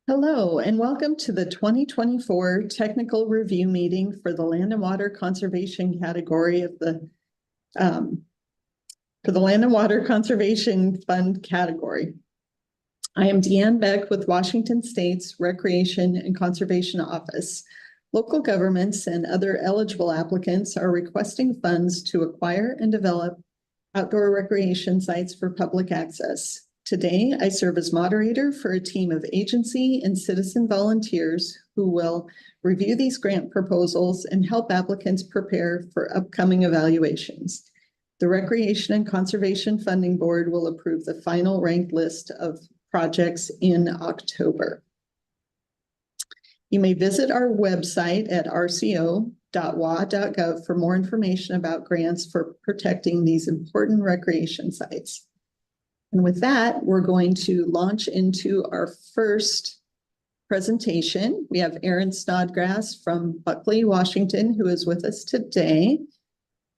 Hello, and welcome to the 2024 Technical Review Meeting for the Land and Water Conservation category of for the Land and Water Conservation Fund category. I am Deanne Beck with Washington State's Recreation and Conservation Office. Local governments and other eligible applicants are requesting funds to acquire and develop outdoor recreation sites for public access. Today, I serve as moderator for a team of agency and citizen volunteers who will review these grant proposals and help applicants prepare for upcoming evaluations. The Recreation and Conservation Funding Board will approve the final ranked list of projects in October. You may visit our website at rco.wa.gov for more information about grants for protecting these important recreation sites. And with that, we're going to launch into our first presentation. We have Aaron Snodgrass from Buckley, Washington, who is with us today.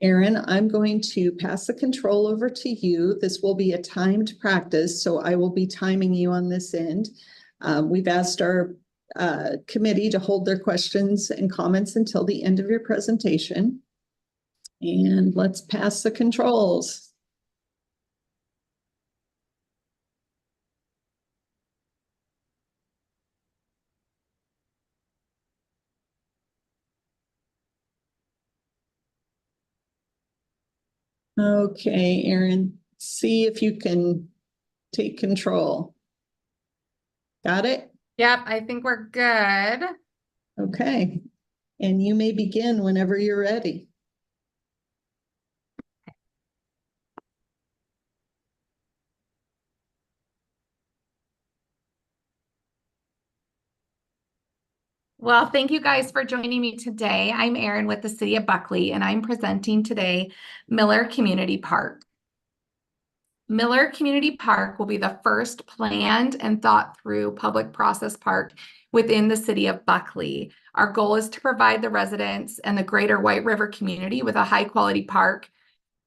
Aaron, I'm going to pass the control over to you. This will be a timed practice, so I will be timing you on this end. We've asked our committee to hold their questions and comments until the end of your presentation. And let's pass the controls. Okay, Aaron, see if you can take control. Got it? Yep, I think we're good. Okay, and you may begin whenever you're ready. Well, thank you guys for joining me today. I'm Erin with the City of Buckley, and I'm presenting today Miller Community Park. Miller Community Park will be the first planned and thought through public process park within the City of Buckley. Our goal is to provide the residents and the greater White River community with a high quality park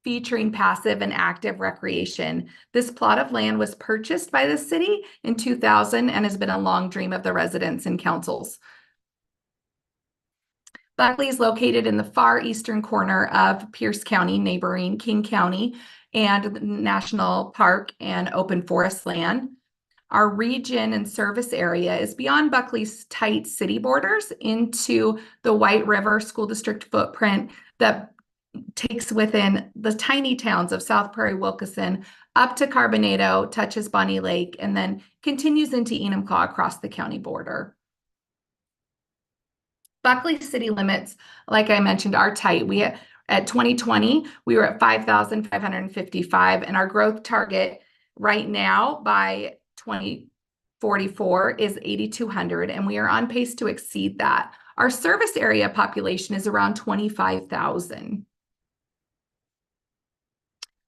featuring passive and active recreation. This plot of land was purchased by the city in 2000 and has been a long dream of the residents and councils. Buckley is located in the far eastern corner of Pierce County, neighboring King County and the National Park and open forest land. Our region and service area is beyond Buckley's tight city borders into the White River School District footprint that takes within the tiny towns of South Prairie, Wilkeson, up to Carbonado, touches Bonnie Lake, and then continues into Enumclaw across the county border. Buckley city limits, like I mentioned, are tight. At 2020, we were at 5,555, and our growth target right now by 2044 is 8,200, and we are on pace to exceed that. Our service area population is around 25,000.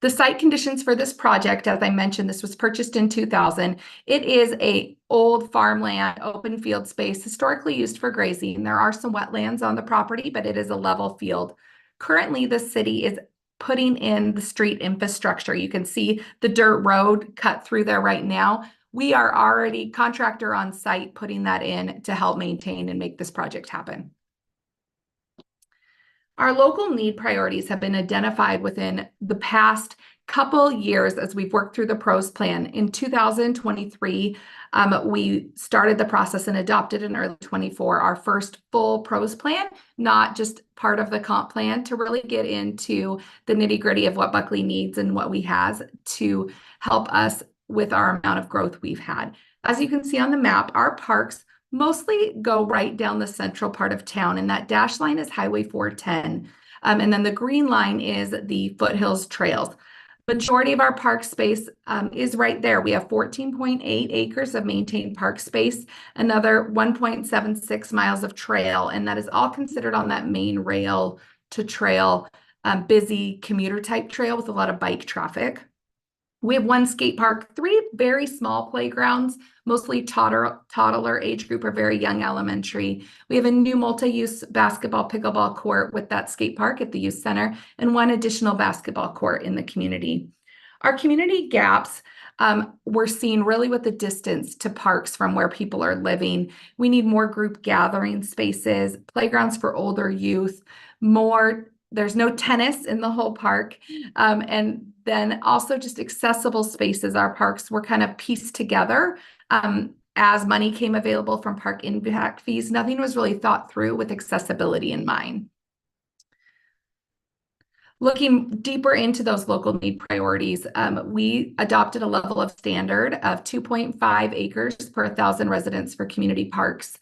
The site conditions for this project, as I mentioned, this was purchased in 2000. It is an old farmland, open field space, historically used for grazing. There are some wetlands on the property, but it is a level field. Currently, the city is putting in the street infrastructure. You can see the dirt road cut through there right now. We are already contractor on site putting that in to help maintain and make this project happen. Our local need priorities have been identified within the past couple years as we've worked through the PROS plan. In 2023, we started the process and adopted in early 24 our first full PROS plan, not just part of the comp plan, to really get into the nitty-gritty of what Buckley needs and what we has to help us with our amount of growth we've had. As you can see on the map, our parks mostly go right down the central part of town, and that dash line is Highway 410. And then the green line is the Foothills Trails. Majority of our park space is right there. We have 14.8 acres of maintained park space, another 1.76 miles of trail, and that is all considered on that main rail to trail, busy commuter type trail with a lot of bike traffic. We have one skate park, 3 very small playgrounds, mostly toddler age group or very young elementary. We have a new multi-use basketball, pickleball court with that skate park at the youth center, and 1 additional basketball court in the community. Our community gaps We're seeing really with the distance to parks from where people are living, we need more group gathering spaces, playgrounds for older youth, there's no tennis in the whole park. And then also just accessible spaces. Our parks were kind of pieced together as money came available from park impact fees. Nothing was really thought through with accessibility in mind. Looking deeper into those local need priorities, we adopted a level of standard of 2.5 acres per 1,000 residents for community parks.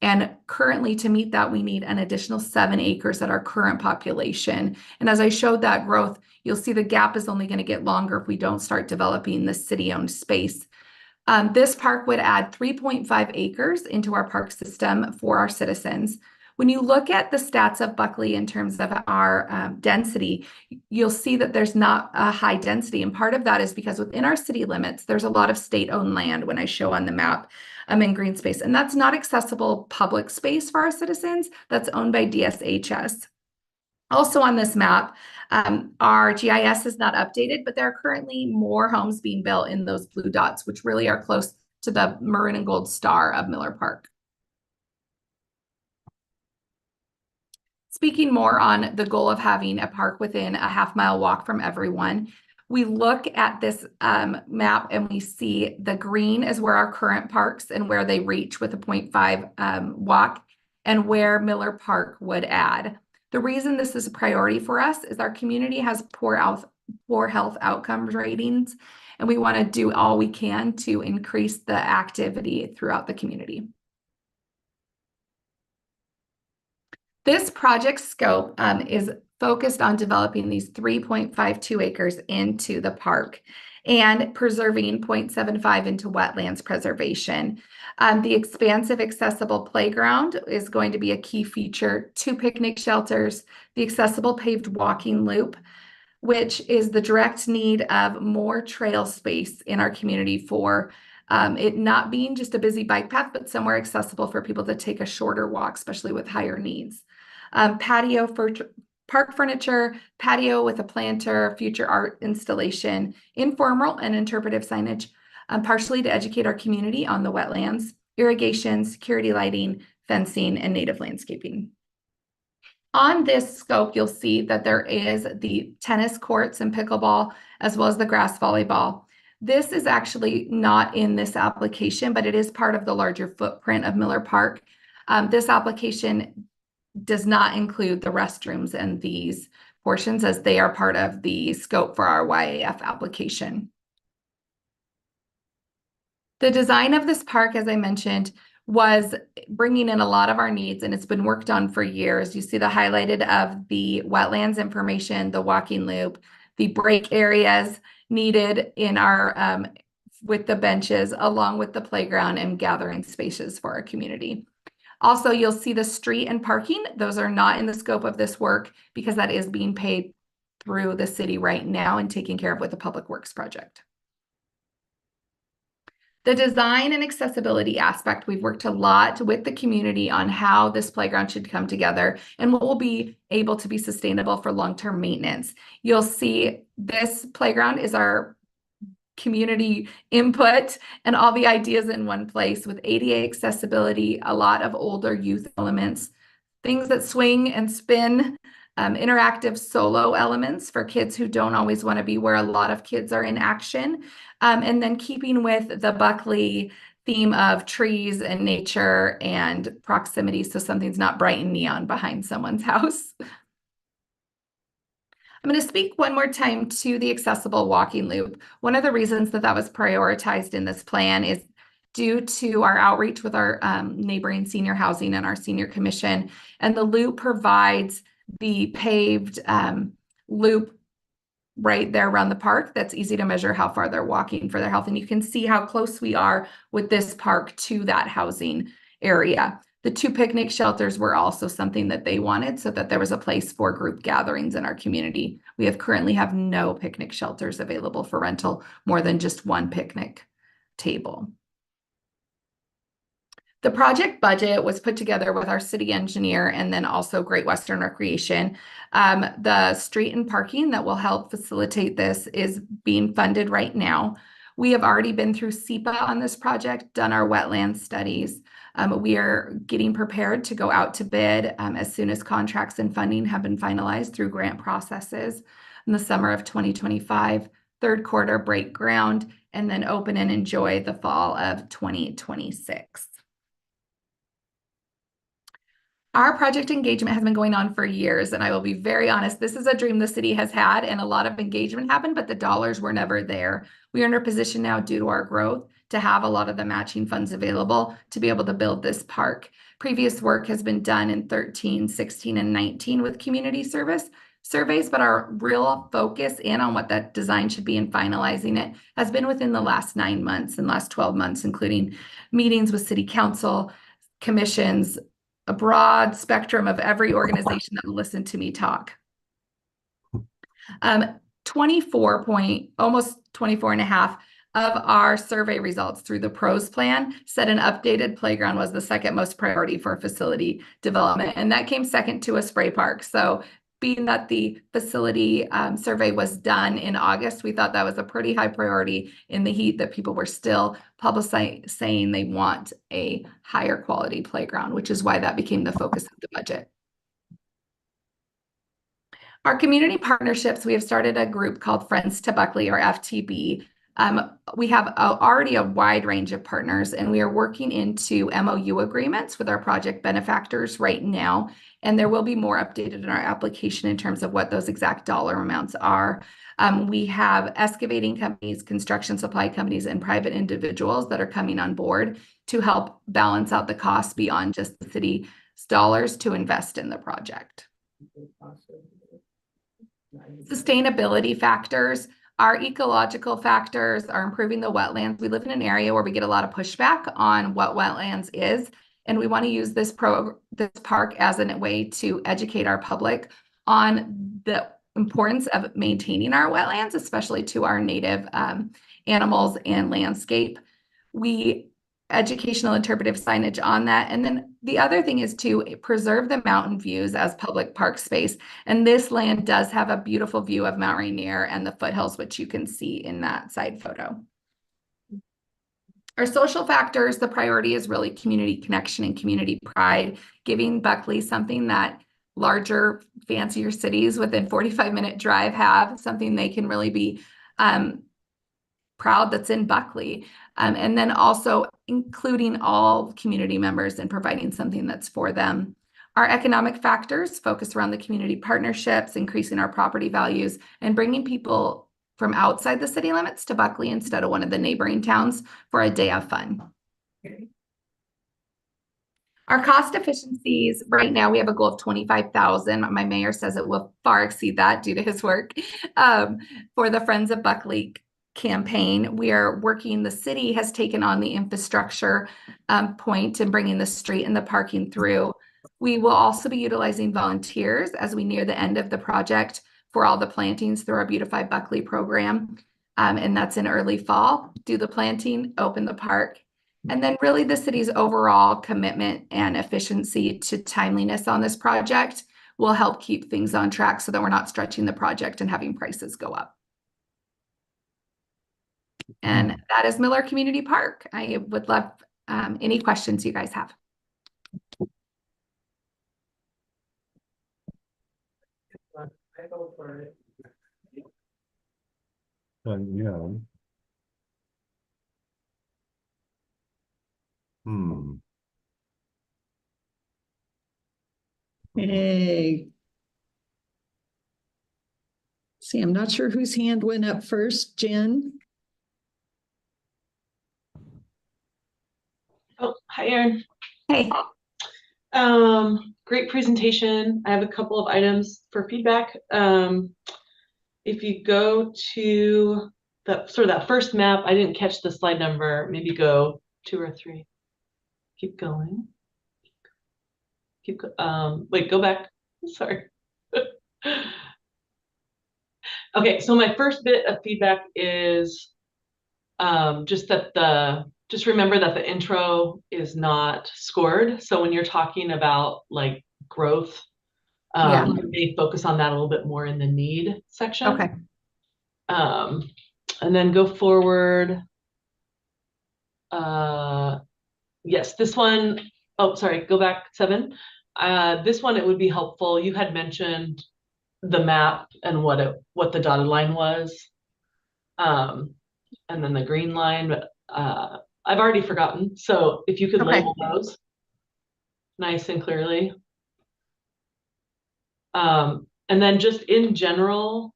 And currently, to meet that, we need an additional 7 acres at our current population. And as I showed that growth, you'll see the gap is only going to get longer if we don't start developing the city-owned space. This park would add 3.5 acres into our park system for our citizens. When you look at the stats of Buckley in terms of our density, you'll see that there's not a high density. And part of that is because within our city limits, there's a lot of state-owned land when I show on the map in green space. And that's not accessible public space for our citizens. That's owned by DSHS. Also on this map, our GIS is not updated, but there are currently more homes being built in those blue dots, which really are close to the maroon and gold star of Miller Park. Speaking more on the goal of having a park within a half-mile walk from everyone, we look at this map and we see the green is where our current parks and where they reach with a 0.5 walk, and where Miller Park would add. The reason this is a priority for us is our community has poor health outcomes ratings, and we want to do all we can to increase the activity throughout the community. This project scope is focused on developing these 3.52 acres into the park and preserving 0.75 into wetlands preservation. The expansive accessible playground is going to be a key feature, 2 picnic shelters, the accessible paved walking loop, which is the direct need of more trail space in our community for it not being just a busy bike path, but somewhere accessible for people to take a shorter walk, especially with higher needs. Patio for park furniture, patio with a planter, future art installation, informal and interpretive signage, partially to educate our community on the wetlands, irrigation, security lighting, fencing, and native landscaping. On this scope, you'll see that there is the tennis courts and pickleball, as well as the grass volleyball. This is actually not in this application, but it is part of the larger footprint of Miller Park. This application does not include the restrooms and these portions, as they are part of the scope for our YAF application. The design of this park, as I mentioned, was bringing in a lot of our needs, and it's been worked on for years. You see the highlighted of the wetlands information, the walking loop, the break areas needed in our with the benches, along with the playground and gathering spaces for our community. Also, you'll see the street and parking. Those are not in the scope of this work because that is being paid through the city right now and taken care of with the Public Works project. The design and accessibility aspect, we've worked a lot with the community on how this playground should come together and what will be able to be sustainable for long-term maintenance. You'll see this playground is our community input and all the ideas in one place with ADA accessibility, a lot of older youth elements, things that swing and spin, interactive solo elements for kids who don't always want to be where a lot of kids are in action, and then keeping with the Buckley theme of trees and nature and proximity, so something's not bright and neon behind someone's house. I'm going to speak one more time to the accessible walking loop. One of the reasons that was prioritized in this plan is due to our outreach with our neighboring senior housing and our senior commission. And the loop provides the paved loop right there around the park that's easy to measure how far they're walking for their health. And you can see how close we are with this park to that housing area. The 2 picnic shelters were also something that they wanted so that there was a place for group gatherings in our community. We currently have no picnic shelters available for rental, more than just 1 picnic table. The project budget was put together with our city engineer and then also Great Western Recreation. The street and parking that will help facilitate this is being funded right now. We have already been through SEPA on this project, done our wetland studies. We are getting prepared to go out to bid as soon as contracts and funding have been finalized through grant processes in the summer of 2025, third quarter break ground, and then open and enjoy the fall of 2026. Our project engagement has been going on for years, and I will be very honest, this is a dream the city has had, and a lot of engagement happened, but the dollars were never there. We are in a position now, due to our growth, to have a lot of the matching funds available to be able to build this park. Previous work has been done in 13, 16, and 19 with community surveys, but our real focus in on what that design should be and finalizing it has been within the last 9 months and last 12 months, including meetings with city council, commissions, a broad spectrum of every organization that will listen to me talk. almost 24 and a half of our survey results through the pros plan said an updated playground was the second most priority for facility development. And that came second to a spray park. So being that the facility survey was done in August, we thought that was a pretty high priority in the heat that people were still publicizing saying they want a higher quality playground, which is why that became the focus of the budget. Our community partnerships, we have started a group called Friends to Buckley, or FTB. We have already a wide range of partners, and we are working into MOU agreements with our project benefactors right now. And there will be more updated in our application in terms of what those exact dollar amounts are. We have excavating companies, construction supply companies, and private individuals that are coming on board to help balance out the costs beyond just the city's dollars to invest in the project. Sustainability factors. Our ecological factors are improving the wetlands. We live in an area where we get a lot of pushback on what wetlands is, and we want to use this park as a way to educate our public on the importance of maintaining our wetlands, especially to our native animals and landscape. Educational interpretive signage on that. And then the other thing is to preserve the mountain views as public park space. And this land does have a beautiful view of Mount Rainier and the foothills, which you can see in that side photo. Our social factors, the priority is really community connection and community pride, giving Buckley something that larger, fancier cities within 45-minute drive have, something they can really be proud that's in Buckley. And then also including all community members and providing something that's for them. Our economic factors focus around the community partnerships, increasing our property values, and bringing people from outside the city limits to Buckley instead of one of the neighboring towns for a day of fun. Our cost efficiencies, right now we have a goal of 25,000. My mayor says it will far exceed that due to his work for the Friends of Buckley campaign. We are working, the city has taken on the infrastructure point and bringing the street and the parking through. We will also be utilizing volunteers as we near the end of the project for all the plantings through our Beautify Buckley program. And that's in early fall. Do the planting, open the park. And then really the city's overall commitment and efficiency to timeliness on this project will help keep things on track so that we're not stretching the project and having prices go up. And that is Miller Community Park. I would love any questions you guys have. Yeah. Hey. See, I'm not sure whose hand went up first. Jen? Oh, hi, Erin. Hey. Great presentation. I have a couple of items for feedback. If you go to the sort of that first map, I didn't catch the slide number. Maybe go 2 or 3. Keep going. Wait, go back. Sorry. Okay, so my first bit of feedback is just remember that the intro is not scored. So when you're talking about like growth, you may focus on that a little bit more in the need section. Okay. And then go forward. Yes, this one, oh, sorry, go back 7. This one, it would be helpful. You had mentioned the map and what the dotted line was. And then the green line, but I've already forgotten. So if you could Okay. label those nice and clearly. And then just in general,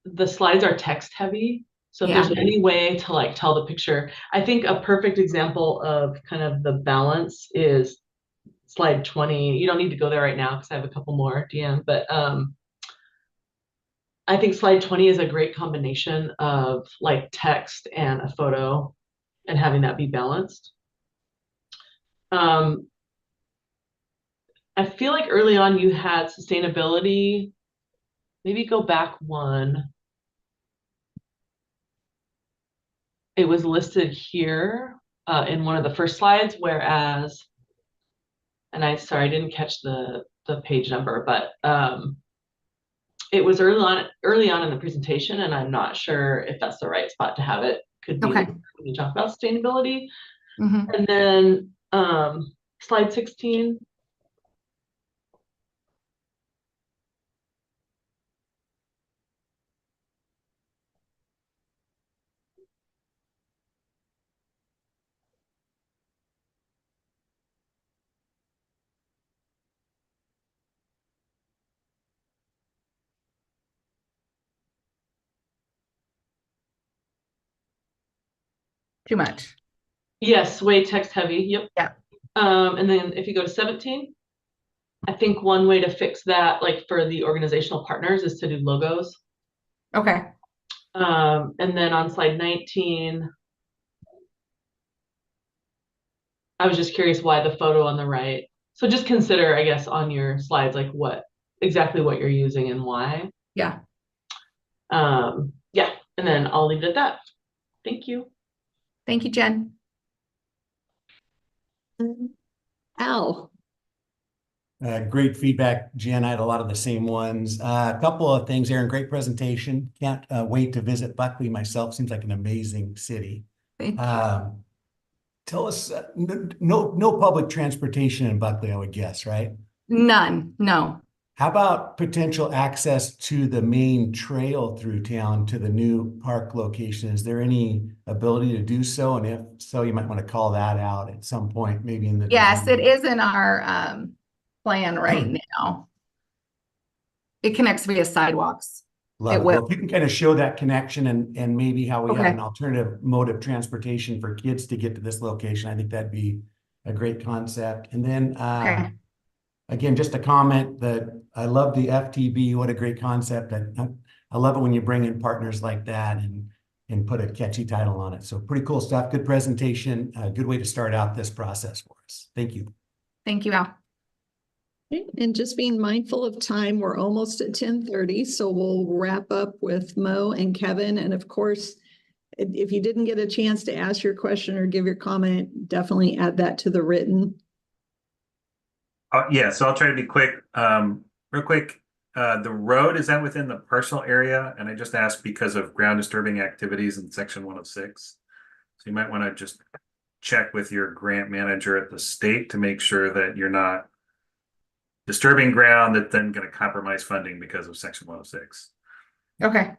the slides are text heavy. So if Yeah. there's any way to like tell the picture, I think a perfect example of kind of the balance is slide 20. You don't need to go there right now because I have a couple more, Deanne, but I think slide 20 is a great combination of like text and a photo and having that be balanced. I feel like early on you had sustainability. Maybe go back one. It was listed here in one of the first slides, whereas, and I didn't catch the page number, but it was early on in the presentation, and I'm not sure if that's the right spot to have it. Could be Okay. when you talk about sustainability. Mhm. And then slide 16. Too much. Yes, way text heavy. Yep. Yeah. And then if you go to 17, I think one way to fix that, like for the organizational partners, is to do logos. Okay. And then on slide 19, I was just curious why the photo on the right. So just consider, I guess, on your slides, like exactly what you're using and why. Yeah. Yeah, and then I'll leave it at that. Thank you. Thank you, Jen. Al. Great feedback, Jen. I had a lot of the same ones. A couple of things, Aaron. Great presentation. Can't wait to visit Buckley myself. Seems like an amazing city. Thank you. Tell us, no public transportation in Buckley, I would guess, right? None. No. How about potential access to the main trail through town to the new park location? Is there any ability to do so? And if so, you might want to call that out at some point, maybe in the Yes, design. it is in our plan right now. It connects via sidewalks. Love It it. will. Well, if you can kind of show that connection and maybe how we have Okay. an alternative mode of transportation for kids to get to this location, I think that'd be a great concept. And then Okay. again, just a comment that I love the FTB. What a great concept. I love it when you bring in partners like that and put a catchy title on it. So pretty cool stuff. Good presentation. A good way to start out this process for us. Thank you. Thank you, Al. Okay, and just being mindful of time, we're almost at 10:30, so we'll wrap up with Mo and Kevin. And of course, if you didn't get a chance to ask your question or give your comment, definitely add that to the written. Yeah, so I'll try to be quick. Real quick, the road, is that within the parcel area? And I just asked because of ground disturbing activities in section 106. So you might want to just check with your grant manager at the state to make sure that you're not disturbing ground that's then going to compromise funding because of section 106. Okay.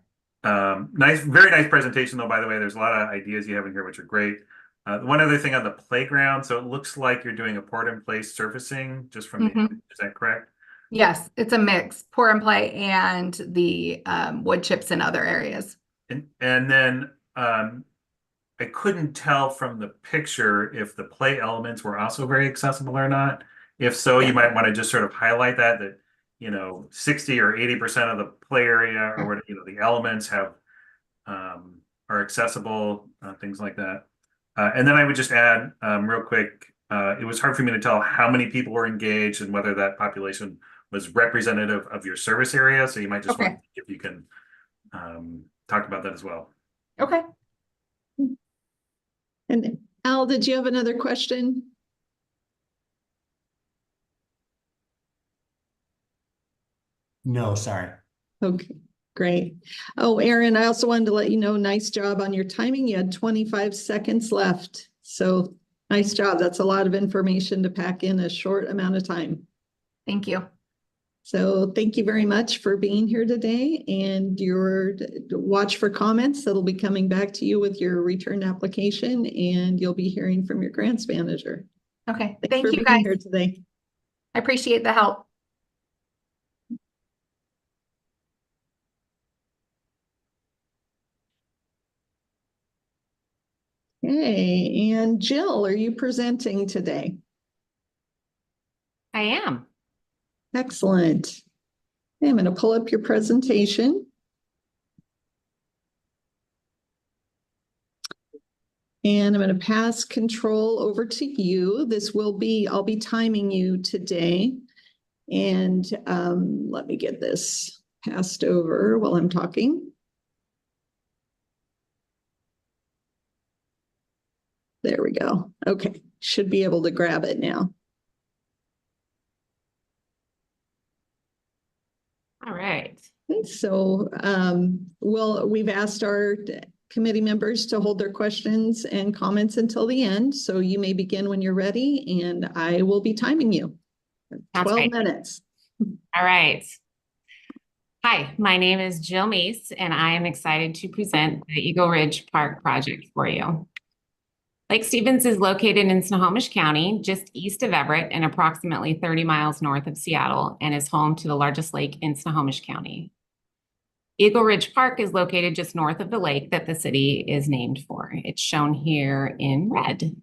Very nice presentation though, by the way. There's a lot of ideas you have in here, which are great. One other thing on the playground. So it looks like you're doing a port in place surfacing just from the, is that correct? Yes, it's a mix, pour and play and the wood chips in other areas. And then I couldn't tell from the picture if the play elements were also very accessible or not. If so, you might want to just sort of highlight that 60 or 80% of the play area or what the elements have are accessible, things like that. And then I would just add real quick, it was hard for me to tell how many people were engaged and whether that population was representative of your service area. So you might just want to, if you can talk about that as well. Okay. And Al, did you have another question? No, sorry. Okay. Great. Oh, Erin, I also wanted to let you know, nice job on your timing. You had 25 seconds left. So nice job. That's a lot of information to pack in a short amount of time. Thank you. So thank you very much for being here today, and your watch for comments that'll be coming back to you with your return application, and you'll be hearing from your grants manager. Okay. Thanks Thank for you, being guys. here today. I appreciate the help. Okay, and Jill, are you presenting today? I am. Excellent. Okay, I'm going to pull up your presentation. And I'm going to pass control over to you. I'll be timing you today. And let me get this passed over while I'm talking. There we go. Okay, should be able to grab it now. All right. Okay, so we've asked our committee members to hold their questions and comments until the end. So you may begin when you're ready, and I will be timing you. 12 minutes. All right. Hi, my name is Jill Meese, and I am excited to present the Eagle Ridge Park project for you. Lake Stevens is located in Snohomish County, just east of Everett and approximately 30 miles north of Seattle, and is home to the largest lake in Snohomish County. Eagle Ridge Park is located just north of the lake that the city is named for. It's shown here in red.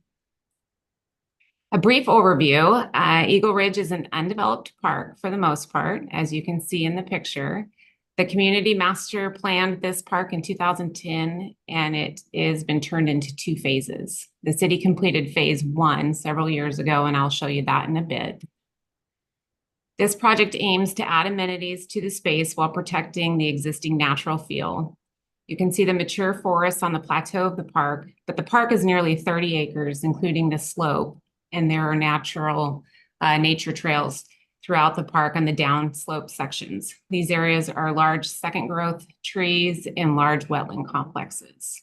A brief overview, Eagle Ridge is an undeveloped park for the most part, as you can see in the picture. The community master planned this park in 2010, and it has been turned into 2 phases. The city completed phase 1 several years ago, and I'll show you that in a bit. This project aims to add amenities to the space while protecting the existing natural feel. You can see the mature forests on the plateau of the park, but the park is nearly 30 acres, including the slope, and there are natural nature trails throughout the park on the downslope sections. These areas are large second growth trees and large wetland complexes.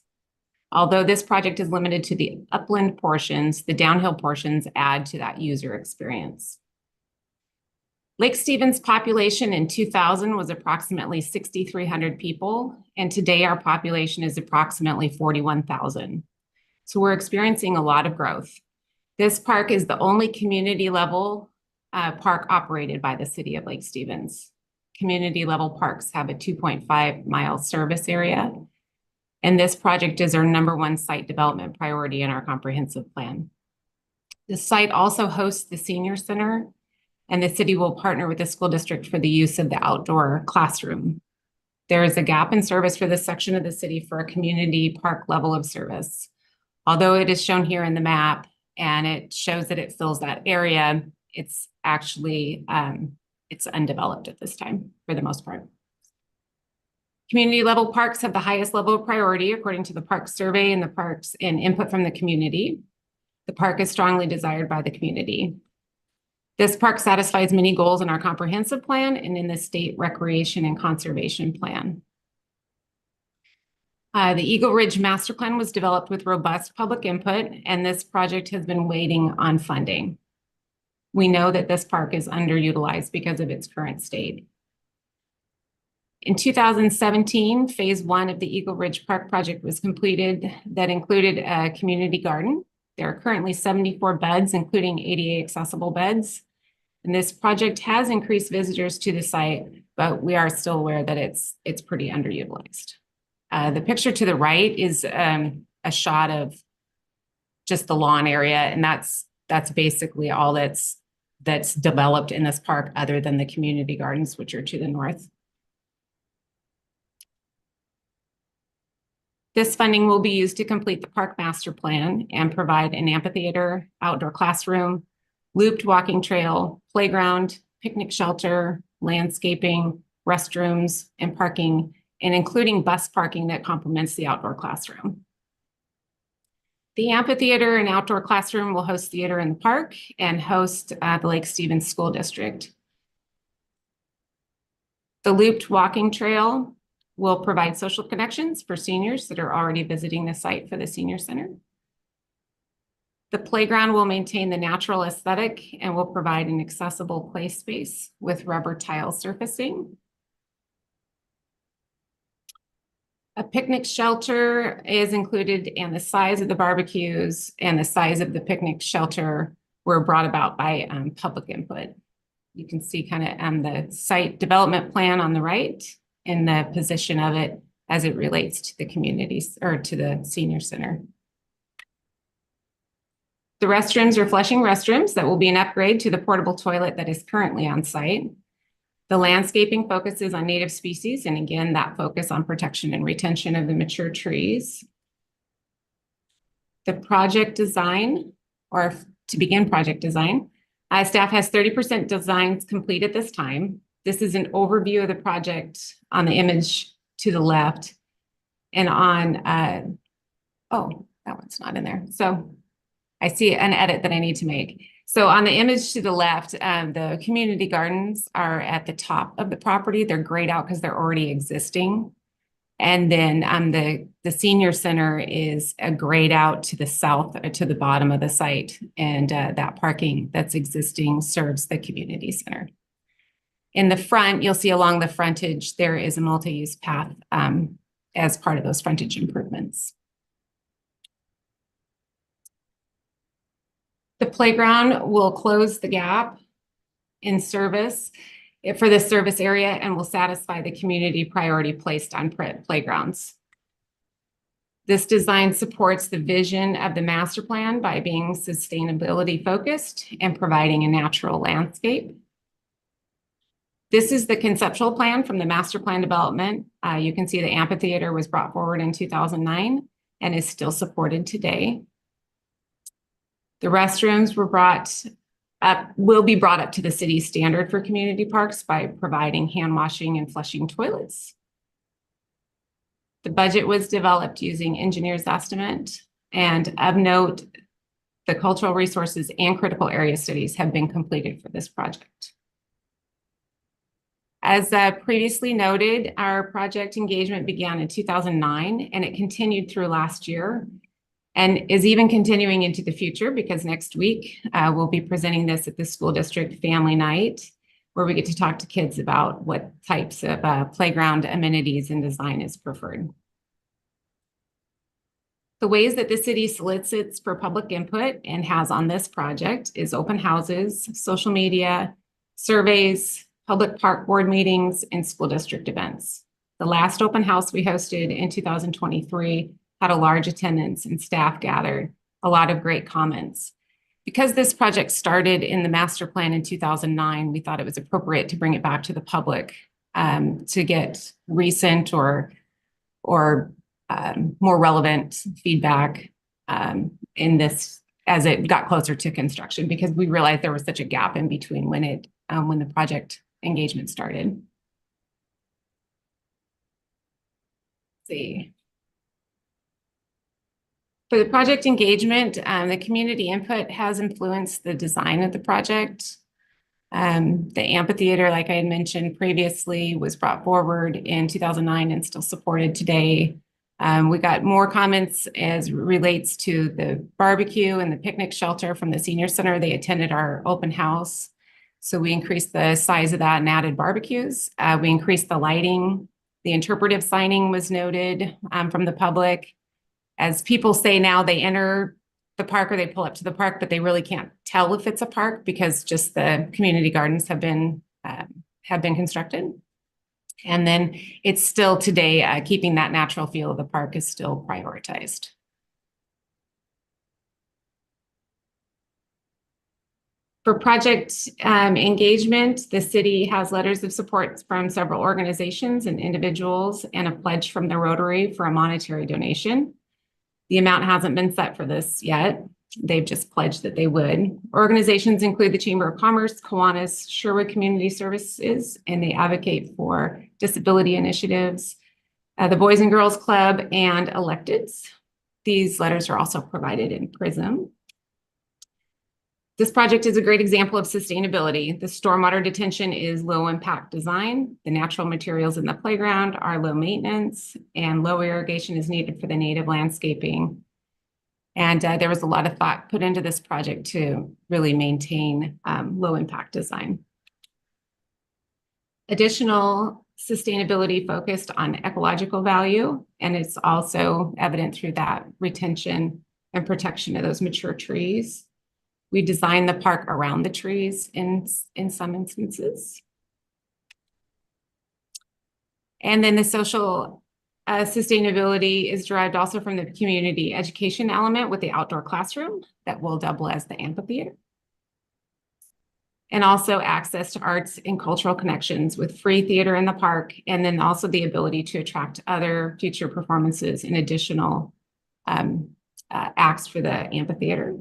Although this project is limited to the upland portions, the downhill portions add to that user experience. Lake Stevens' population in 2000 was approximately 6,300 people, and today our population is approximately 41,000. So we're experiencing a lot of growth. This park is the only community level park operated by the city of Lake Stevens. Community level parks have a 2.5-mile service area, and this project is our #1 site development priority in our comprehensive plan. The site also hosts the senior center, and the city will partner with the school district for the use of the outdoor classroom. There is a gap in service for this section of the city for a community park level of service. Although it is shown here in the map, and it shows that it fills that area, it's actually, it's undeveloped at this time for the most part. Community level parks have the highest level of priority according to the park survey and the parks and input from the community. The park is strongly desired by the community. This park satisfies many goals in our comprehensive plan and in the state recreation and conservation plan. The Eagle Ridge Master Plan was developed with robust public input, and this project has been waiting on funding. We know that this park is underutilized because of its current state. In 2017, phase 1 of the Eagle Ridge Park project was completed that included a community garden. There are currently 74 beds, including ADA accessible beds. And this project has increased visitors to the site, but we are still aware that it's pretty underutilized. The picture to the right is a shot of just the lawn area, and that's basically all that's developed in this park other than the community gardens, which are to the north. This funding will be used to complete the park master plan and provide an amphitheater, outdoor classroom, looped walking trail, playground, picnic shelter, landscaping, restrooms, and parking, and including bus parking that complements the outdoor classroom. The amphitheater and outdoor classroom will host theater in the park and host the Lake Stevens School District. The looped walking trail will provide social connections for seniors that are already visiting the site for the senior center. The playground will maintain the natural aesthetic and will provide an accessible play space with rubber tile surfacing. A picnic shelter is included, and the size of the barbecues and the size of the picnic shelter were brought about by public input. You can see kind of the site development plan on the right and the position of it as it relates to the communities or to the senior center. The restrooms are flushing restrooms that will be an upgrade to the portable toilet that is currently on site. The landscaping focuses on native species, and again, that focus on protection and retention of the mature trees. The project design, or to begin project design, staff has 30% designs complete at this time. This is an overview of the project on the image to the left, and on, oh, that one's not in there. So I see an edit that I need to make. So on the image to the left, the community gardens are at the top of the property. They're grayed out because they're already existing. And then the senior center is grayed out to the south, to the bottom of the site. And that parking that's existing serves the community center. In the front, you'll see along the frontage, there is a multi-use path as part of those frontage improvements. The playground will close the gap in service for the service area and will satisfy the community priority placed on playgrounds. This design supports the vision of the master plan by being sustainability focused and providing a natural landscape. This is the conceptual plan from the master plan development. You can see the amphitheater was brought forward in 2009 and is still supported today. The restrooms were will be brought up to the city standard for community parks by providing hand washing and flushing toilets. The budget was developed using engineer's estimate, and of note, the cultural resources and critical area studies have been completed for this project. As previously noted, our project engagement began in 2009 and it continued through last year, and is even continuing into the future because next week we'll be presenting this at the school district family night, where we get to talk to kids about what types of playground amenities and design is preferred. The ways that the city solicits for public input and has on this project is open houses, social media, surveys, public park board meetings, and school district events. The last open house we hosted in 2023 had a large attendance and staff gathered a lot of great comments. Because this project started in the master plan in 2009, we thought it was appropriate to bring it back to the public to get recent or more relevant feedback in this as it got closer to construction, because we realized there was such a gap in between when the project engagement started. Let's see. For the project engagement, the community input has influenced the design of the project. The amphitheater, like I had mentioned previously, was brought forward in 2009 and still supported today. We got more comments as relates to the barbecue and the picnic shelter from the senior center. They attended our open house. So we increased the size of that and added barbecues. We increased the lighting. The interpretive signing was noted from the public. As people say now, they enter the park or they pull up to the park, but they really can't tell if it's a park because just the community gardens have been constructed. And then it's still today, keeping that natural feel of the park is still prioritized. For project engagement, the city has letters of support from several organizations and individuals and a pledge from the Rotary for a monetary donation. The amount hasn't been set for this yet. They've just pledged that they would. Organizations include the Chamber of Commerce, Kiwanis, Sherwood Community Services, and they advocate for disability initiatives, the Boys and Girls Club, and electeds. These letters are also provided in PRISM. This project is a great example of sustainability. The stormwater detention is low impact design. The natural materials in the playground are low maintenance, and low irrigation is needed for the native landscaping. And there was a lot of thought put into this project to really maintain low impact design. Additional sustainability focused on ecological value, and it's also evident through that retention and protection of those mature trees. We designed the park around the trees in some instances. And then the social sustainability is derived also from the community education element with the outdoor classroom that will double as the amphitheater. And also access to arts and cultural connections with free theater in the park, and then also the ability to attract other future performances and additional acts for the amphitheater.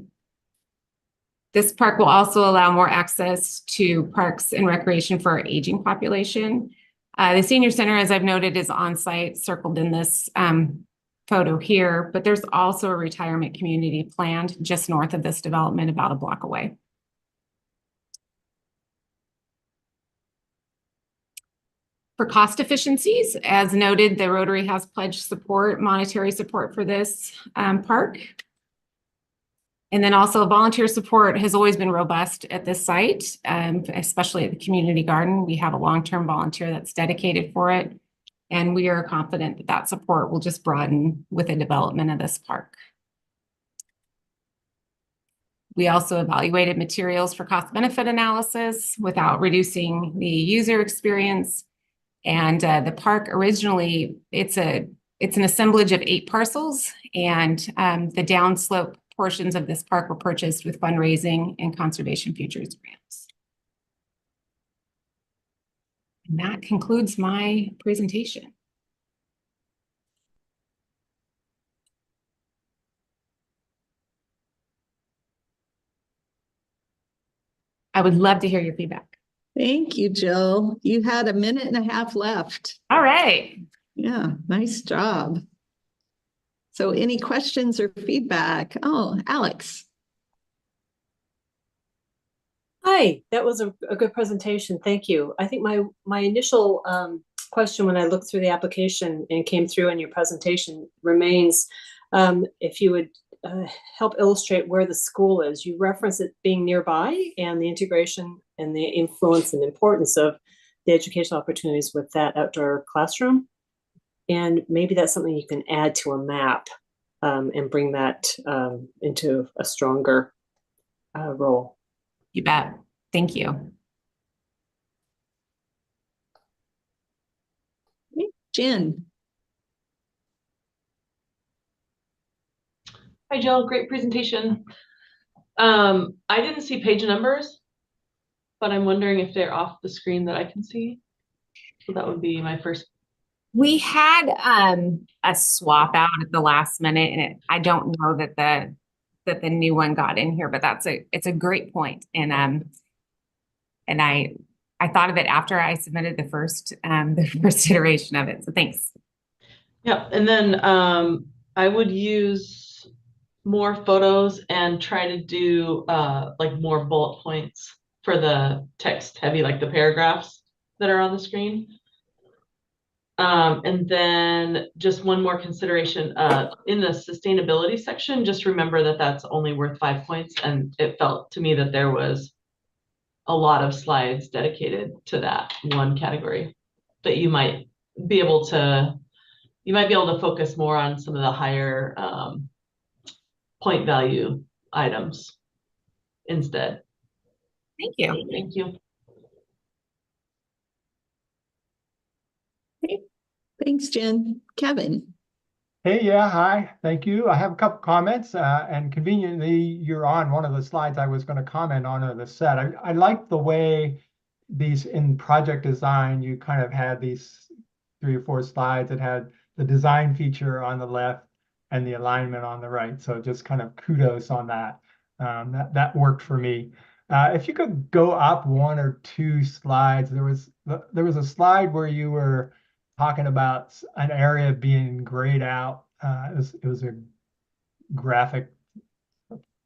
This park will also allow more access to parks and recreation for our aging population. The senior center, as I've noted, is on site, circled in this photo here, but there's also a retirement community planned just north of this development, about a block away. For cost efficiencies, as noted, the Rotary has pledged support, monetary support for this park. And then also volunteer support has always been robust at this site, especially at the community garden. We have a long-term volunteer that's dedicated for it. And we are confident that that support will just broaden with the development of this park. We also evaluated materials for cost benefit analysis without reducing the user experience. And the park originally, it's an assemblage of 8 parcels, and the downslope portions of this park were purchased with fundraising and conservation futures grants. And that concludes my presentation. I would love to hear your feedback. Thank you, Jill. You had 1.5 minutes left. All right. Yeah, nice job. So any questions or feedback? Oh, Alex. Hi, that was a good presentation. Thank you. I think my initial question when I looked through the application and came through in your presentation remains, if you would help illustrate where the school is. You reference it being nearby and the integration and the influence and importance of the educational opportunities with that outdoor classroom. And maybe that's something you can add to a map and bring that into a stronger role. You bet. Thank you. Jen. Hi, Jill. Great presentation. I didn't see page numbers, but I'm wondering if they're off the screen that I can see. So that would be my first. We had a swap out at the last minute, and I don't know that the new one got in here, but it's a great point. And I thought of it after I submitted the first iteration of it. So thanks. Yeah, and then I would use more photos and try to do like more bullet points for the text heavy, like the paragraphs that are on the screen. And then just one more consideration in the sustainability section, just remember that that's only worth 5 points. And it felt to me that there was a lot of slides dedicated to that one category that you might be able to focus more on some of the higher point value items instead. Thank you. Thank you. Thanks, Jen. Kevin. Hey, yeah, hi, thank you. I have a couple comments, and conveniently, you're on one of the slides I was going to comment on, or the set. I like the way these in project design, you kind of had these 3 or 4 slides that had the design feature on the left and the alignment on the right. So just kind of kudos on that. That worked for me. If you could go up 1 or 2 slides, there was a slide where you were talking about an area being grayed out. It was a graphic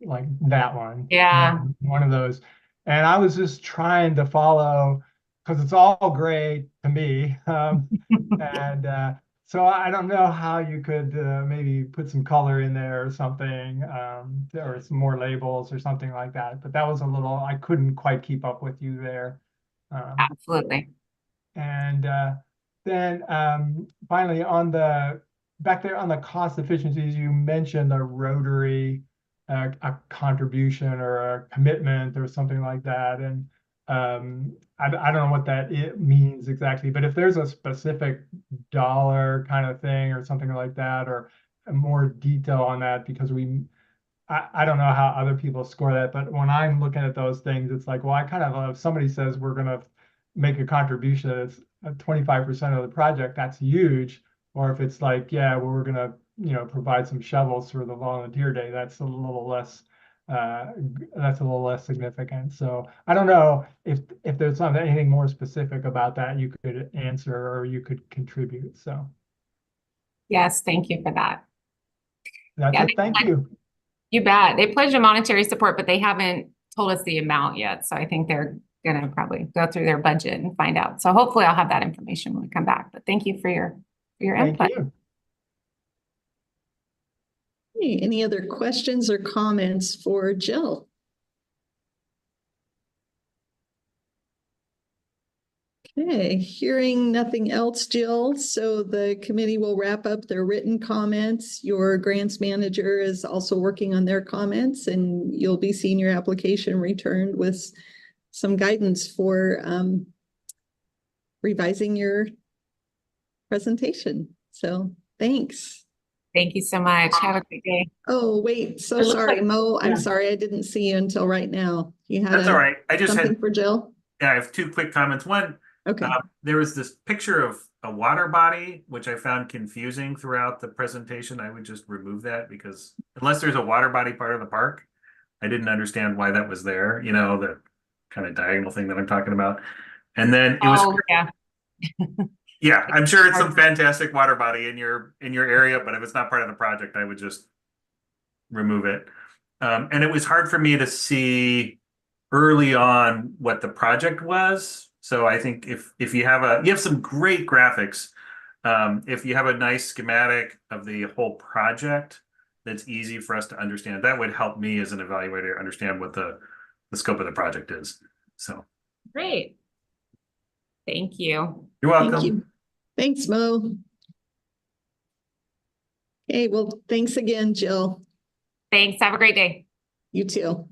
like that one. Yeah. One of those. And I was just trying to follow, because it's all gray to me. And so I don't know how you could maybe put some color in there or something, or some more labels or something like that. But that was a little, I couldn't quite keep up with you there. Absolutely. And then finally, back there on the cost efficiencies, you mentioned a Rotary a contribution or a commitment or something like that. And I don't know what that means exactly, but if there's a specific dollar kind of thing or something like that, or more detail on that, because I don't know how other people score that, but when I'm looking at those things, it's like, well, I kind of, if somebody says we're going to make a contribution that's 25% of the project, that's huge. Or if it's like, yeah, well, we're going to, provide some shovels for the volunteer day, that's a little less significant. So I don't know if there's anything more specific about that you could answer or you could contribute. So Yes, thank you for that. that's it. Thank you. You bet. They pledged a monetary support, but they haven't told us the amount yet. So I think they're going to probably go through their budget and find out. So hopefully I'll have that information when we come back. But thank you for your input. Thank you. Hey, any other questions or comments for Jill? Okay, hearing nothing else, Jill, so the committee will wrap up their written comments. Your grants manager is also working on their comments, and you'll be seeing your application returned with some guidance for revising your presentation. So thanks. Thank you so much. Have a great day. Oh, wait, so It looks sorry, like- Mo. I'm yeah. sorry, I didn't see you until right now. You had That's all right. I just something had, for Jill? yeah, I have two quick comments. One, Okay. there was this picture of a water body, which I found confusing throughout the presentation. I would just remove that because unless there's a water body part of the park, I didn't understand why that was there, the kind of diagonal thing that I'm talking about. And then it was, yeah, I'm sure it's some fantastic water body in your area, but if it's not part of the project, I would just remove it. And it was hard for me to see early on what the project was. So I think if you have some great graphics, if you have a nice schematic of the whole project that's easy for us to understand, that would help me as an evaluator understand what the scope of the project is. So Great. Thank you. You're welcome. Thank you. Thanks, Mo. Okay, well, thanks again, Jill. Thanks. Have a great day. You too.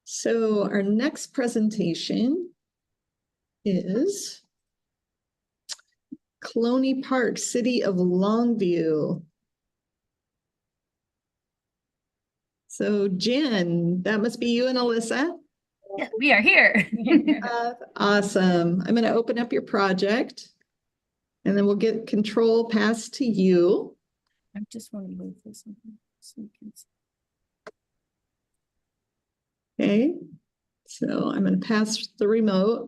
So our next presentation is Cloney Park, City of Longview. So Jen, that must be you and Alyssa. Yeah, we are here. Awesome. I'm going to open up your project and then we'll get control passed to you. I just want to move this. So you can see. Okay, so I'm going to pass the remote.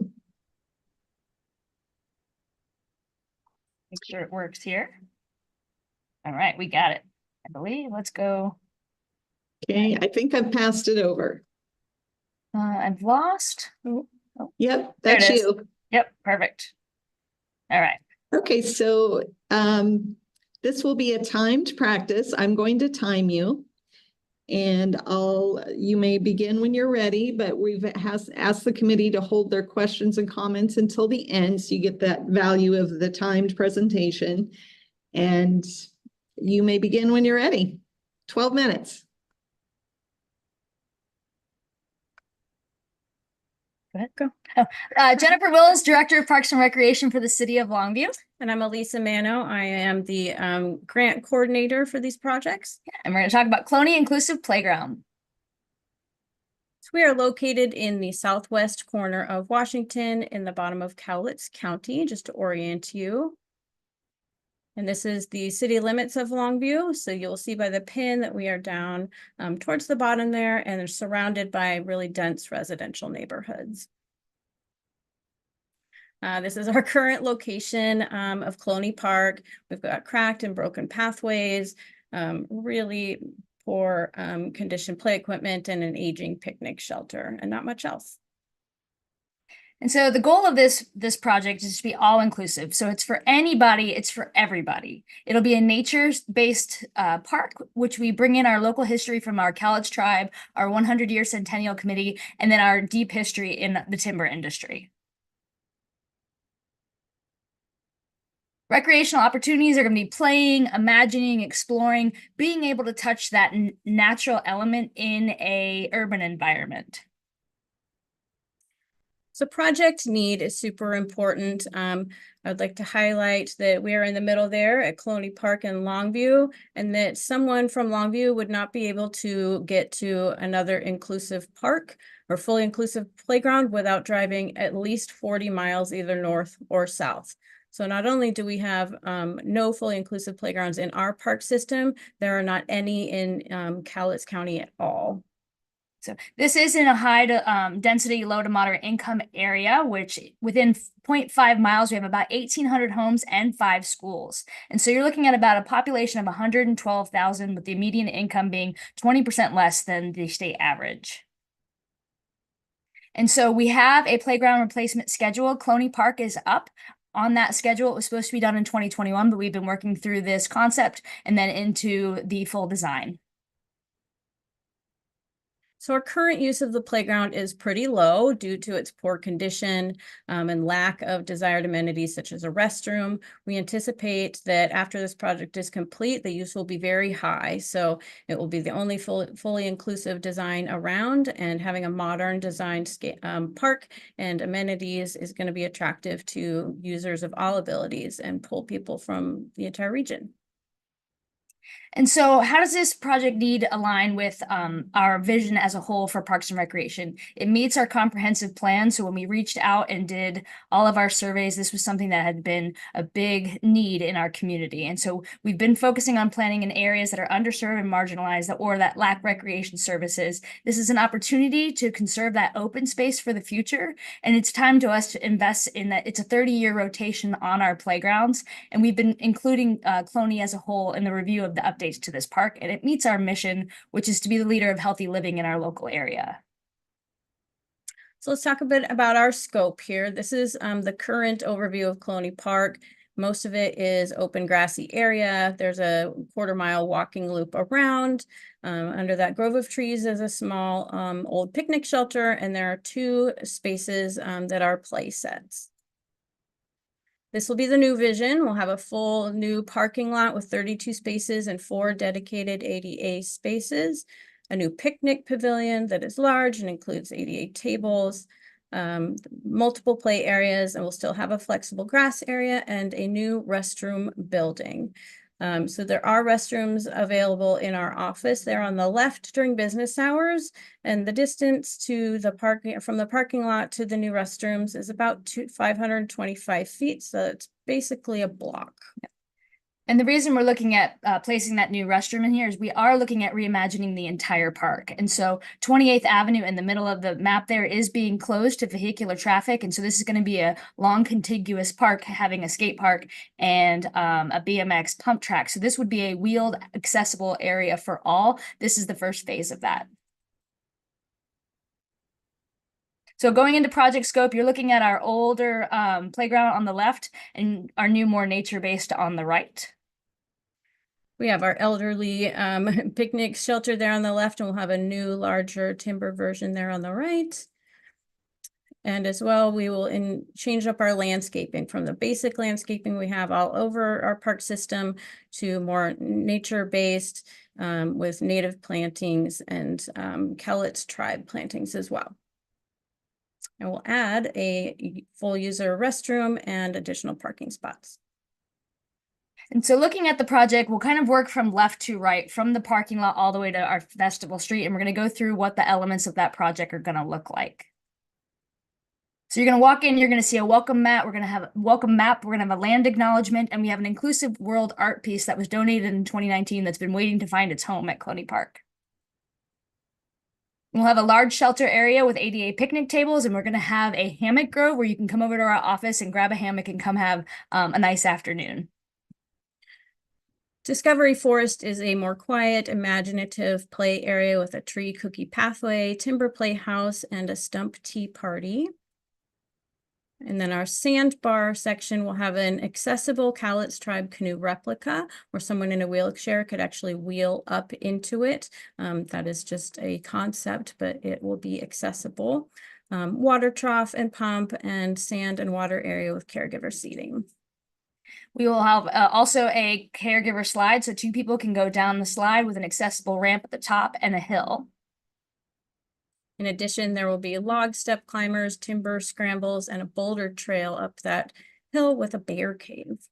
Make sure it works here. All right, we got it, I believe. Let's go. Okay, I think I've passed it over. I've lost. Oh, Yep, there it that's is. you. Yep, perfect. All right. Okay, so this will be a timed practice. I'm going to time you. And you may begin when you're ready, but we've asked the committee to hold their questions and comments until the end, so you get that value of the timed presentation. And you may begin when you're ready. 12 minutes. Go ahead, go. Jennifer Willis, Director of Parks and Recreation for the City of Longview. And I'm Elisa Mano. I am the grant coordinator for these projects. And we're going to talk about Cloney Inclusive Playground. So we are located in the southwest corner of Washington in the bottom of Cowlitz County, just to orient you. And this is the city limits of Longview. So you'll see by the pin that we are down towards the bottom there, and they're surrounded by really dense residential neighborhoods. This is our current location of Cloney Park. We've got cracked and broken pathways, really poor condition play equipment, and an aging picnic shelter, and not much else. And so the goal of this project is to be all inclusive. So it's for anybody, it's for everybody. It'll be a nature-based park, which we bring in our local history from our Cowlitz tribe, our 100-year Centennial Committee, and then our deep history in the timber industry. Recreational opportunities are going to be playing, imagining, exploring, being able to touch that natural element in a urban environment. So project need is super important. I'd like to highlight that we are in the middle there at Cloney Park in Longview, and that someone from Longview would not be able to get to another inclusive park or fully inclusive playground without driving at least 40 miles either north or south. So not only do we have no fully inclusive playgrounds in our park system, there are not any in Cowlitz County at all. So this is in a high to density, low to moderate income area, which within 0.5 miles, we have about 1,800 homes and 5 schools. And so you're looking at about a population of 112,000, with the median income being 20% less than the state average. And so we have a playground replacement schedule. Cloney Park is up on that schedule. It was supposed to be done in 2021, but we've been working through this concept and then into the full design. So our current use of the playground is pretty low due to its poor condition and lack of desired amenities such as a restroom. We anticipate that after this project is complete, the use will be very high. So it will be the only fully inclusive design around, and having a modern designed park and amenities is going to be attractive to users of all abilities and pull people from the entire region. And so how does this project need align with our vision as a whole for Parks and Recreation? It meets our comprehensive plan. So when we reached out and did all of our surveys, this was something that had been a big need in our community. And so we've been focusing on planning in areas that are underserved and marginalized or that lack recreation services. This is an opportunity to conserve that open space for the future. And it's time to us to invest in that. It's a 30-year rotation on our playgrounds. And we've been including Cloney as a whole in the review of the updates to this park, and it meets our mission, which is to be the leader of healthy living in our local area. So let's talk a bit about our scope here. This is the current overview of Cloney Park. Most of it is open grassy area. There's a 1/4-mile walking loop around. Under that grove of trees is a small old picnic shelter, and there are 2 spaces that are play sets. This will be the new vision. We'll have a full new parking lot with 32 spaces and 4 dedicated ADA spaces, a new picnic pavilion that is large and includes ADA tables, multiple play areas, and we'll still have a flexible grass area and a new restroom building. So there are restrooms available in our office. They're on the left during business hours, and the distance to the parking from the parking lot to the new restrooms is about 525 feet. So it's basically a block. And the reason we're looking at placing that new restroom in here is we are looking at reimagining the entire park. And so 28th Avenue in the middle of the map there is being closed to vehicular traffic. And so this is going to be a long contiguous park having a skate park and a BMX pump track. So this would be a wheeled accessible area for all. This is the first phase of that. So going into project scope, you're looking at our older playground on the left and our new, more nature-based on the right. We have our elderly picnic shelter there on the left, and we'll have a new, larger timber version there on the right. And as well, we will change up our landscaping from the basic landscaping we have all over our park system to more nature-based with native plantings and Cowlitz tribe plantings as well. And we'll add a full user restroom and additional parking spots. And so looking at the project, we'll kind of work from left to right, from the parking lot all the way to our festival street. And we're going to go through what the elements of that project are going to look like. So you're going to walk in, you're going to see a welcome mat. We're going to have a welcome map. We're going to have a land acknowledgement, and we have an inclusive world art piece that was donated in 2019 that's been waiting to find its home at Cloney Park. We'll have a large shelter area with ADA picnic tables, and we're going to have a hammock grove where you can come over to our office and grab a hammock and come have a nice afternoon. Discovery Forest is a more quiet, imaginative play area with a tree cookie pathway, timber playhouse, and a stump tea party. And then our sandbar section will have an accessible Cowlitz Tribe canoe replica where someone in a wheelchair could actually wheel up into it. That is just a concept, but it will be accessible. Water trough and pump and sand and water area with caregiver seating. We will have also a caregiver slide, so 2 people can go down the slide with an accessible ramp at the top and a hill. In addition, there will be log step climbers, timber scrambles, and a boulder trail up that hill with a bear cave.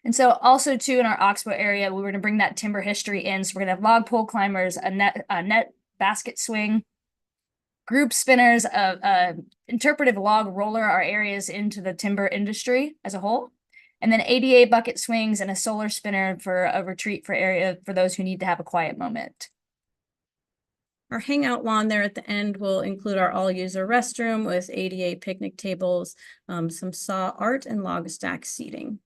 And so also too in our Oxbow area, we were going to bring that timber history in. So we're going to have log pole climbers, a net basket swing, group spinners, interpretive log roller, our areas into the timber industry as a whole. And then ADA bucket swings and a solar spinner for a retreat for those who need to have a quiet moment. Our hangout lawn there at the end will include our all-user restroom with ADA picnic tables, some saw art, and log stack seating.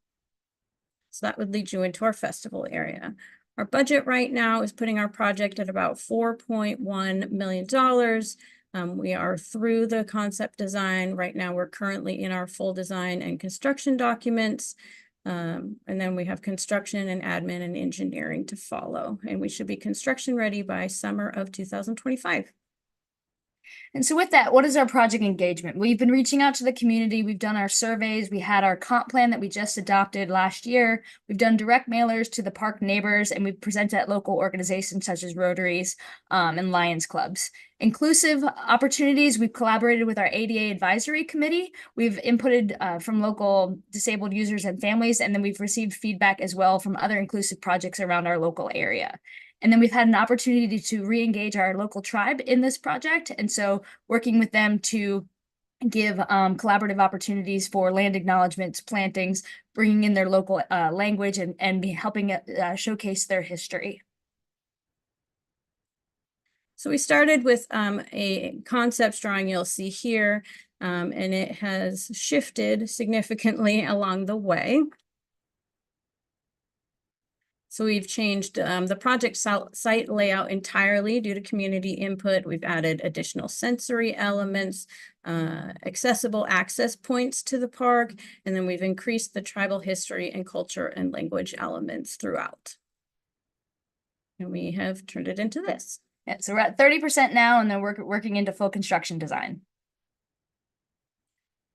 So that would lead you into our festival area. Our budget right now is putting our project at about $4.1 million. We are through the concept design. Right now, we're currently in our full design and construction documents. And then we have construction and admin and engineering to follow. And we should be construction ready by summer of 2025. And so with that, what is our project engagement? We've been reaching out to the community. We've done our surveys. We had our comp plan that we just adopted last year. We've done direct mailers to the park neighbors, and we've presented at local organizations such as Rotaries and Lions Clubs. Inclusive opportunities, we've collaborated with our ADA advisory committee. We've inputted from local disabled users and families, and then we've received feedback as well from other inclusive projects around our local area. And then we've had an opportunity to re-engage our local tribe in this project. And so working with them to give collaborative opportunities for land acknowledgements, plantings, bringing in their local language and helping showcase their history. So we started with a concept drawing you'll see here, and it has shifted significantly along the way. So we've changed the project site layout entirely due to community input. We've added additional sensory elements, accessible access points to the park, and then we've increased the tribal history and culture and language elements throughout. And we have turned it into this. Yeah, so we're at 30% now, and then we're working into full construction design.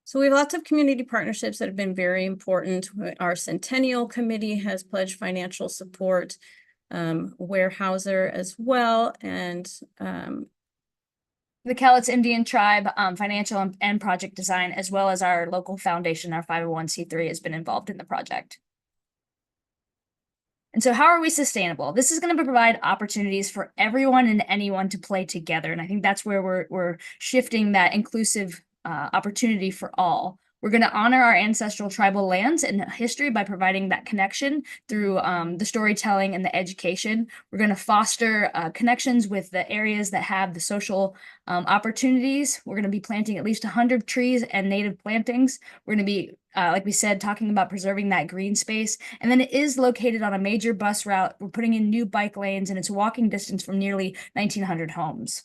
So we have lots of community partnerships that have been very important. Our Centennial Committee has pledged financial support, Weyerhaeuser as well, and the Cowlitz Indian Tribe financial and project design, as well as our local foundation, our 501c3 has been involved in the project. And so how are we sustainable? This is going to provide opportunities for everyone and anyone to play together. And I think that's where we're shifting that inclusive opportunity for all. We're going to honor our ancestral tribal lands and history by providing that connection through the storytelling and the education. We're going to foster connections with the areas that have the social opportunities. We're going to be planting at least 100 trees and native plantings. We're going to be, like we said, talking about preserving that green space. And then it is located on a major bus route. We're putting in new bike lanes, and it's walking distance from nearly 1,900 homes.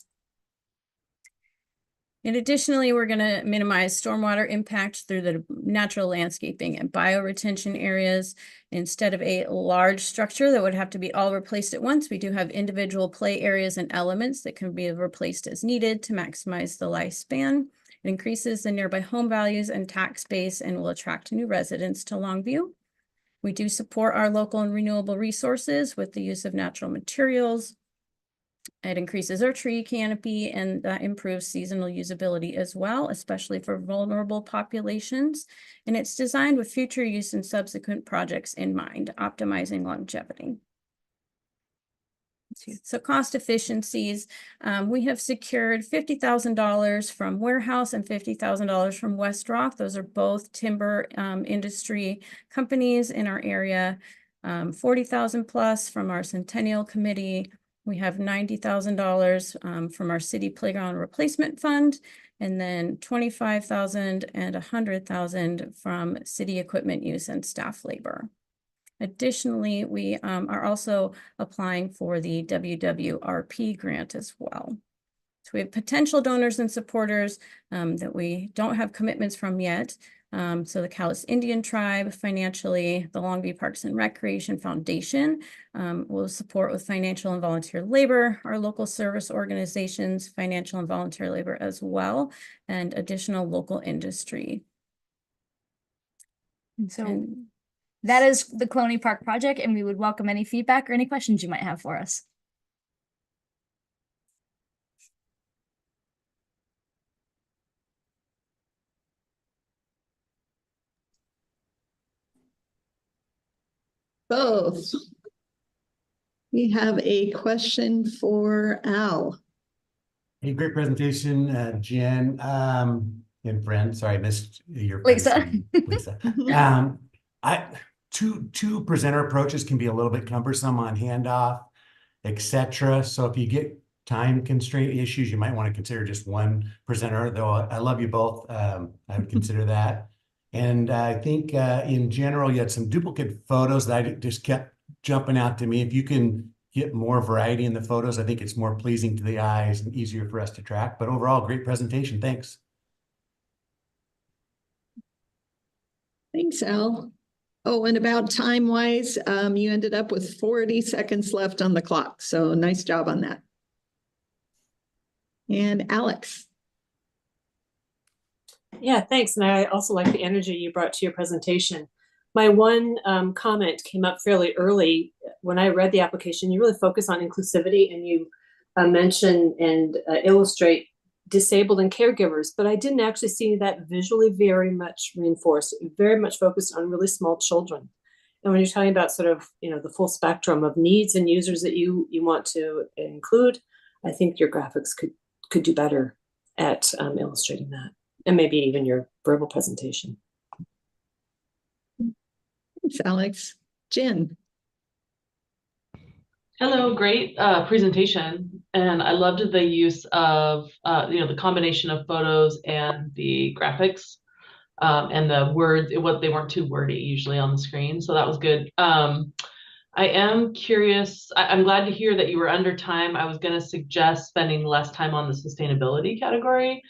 And additionally, we're going to minimize stormwater impact through the natural landscaping and bioretention areas. Instead of a large structure that would have to be all replaced at once, we do have individual play areas and elements that can be replaced as needed to maximize the lifespan. It increases the nearby home values and tax base and will attract new residents to Longview. We do support our local and renewable resources with the use of natural materials. It increases our tree canopy and improves seasonal usability as well, especially for vulnerable populations. And it's designed with future use and subsequent projects in mind, optimizing longevity. So cost efficiencies, we have secured $50,000 from Warehouse and $50,000 from West Rock. Those are both timber industry companies in our area. 40,000 plus from our Centennial Committee. We have $90,000 from our City Playground Replacement Fund, and then $25,000 and $100,000 from city equipment use and staff labor. Additionally, we are also applying for the WWRP grant as well. So we have potential donors and supporters that we don't have commitments from yet. So the Cowlitz Indian Tribe financially, the Longview Parks and Recreation Foundation will support with financial and volunteer labor, our local service organizations, financial and volunteer labor as well, and additional local industry. And so And that is the Cloney Park project, and we would welcome any feedback or any questions you might have for us. Both. We have a question for Al. Hey, great presentation, Jen, and friend. Sorry, I missed your Lisa. Lisa. Two presenter approaches can be a little bit cumbersome on handoff, etc. So if you get time constraint issues, you might want to consider just one presenter, though I love you both. I would consider that. And I think in general, you had some duplicate photos that just kept jumping out to me. If you can get more variety in the photos, I think it's more pleasing to the eyes and easier for us to track. But overall, great presentation. Thanks. Thanks, Al. Oh, and about time-wise, you ended up with 40 seconds left on the clock. So nice job on that. And Alex. Yeah, thanks. And I also like the energy you brought to your presentation. My one comment came up fairly early. When I read the application, you really focus on inclusivity, and you mention and illustrate disabled and caregivers, but I didn't actually see that visually very much reinforced, very much focused on really small children. And when you're talking about sort of, the full spectrum of needs and users that you want to include, I think your graphics could do better at illustrating that, and maybe even your verbal presentation. Thanks, Alex. Jen. Hello, great presentation. And I loved the use of, the combination of photos and the graphics and the words. They weren't too wordy usually on the screen. So that was good. I am curious. I'm glad to hear that you were under time. I was going to suggest spending less time on the sustainability category.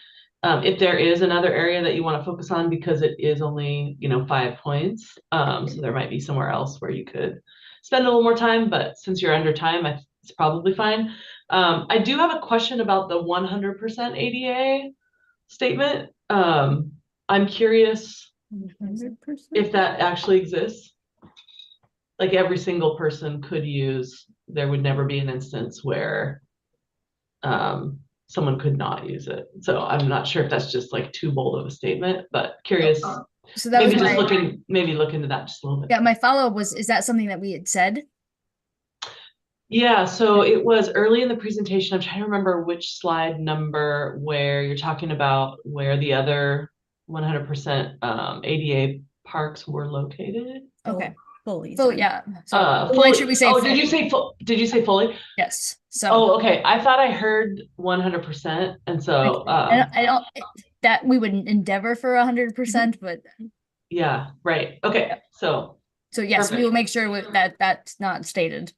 If there is another area that you want to focus on, because it is only, 5 points. So there might be somewhere else where you could spend a little more time, but since you're under time, it's probably fine. I do have a question about the 100% ADA statement. I'm curious 100%? if that actually exists. Like every single person could use, there would never be an instance where someone could not use it. So I'm not sure if that's just like too bold of a statement, but curious. So that maybe was just look into that just a little bit. Yeah, my follow-up was, is that something that we had said? Yeah, so it was early in the presentation. I'm trying to remember which slide number where you're talking about where the other 100% ADA parks were located. Okay, fully. So yeah. So Fully, make sure we say did you say did you say fully? yes. So Oh, okay. I thought I heard 100%, and so I don't that we would endeavor for 100%, but yeah, right. Okay, so yes, perfect. we will make sure that that's not stated.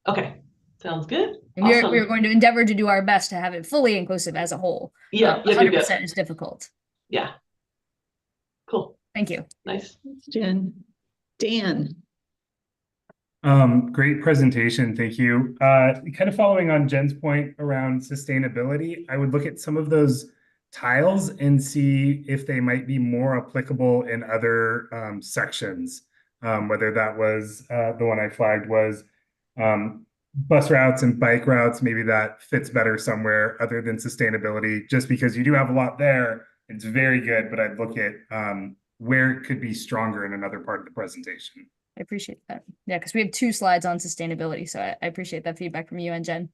Okay, sounds good. And Awesome. we're going to endeavor to do our best to have it fully inclusive as a whole. Yeah, 100% is difficult. Yeah. Cool. Thank you. Nice. Thanks, Jen. Dan. Great presentation, thank you. Kind of following on Jen's point around sustainability, I would look at some of those tiles and see if they might be more applicable in other sections. Whether that was the one I flagged was bus routes and bike routes, maybe that fits better somewhere other than sustainability, just because you do have a lot there. It's very good, but I'd look at where it could be stronger in another part of the presentation. I appreciate that. Yeah, because we have 2 slides on sustainability. So I appreciate that feedback from you and Jen.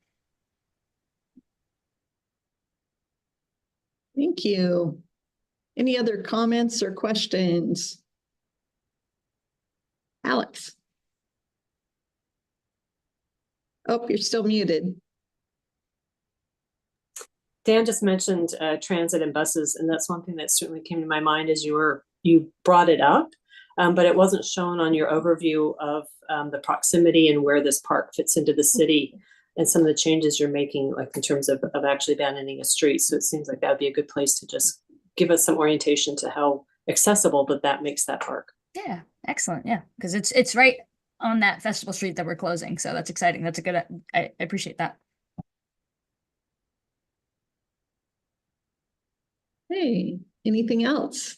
Thank you. Any other comments or questions? Alex. Oh, you're still muted. Dan just mentioned transit and buses, and that's one thing that certainly came to my mind as you brought it up. but it wasn't shown on your overview of the proximity and where this park fits into the city and some of the changes you're making, like in terms of actually abandoning a street. So it seems like that would be a good place to just give us some orientation to how accessible that makes that park. Yeah, excellent. Yeah, because it's right on that festival street that we're closing. So that's exciting. That's a good, I appreciate that. Hey, anything else?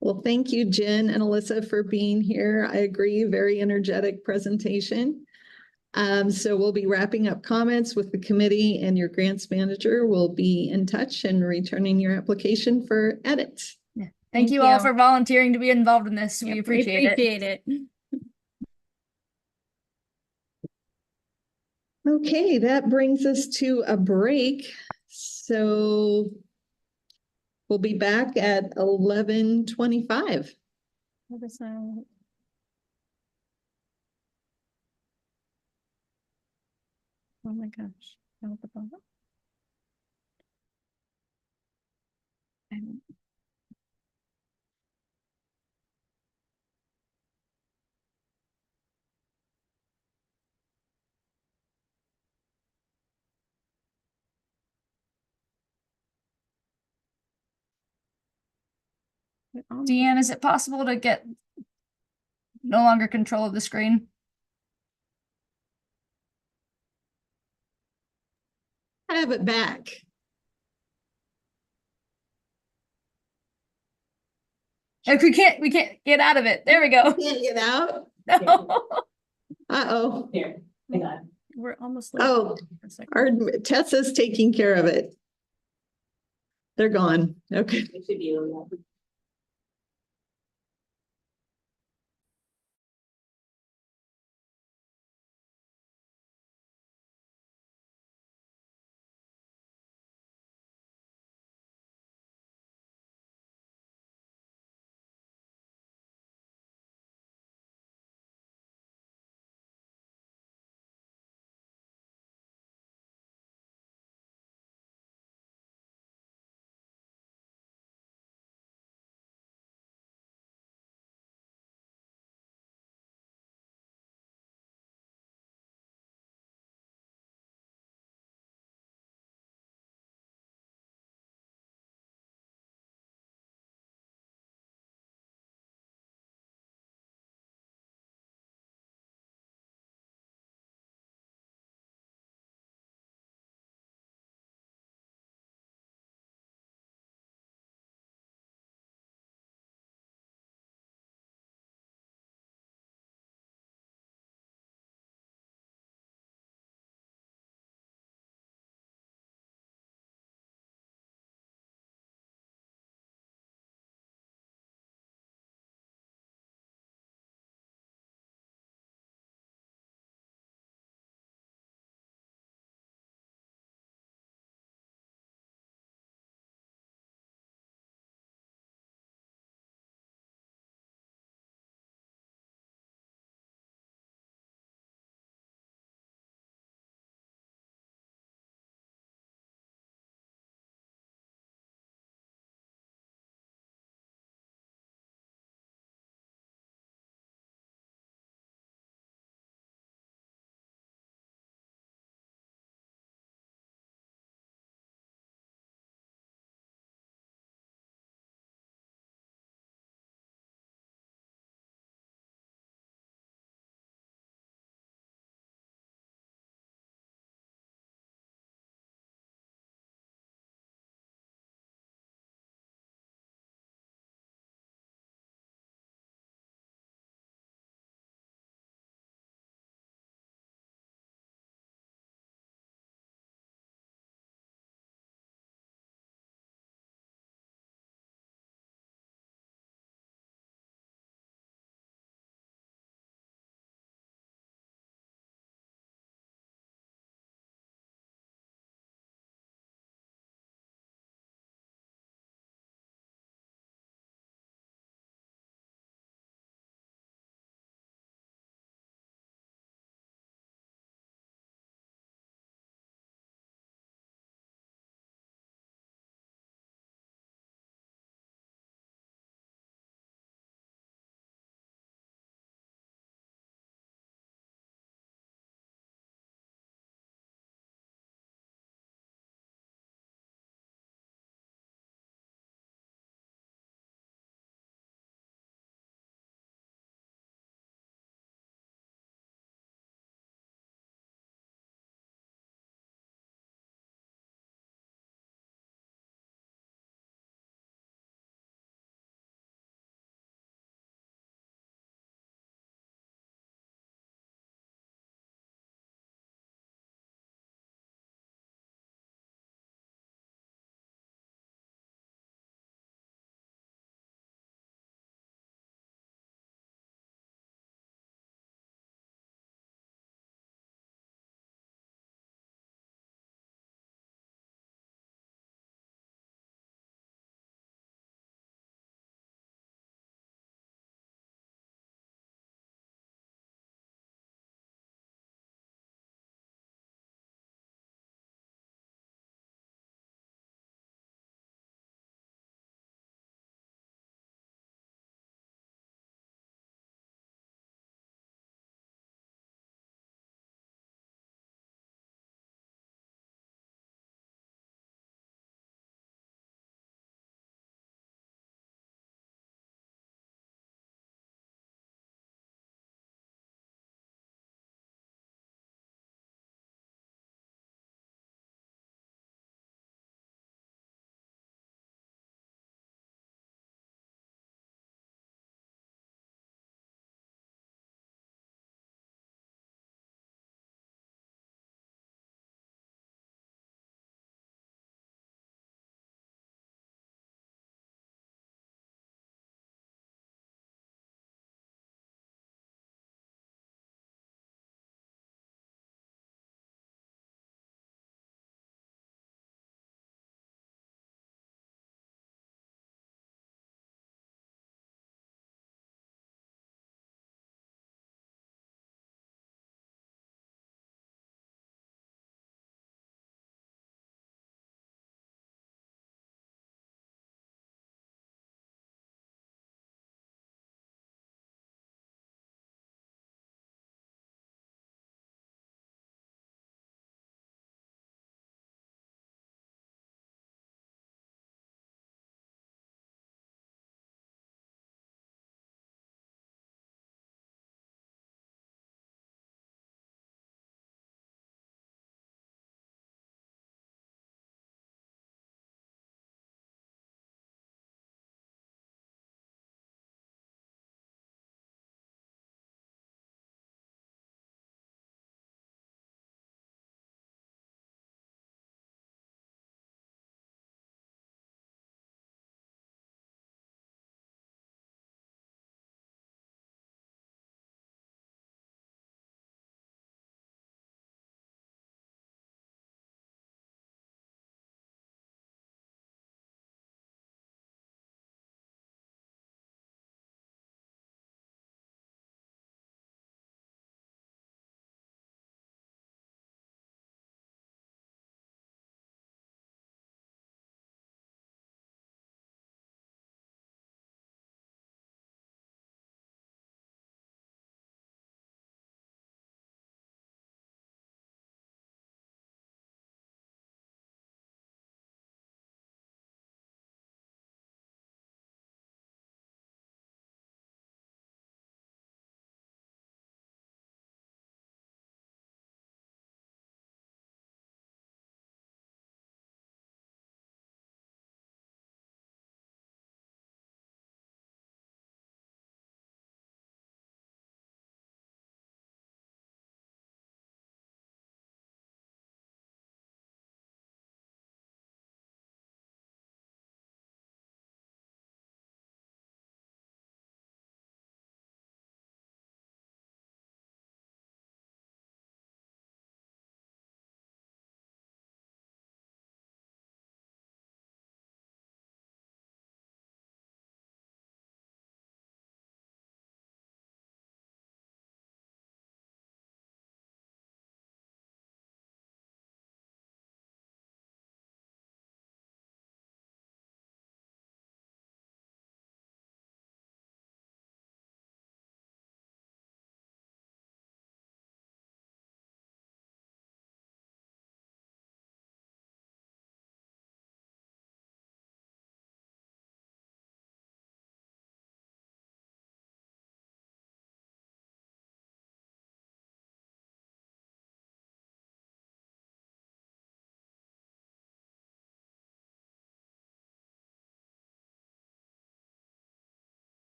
Well, thank you, Jen and Alyssa, for being here. I agree, very energetic presentation. So we'll be wrapping up comments with the committee, and your grants manager will be in touch and returning your application for edits. Yeah. Thank you all for volunteering to be involved in this. We appreciate it. Appreciate it. Okay, that brings us to a break. So we'll be back at 11:25. Oh my gosh. No, the bottom. Deanne, is it possible to get no longer control of the screen? I have it back. Like we can't get out of it. There we go. Can't get out. No. Uh-oh. Here, hang on. We're almost. Oh, our Tessa's taking care of it. They're gone. Okay. It should be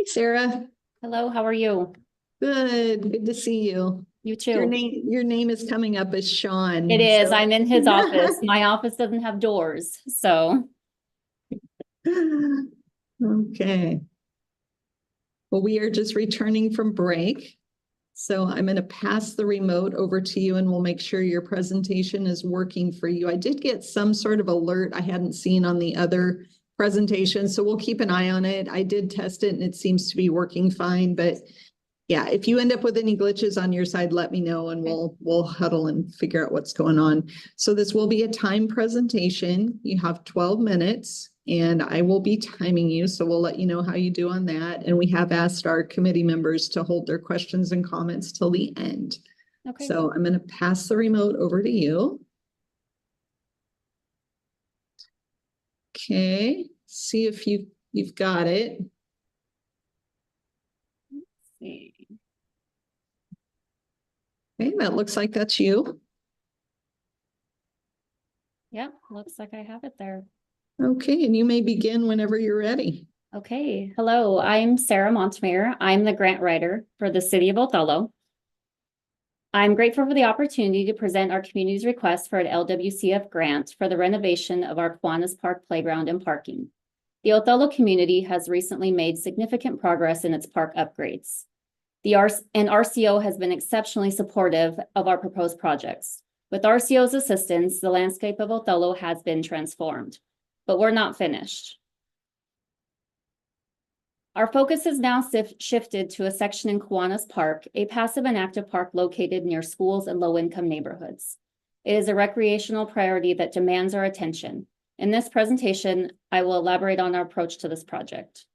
Hi, Sarah. Hello, how are you? Good to see you. You Your too. name is coming up as Sean. It is. so- I'm in his office. My office doesn't have doors, so. Okay. Well, we are just returning from break. So I'm going to pass the remote over to you and we'll make sure your presentation is working for you. I did get some sort of alert I hadn't seen on the other presentation, so we'll keep an eye on it. I did test it and it seems to be working fine, but yeah, if you end up with any glitches on your side, let me know and we'll huddle and figure out what's going on. So this will be a time presentation. You have 12 minutes and I will be timing you. So we'll let you know how you do on that. And we have asked our committee members to hold their questions and comments till the end. Okay. So I'm going to pass the remote over to you. Okay, see if you've got it. Let's see. Okay, that looks like that's you. Yep, looks like I have it there. Okay, and you may begin whenever you're ready. Okay, hello, I'm Sarah Montemayor. I'm the grant writer for the City of Othello. I'm grateful for the opportunity to present our community's request for an LWCF grant for the renovation of our Kiwanis Park playground and parking. The Othello community has recently made significant progress in its park upgrades. RCO has been exceptionally supportive of our proposed projects. With RCO's assistance, the landscape of Othello has been transformed, but we're not finished. Our focus is now shifted to a section in Kiwanis Park, a passive and active park located near schools and low-income neighborhoods. It is a recreational priority that demands our attention. In this presentation, I will elaborate on our approach to this project.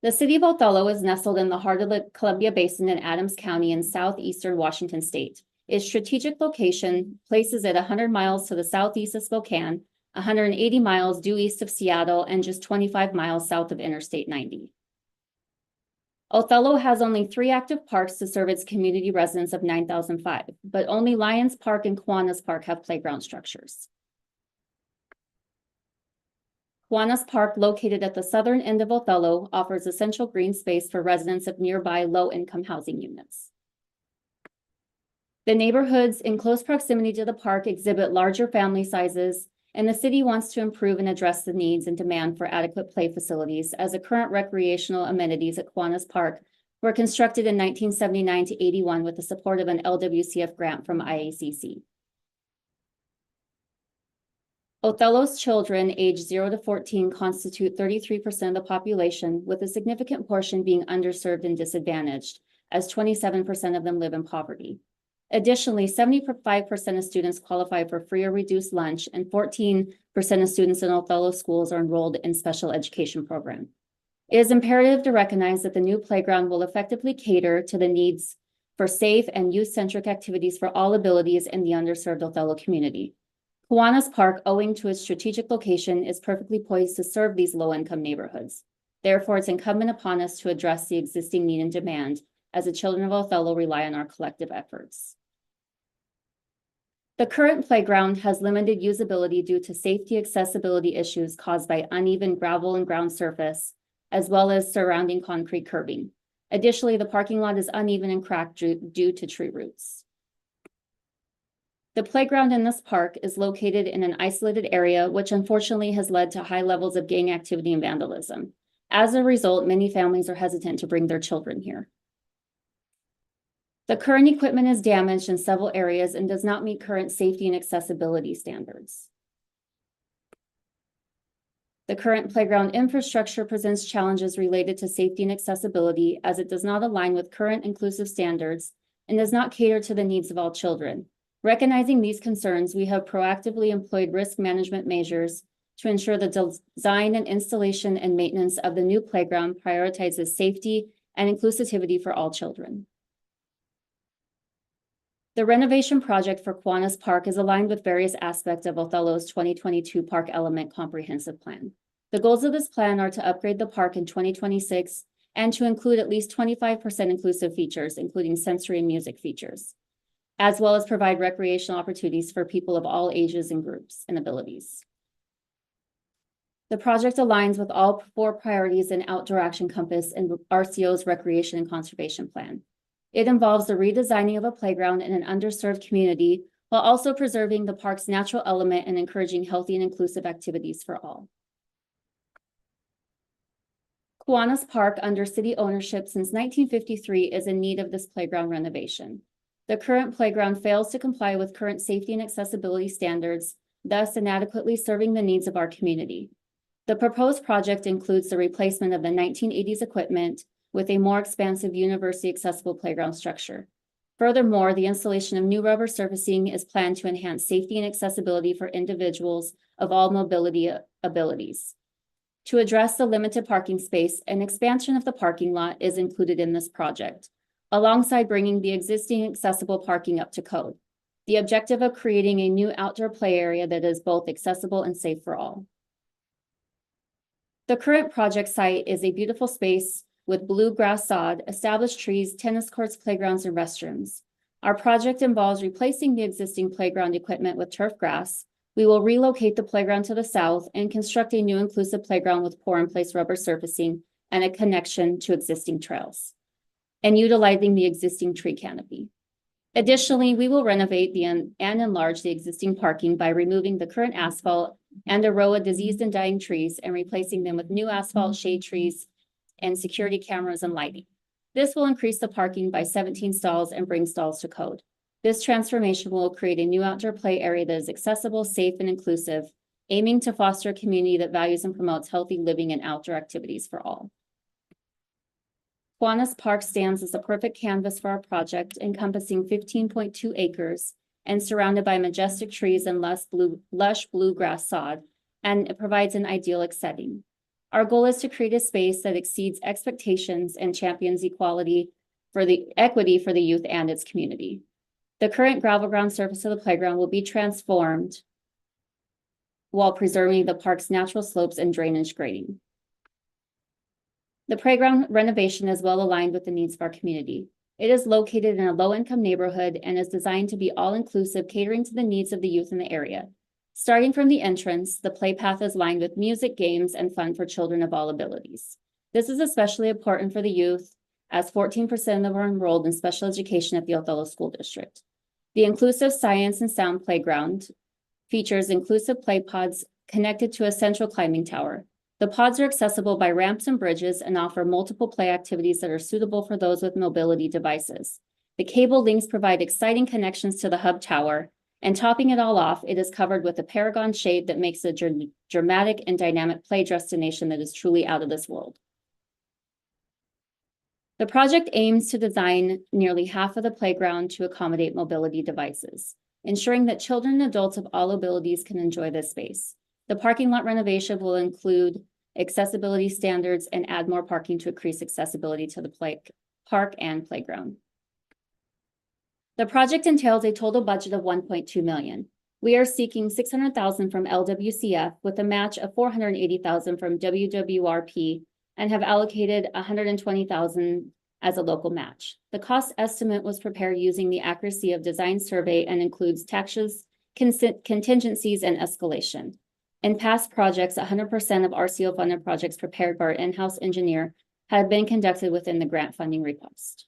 The City of Othello is nestled in the heart of the Columbia Basin in Adams County in southeastern Washington state. Its strategic location places it 100 miles to the southeast of Spokane, 180 miles due east of Seattle, and just 25 miles south of Interstate 90. Othello has only 3 active parks to serve its community residents of 9,005, but only Lions Park and Kiwanis Park have playground structures. Kiwanis Park, located at the southern end of Othello, offers essential green space for residents of nearby low-income housing units. The neighborhoods in close proximity to the park exhibit larger family sizes, and the city wants to improve and address the needs and demand for adequate play facilities, as the current recreational amenities at Kiwanis Park were constructed in 1979 to 81 with the support of an LWCF grant from IACC. Othello's children aged 0 to 14 constitute 33% of the population, with a significant portion being underserved and disadvantaged, as 27% of them live in poverty. Additionally, 75% of students qualify for free or reduced lunch, and 14% of students in Othello schools are enrolled in special education program. It is imperative to recognize that the new playground will effectively cater to the needs for safe and youth-centric activities for all abilities in the underserved Othello community. Kiwanis Park, owing to its strategic location, is perfectly poised to serve these low-income neighborhoods. Therefore, it's incumbent upon us to address the existing need and demand, as the children of Othello rely on our collective efforts. The current playground has limited usability due to safety accessibility issues caused by uneven gravel and ground surface, as well as surrounding concrete curbing. Additionally, the parking lot is uneven and cracked due to tree roots. The playground in this park is located in an isolated area, which unfortunately has led to high levels of gang activity and vandalism. As a result, many families are hesitant to bring their children here. The current equipment is damaged in several areas and does not meet current safety and accessibility standards. The current playground infrastructure presents challenges related to safety and accessibility, as it does not align with current inclusive standards and does not cater to the needs of all children. Recognizing these concerns, we have proactively employed risk management measures to ensure the design and installation and maintenance of the new playground prioritizes safety and inclusivity for all children. The renovation project for Kiwanis Park is aligned with various aspects of Othello's 2022 Park Element Comprehensive Plan. The goals of this plan are to upgrade the park in 2026 and to include at least 25% inclusive features, including sensory and music features, as well as provide recreational opportunities for people of all ages and groups and abilities. The project aligns with all 4 priorities in Outdoor Action Compass and RCO's Recreation and Conservation Plan. It involves the redesigning of a playground in an underserved community while also preserving the park's natural element and encouraging healthy and inclusive activities for all. Kiwanis Park, under city ownership since 1953, is in need of this playground renovation. The current playground fails to comply with current safety and accessibility standards, thus inadequately serving the needs of our community. The proposed project includes the replacement of the 1980s equipment with a more expansive university accessible playground structure. Furthermore, the installation of new rubber surfacing is planned to enhance safety and accessibility for individuals of all mobility abilities. To address the limited parking space, an expansion of the parking lot is included in this project, alongside bringing the existing accessible parking up to code. The objective of creating a new outdoor play area that is both accessible and safe for all. The current project site is a beautiful space with bluegrass sod, established trees, tennis courts, playgrounds, and restrooms. Our project involves replacing the existing playground equipment with turf grass. We will relocate the playground to the south and construct a new inclusive playground with pour-in-place rubber surfacing and a connection to existing trails, and utilizing the existing tree canopy. Additionally, we will renovate and enlarge the existing parking by removing the current asphalt and a row of diseased and dying trees and replacing them with new asphalt, shade trees, and security cameras and lighting. This will increase the parking by 17 stalls and bring stalls to code. This transformation will create a new outdoor play area that is accessible, safe, and inclusive, aiming to foster a community that values and promotes healthy living and outdoor activities for all. Kiwanis Park stands as a perfect canvas for our project, encompassing 15.2 acres and surrounded by majestic trees and lush bluegrass sod, and it provides an idyllic setting. Our goal is to create a space that exceeds expectations and champions equity for the youth and its community. The current gravel ground surface of the playground will be transformed while preserving the park's natural slopes and drainage grading. The playground renovation is well aligned with the needs of our community. It is located in a low-income neighborhood and is designed to be all-inclusive, catering to the needs of the youth in the area. Starting from the entrance, the play path is lined with music, games, and fun for children of all abilities. This is especially important for the youth, as 14% of them are enrolled in special education at the Othello School District. The inclusive science and sound playground features inclusive play pods connected to a central climbing tower. The pods are accessible by ramps and bridges and offer multiple play activities that are suitable for those with mobility devices. The cable links provide exciting connections to the hub tower, and topping it all off, it is covered with a paragon shade that makes a dramatic and dynamic play destination that is truly out of this world. The project aims to design nearly half of the playground to accommodate mobility devices, ensuring that children and adults of all abilities can enjoy this space. The parking lot renovation will include accessibility standards and add more parking to increase accessibility to the park and playground. The project entails a total budget of $1.2 million. We are seeking $600,000 from LWCF with a match of $480,000 from WWRP and have allocated $120,000 as a local match. The cost estimate was prepared using the accuracy of design survey and includes taxes, contingencies, and escalation. In past projects, 100% of RCO funded projects prepared by our in-house engineer have been conducted within the grant funding request.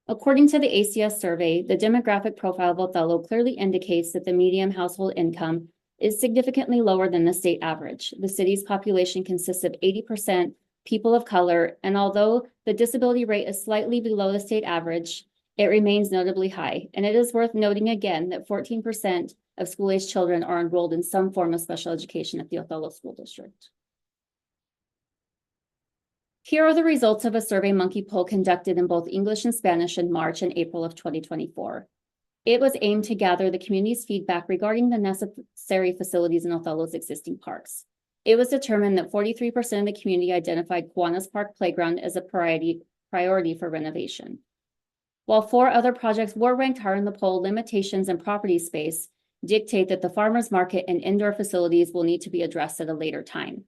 According to the ACS survey, the demographic profile of Othello clearly indicates that the median household income is significantly lower than the state average. The city's population consists of 80% people of color, and although the disability rate is slightly below the state average, it remains notably high. And it is worth noting again that 14% of school-aged children are enrolled in some form of special education at the Othello School District. Here are the results of a Survey Monkey poll conducted in both English and Spanish in March and April of 2024. It was aimed to gather the community's feedback regarding the necessary facilities in Othello's existing parks. It was determined that 43% of the community identified Kiwanis Park Playground as a priority for renovation. While 4 other projects were ranked higher in the poll, limitations and property space dictate that the farmers market and indoor facilities will need to be addressed at a later time.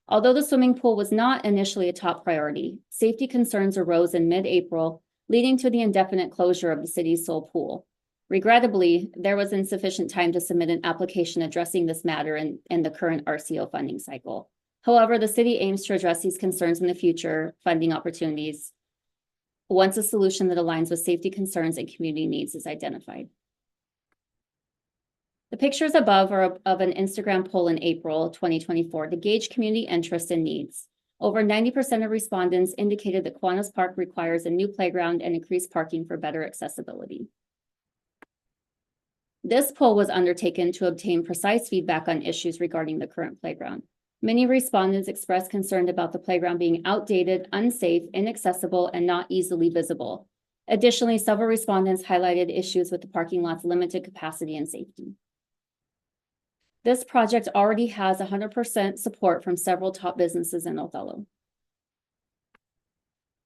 Although the swimming pool was not initially a top priority, safety concerns arose in mid-April, leading to the indefinite closure of the city's sole pool. Regrettably, there was insufficient time to submit an application addressing this matter in the current RCO funding cycle. However, the city aims to address these concerns in the future funding opportunities once a solution that aligns with safety concerns and community needs is identified. The pictures above are of an Instagram poll in April 2024 to gauge community interest and needs. Over 90% of respondents indicated that Kiwanis Park requires a new playground and increased parking for better accessibility. This poll was undertaken to obtain precise feedback on issues regarding the current playground. Many respondents expressed concern about the playground being outdated, unsafe, inaccessible, and not easily visible. Additionally, several respondents highlighted issues with the parking lot's limited capacity and safety. This project already has 100% support from several top businesses in Othello.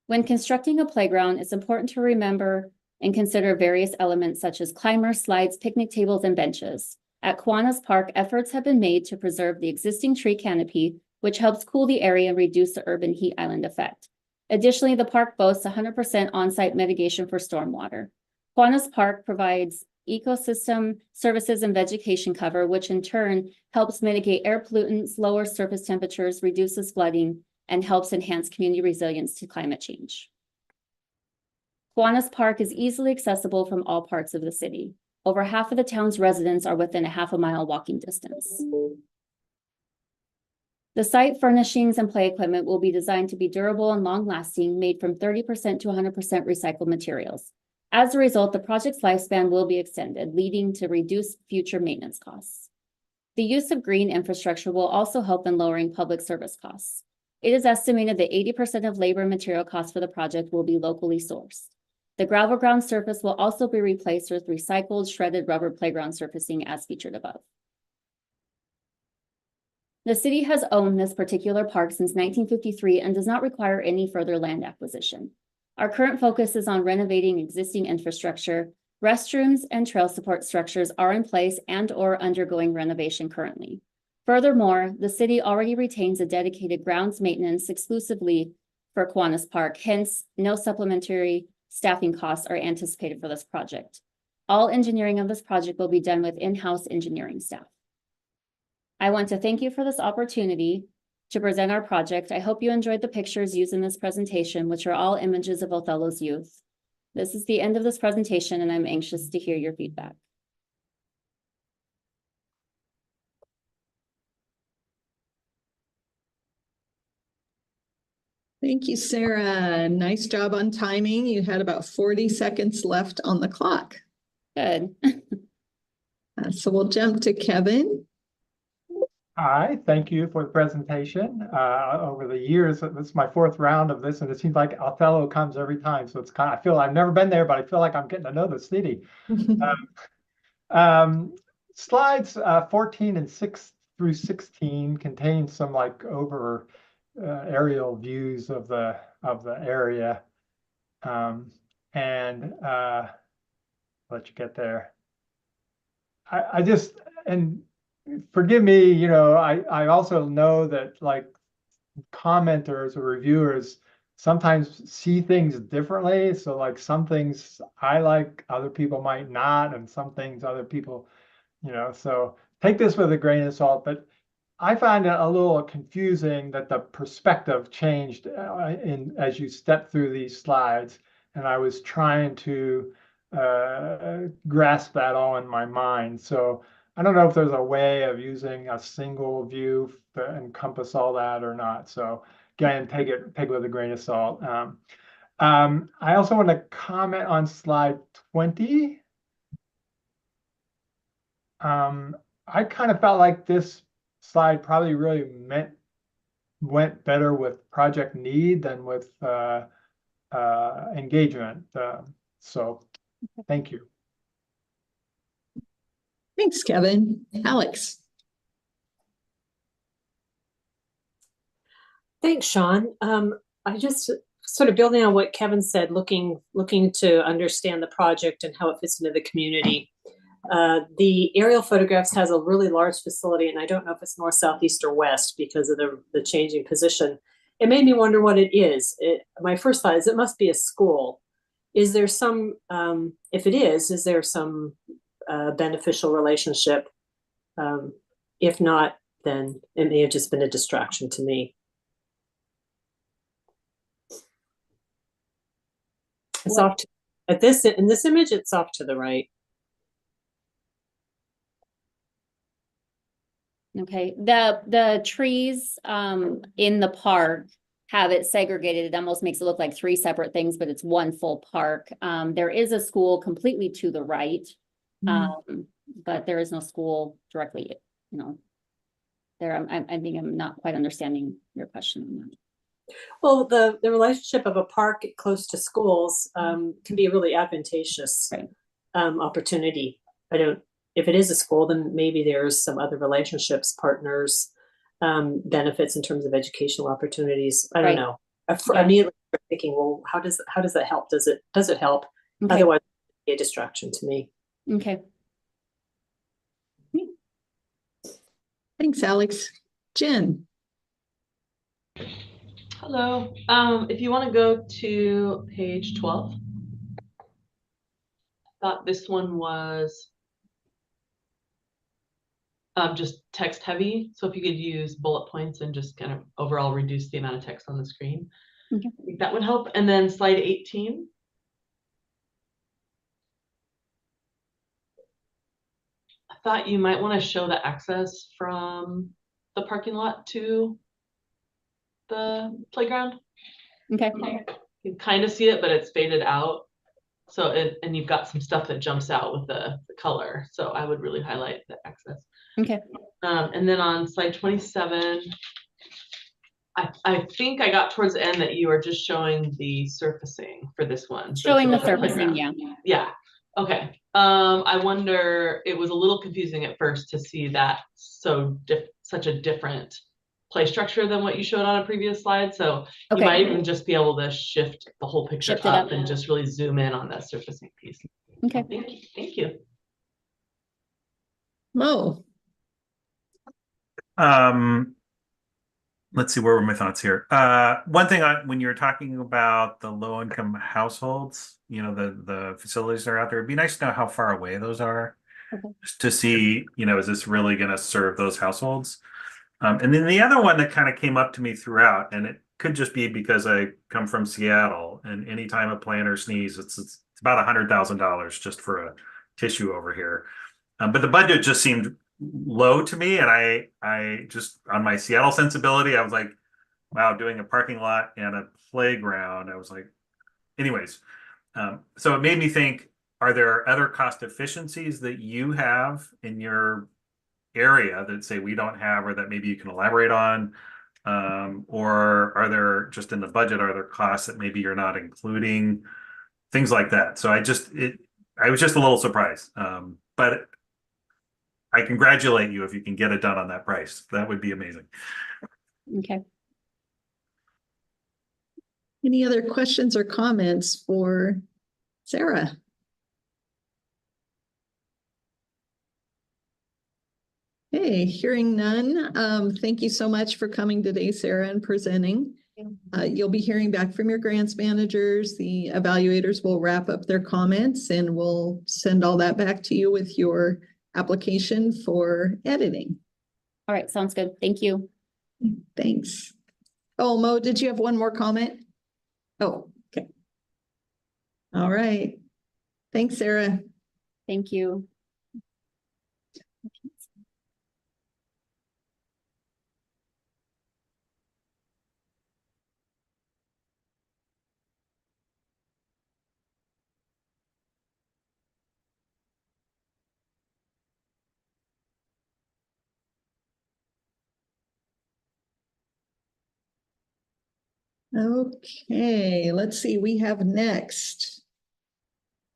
When constructing a playground, it's important to remember and consider various elements such as climbers, slides, picnic tables, and benches. At Kiwanis Park, efforts have been made to preserve the existing tree canopy, which helps cool the area and reduce the urban heat island effect. Additionally, the park boasts 100% on-site mitigation for stormwater. Kiwanis Park provides ecosystem services and vegetation cover, which in turn helps mitigate air pollutants, lowers surface temperatures, reduces flooding, and helps enhance community resilience to climate change. Kiwanis Park is easily accessible from all parts of the city. Over half of the town's residents are within a half-a-mile walking distance. The site furnishings and play equipment will be designed to be durable and long-lasting, made from 30% to 100% recycled materials. As a result, the project's lifespan will be extended, leading to reduced future maintenance costs. The use of green infrastructure will also help in lowering public service costs. It is estimated that 80% of labor and material costs for the project will be locally sourced. The gravel ground surface will also be replaced with recycled shredded rubber playground surfacing as featured above. The city has owned this particular park since 1953 and does not require any further land acquisition. Our current focus is on renovating existing infrastructure. Restrooms and trail support structures are in place and/or undergoing renovation currently. Furthermore, the city already retains a dedicated grounds maintenance exclusively for Kiwanis Park, hence no supplementary staffing costs are anticipated for this project. All engineering of this project will be done with in-house engineering staff. I want to thank you for this opportunity to present our project. I hope you enjoyed the pictures used in this presentation, which are all images of Othello's youth. This is the end of this presentation, and I'm anxious to hear your feedback. Thank you, Sarah. Nice job on timing. You had about 40 seconds left on the clock. Good. So we'll jump to Kevin. Hi, thank you for the presentation. Over the years, this is my fourth round of this, and it seems like Othello comes every time. So it's kind of, I feel I've never been there, but I feel like I'm getting to know the city. Slides 14 and 6 through 16 contain some like over aerial views of the area, and let you get there. I just, and forgive me, you know, I also know that like commenters or reviewers sometimes see things differently. So like some things I like, other people might not, and some things other people, you know, so take this with a grain of salt. But I find it a little confusing that the perspective changed as you step through these slides, and I was trying to grasp that all in my mind. So I don't know if there's a way of using a single view to encompass all that or not. So again, take it with a grain of salt. I also want to comment on slide 20. I kind of felt like this slide probably really went better with project need than with engagement. So thank you. Thanks, Kevin. Alex. Thanks, Sean. I just sort of building on what Kevin said, looking to understand the project and how it fits into the community. The aerial photographs has a really large facility, and I don't know if it's north, south, east, or west because of the changing position. It made me wonder what it is. My first thought is it must be a school. is there some, if it is there some beneficial relationship? If not, then it may have just been a distraction to me. It's off to, in this image, it's off to the right. Okay, the trees in the park have it segregated. It almost makes it look like three separate things, but it's one full park. There is a school completely to the right, but there is no school directly, you know, there. I think I'm not quite understanding your question on that. Well, the relationship of a park close to schools can be a really advantageous opportunity. If it is a school, then maybe there's some other relationships, partners, benefits in terms of educational opportunities. I don't know. Immediately thinking, well, how does that help? Does it help? Okay. Otherwise, it'd be a distraction to me. Okay. Thanks, Alex. Jen. Hello. If you want to go to page 12, I thought this one was just text heavy. So if you could use bullet points and just kind of overall reduce the amount of text on the screen, Okay. I think that would help. And then slide 18. I thought you might want to show the access from the parking lot to the playground. Okay. You can kind of see it, but it's faded out. So and you've got some stuff that jumps out with the color. So I would really highlight the access. Okay. And then on slide 27, I think I got towards the end that you are just showing the surfacing for this one. Showing the surfacing, yeah. Yeah. Okay. I wonder, it was a little confusing at first to see that such a different play structure than what you showed on a previous slide. So you might even just be able to shift the whole picture up and just really zoom in on that surfacing piece. Okay. Thank you. Thank you. Mo. Let's see, where were my thoughts here? One thing when you're talking about the low-income households, you know, the facilities that are out there, it'd be nice to know how far away those are, just to see, you know, is this really going to serve those households? And then the other one that kind of came up to me throughout, and it could just be because I come from Seattle, and anytime a planter sneezes, it's about $100,000 just for a tissue over here. But the budget just seemed low to me, and I just, on my Seattle sensibility, I was like, wow, doing a parking lot and a playground, I was like, anyways. So it made me think, are there other cost efficiencies that you have in your area that say we don't have, or that maybe you can elaborate on? Or are there, just in the budget, are there costs that maybe you're not including, things like that? So I was just a little surprised, but I congratulate you if you can get it done on that price. That would be amazing. Okay. Any other questions or comments for Sarah? Hey, hearing none. Thank you so much for coming today, Sarah, and presenting. You'll be hearing back from your grants managers. The evaluators will wrap up their comments, and we'll send all that back to you with your application for editing. All right, sounds good. Thank you. Thanks. Oh, Mo, did you have one more comment? Oh, okay. All right. Thanks, Sarah. Thank you. Okay, let's see. We have next.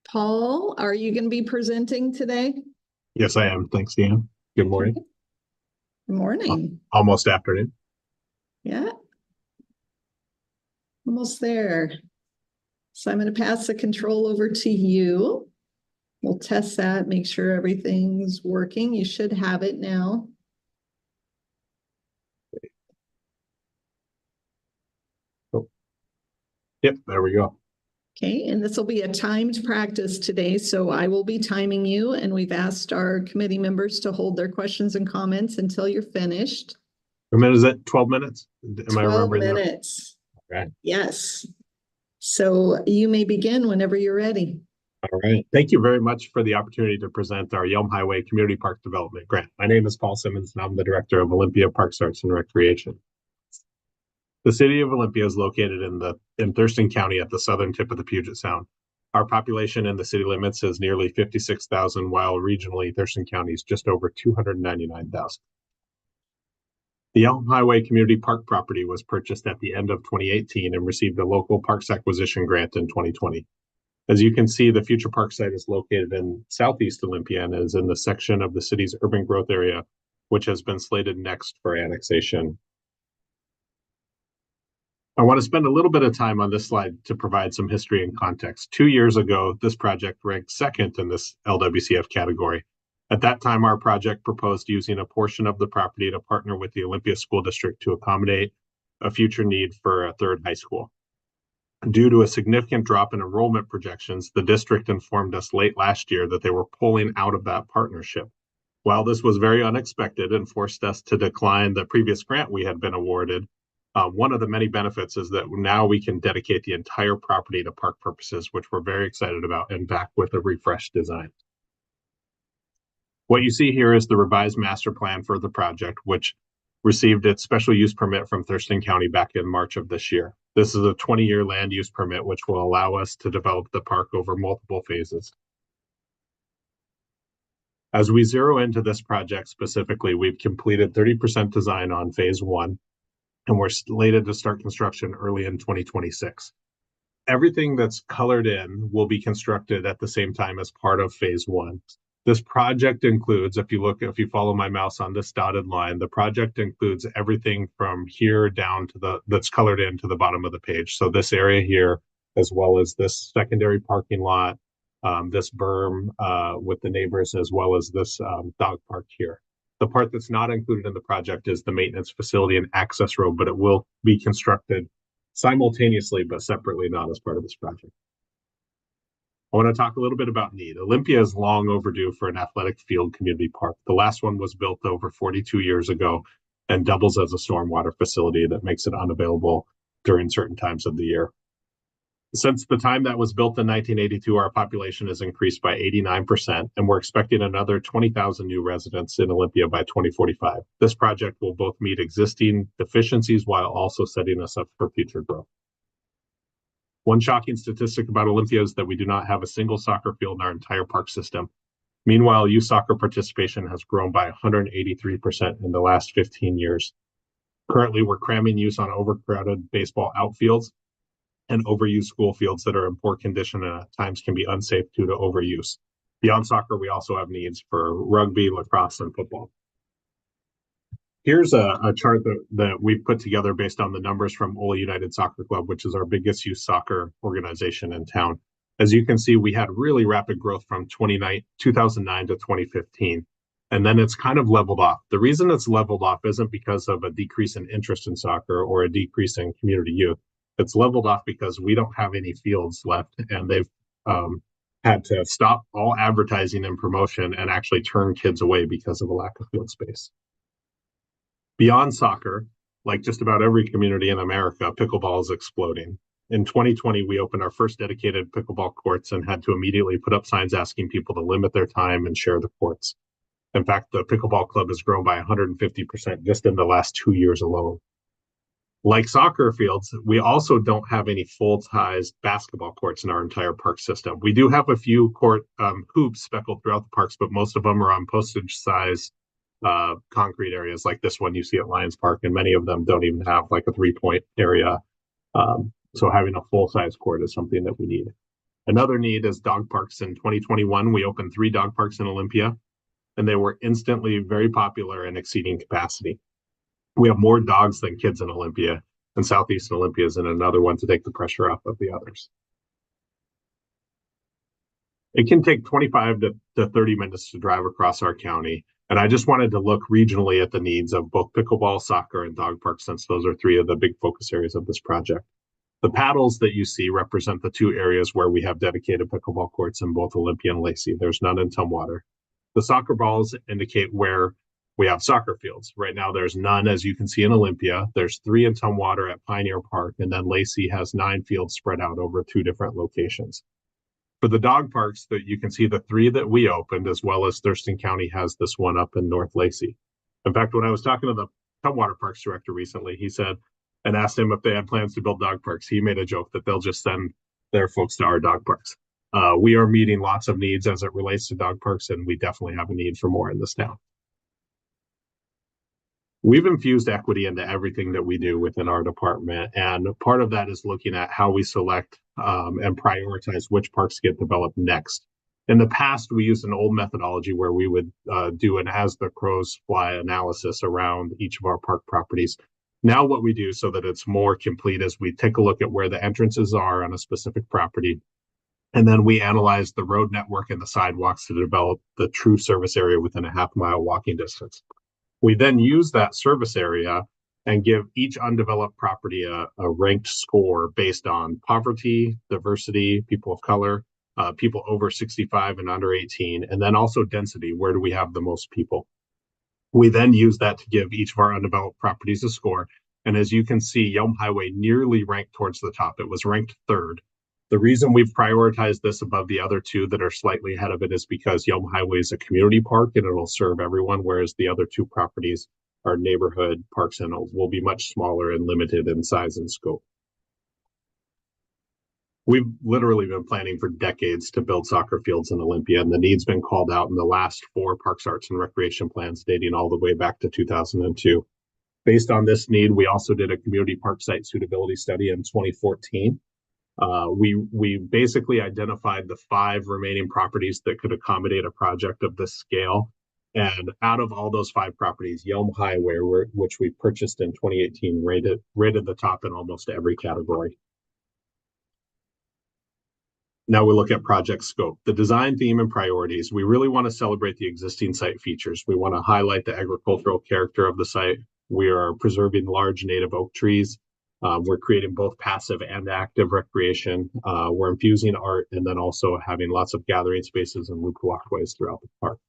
Paul, are you going to be presenting today? Yes, I am. Thanks, Dan. Good morning. Good morning. Almost afternoon. Yeah. Almost there. So I'm going to pass the control over to you. We'll test that, make sure everything's working. You should have it now. Oh. Yep, there we go. Okay, and this will be a timed practice today, so I will be timing you, and we've asked our committee members to hold their questions and comments until you're finished. A minute, is it 12 minutes? Am I 12 remembering that? minutes. Okay. Yes. So you may begin whenever you're ready. All right. Thank you very much for the opportunity to present our Yelm Highway Community Park Development Grant. My name is Paul Simmons, and I'm the Director of Olympia Parks, Arts, and Recreation. The city of Olympia is located in Thurston County at the southern tip of the Puget Sound. Our population in the city limits is nearly 56,000, while regionally Thurston County is just over 299,000. The Yelm Highway Community Park property was purchased at the end of 2018 and received a local parks acquisition grant in 2020. As you can see, the future park site is located in southeast Olympia and is in the section of the city's urban growth area, which has been slated next for annexation. I want to spend a little bit of time on this slide to provide some history and context. 2 years ago, this project ranked second in this LWCF category. At that time, our project proposed using a portion of the property to partner with the Olympia School District to accommodate a future need for a third high school. Due to a significant drop in enrollment projections, the district informed us late last year that they were pulling out of that partnership. While this was very unexpected and forced us to decline the previous grant we had been awarded, one of the many benefits is that now we can dedicate the entire property to park purposes, which we're very excited about, and back with a refreshed design. What you see here is the revised master plan for the project, which received its special use permit from Thurston County back in March of this year. This is a 20-year land use permit, which will allow us to develop the park over multiple phases. As we zero into this project specifically, we've completed 30% design on phase 1, and we're slated to start construction early in 2026. Everything that's colored in will be constructed at the same time as part of phase 1. This project includes, if you follow my mouse on this dotted line, the project includes everything from here down to that's colored in to the bottom of the page. So this area here, as well as this secondary parking lot, this berm with the neighbors, as well as this dog park here. The part that's not included in the project is the maintenance facility and access road, but it will be constructed simultaneously but separately, not as part of this project. I want to talk a little bit about need. Olympia is long overdue for an athletic field community park. The last one was built over 42 years ago and doubles as a stormwater facility that makes it unavailable during certain times of the year. Since the time that was built in 1982, our population has increased by 89%, and we're expecting another 20,000 new residents in Olympia by 2045. This project will both meet existing deficiencies while also setting us up for future growth. One shocking statistic about Olympia is that we do not have a single soccer field in our entire park system. Meanwhile, youth soccer participation has grown by 183% in the last 15 years. Currently, we're cramming use on overcrowded baseball outfields and overused school fields that are in poor condition and at times can be unsafe due to overuse. Beyond soccer, we also have needs for rugby, lacrosse, and football. Here's a chart that we've put together based on the numbers from Ola United Soccer Club, which is our biggest youth soccer organization in town. As you can see, we had really rapid growth from 2009 to 2015, and then it's kind of leveled off. The reason it's leveled off isn't because of a decrease in interest in soccer or a decrease in community youth. It's leveled off because we don't have any fields left, and they've had to stop all advertising and promotion and actually turn kids away because of a lack of field space. Beyond soccer, like just about every community in America, pickleball is exploding. In 2020, we opened our first dedicated pickleball courts and had to immediately put up signs asking people to limit their time and share the courts. In fact, the pickleball club has grown by 150% just in the last 2 years alone. Like soccer fields, we also don't have any full-size basketball courts in our entire park system. We do have a few court hoops speckled throughout the parks, but most of them are on postage-size concrete areas like this one you see at Lions Park, and many of them don't even have like a three-point area. So having a full-size court is something that we need. Another need is dog parks. In 2021, we opened 3 dog parks in Olympia, and they were instantly very popular and exceeding capacity. We have more dogs than kids in Olympia, and Southeast Olympia is in another one to take the pressure off of the others. It can take 25 to 30 minutes to drive across our county, and I just wanted to look regionally at the needs of both pickleball, soccer, and dog parks, since those are 3 of the big focus areas of this project. The paddles that you see represent the two areas where we have dedicated pickleball courts in both Olympia and Lacey. There's none in Tumwater. The soccer balls indicate where we have soccer fields. Right now, there's none, as you can see, in Olympia. There's 3 in Tumwater at Pioneer Park, and then Lacey has 9 fields spread out over 2 different locations. For the dog parks, that you can see the 3 that we opened, as well as Thurston County has this one up in North Lacey. In fact, when I was talking to the Tumwater Parks director recently, he said, and asked him if they had plans to build dog parks, he made a joke that they'll just send their folks to our dog parks. We are meeting lots of needs as it relates to dog parks, and we definitely have a need for more in this town. We've infused equity into everything that we do within our department, and part of that is looking at how we select and prioritize which parks get developed next. In the past, we used an old methodology where we would do an as the crows fly analysis around each of our park properties. Now what we do so that it's more complete is we take a look at where the entrances are on a specific property, and then we analyze the road network and the sidewalks to develop the true service area within a half-mile walking distance. We then use that service area and give each undeveloped property a ranked score based on poverty, diversity, people of color, people over 65 and under 18, and then also density. Where do we have the most people? We then use that to give each of our undeveloped properties a score. And as you can see, Yelm Highway nearly ranked towards the top. It was ranked 3rd. The reason we've prioritized this above the other 2 that are slightly ahead of it is because Yelm Highway is a community park and it'll serve everyone, whereas the other 2 properties are neighborhood parks and will be much smaller and limited in size and scope. We've literally been planning for decades to build soccer fields in Olympia, and the need's been called out in the last 4 Parks, Arts, and Recreation plans dating all the way back to 2002. Based on this need, we also did a community park site suitability study in 2014. We basically identified the 5 remaining properties that could accommodate a project of this scale. And out of all those 5 properties, Yelm Highway, which we purchased in 2018, rated the top in almost every category. Now we look at project scope. The design theme and priorities. We really want to celebrate the existing site features. We want to highlight the agricultural character of the site. We are preserving large native oak trees. We're creating both passive and active recreation. We're infusing art and then also having lots of gathering spaces and looped walkways throughout the park.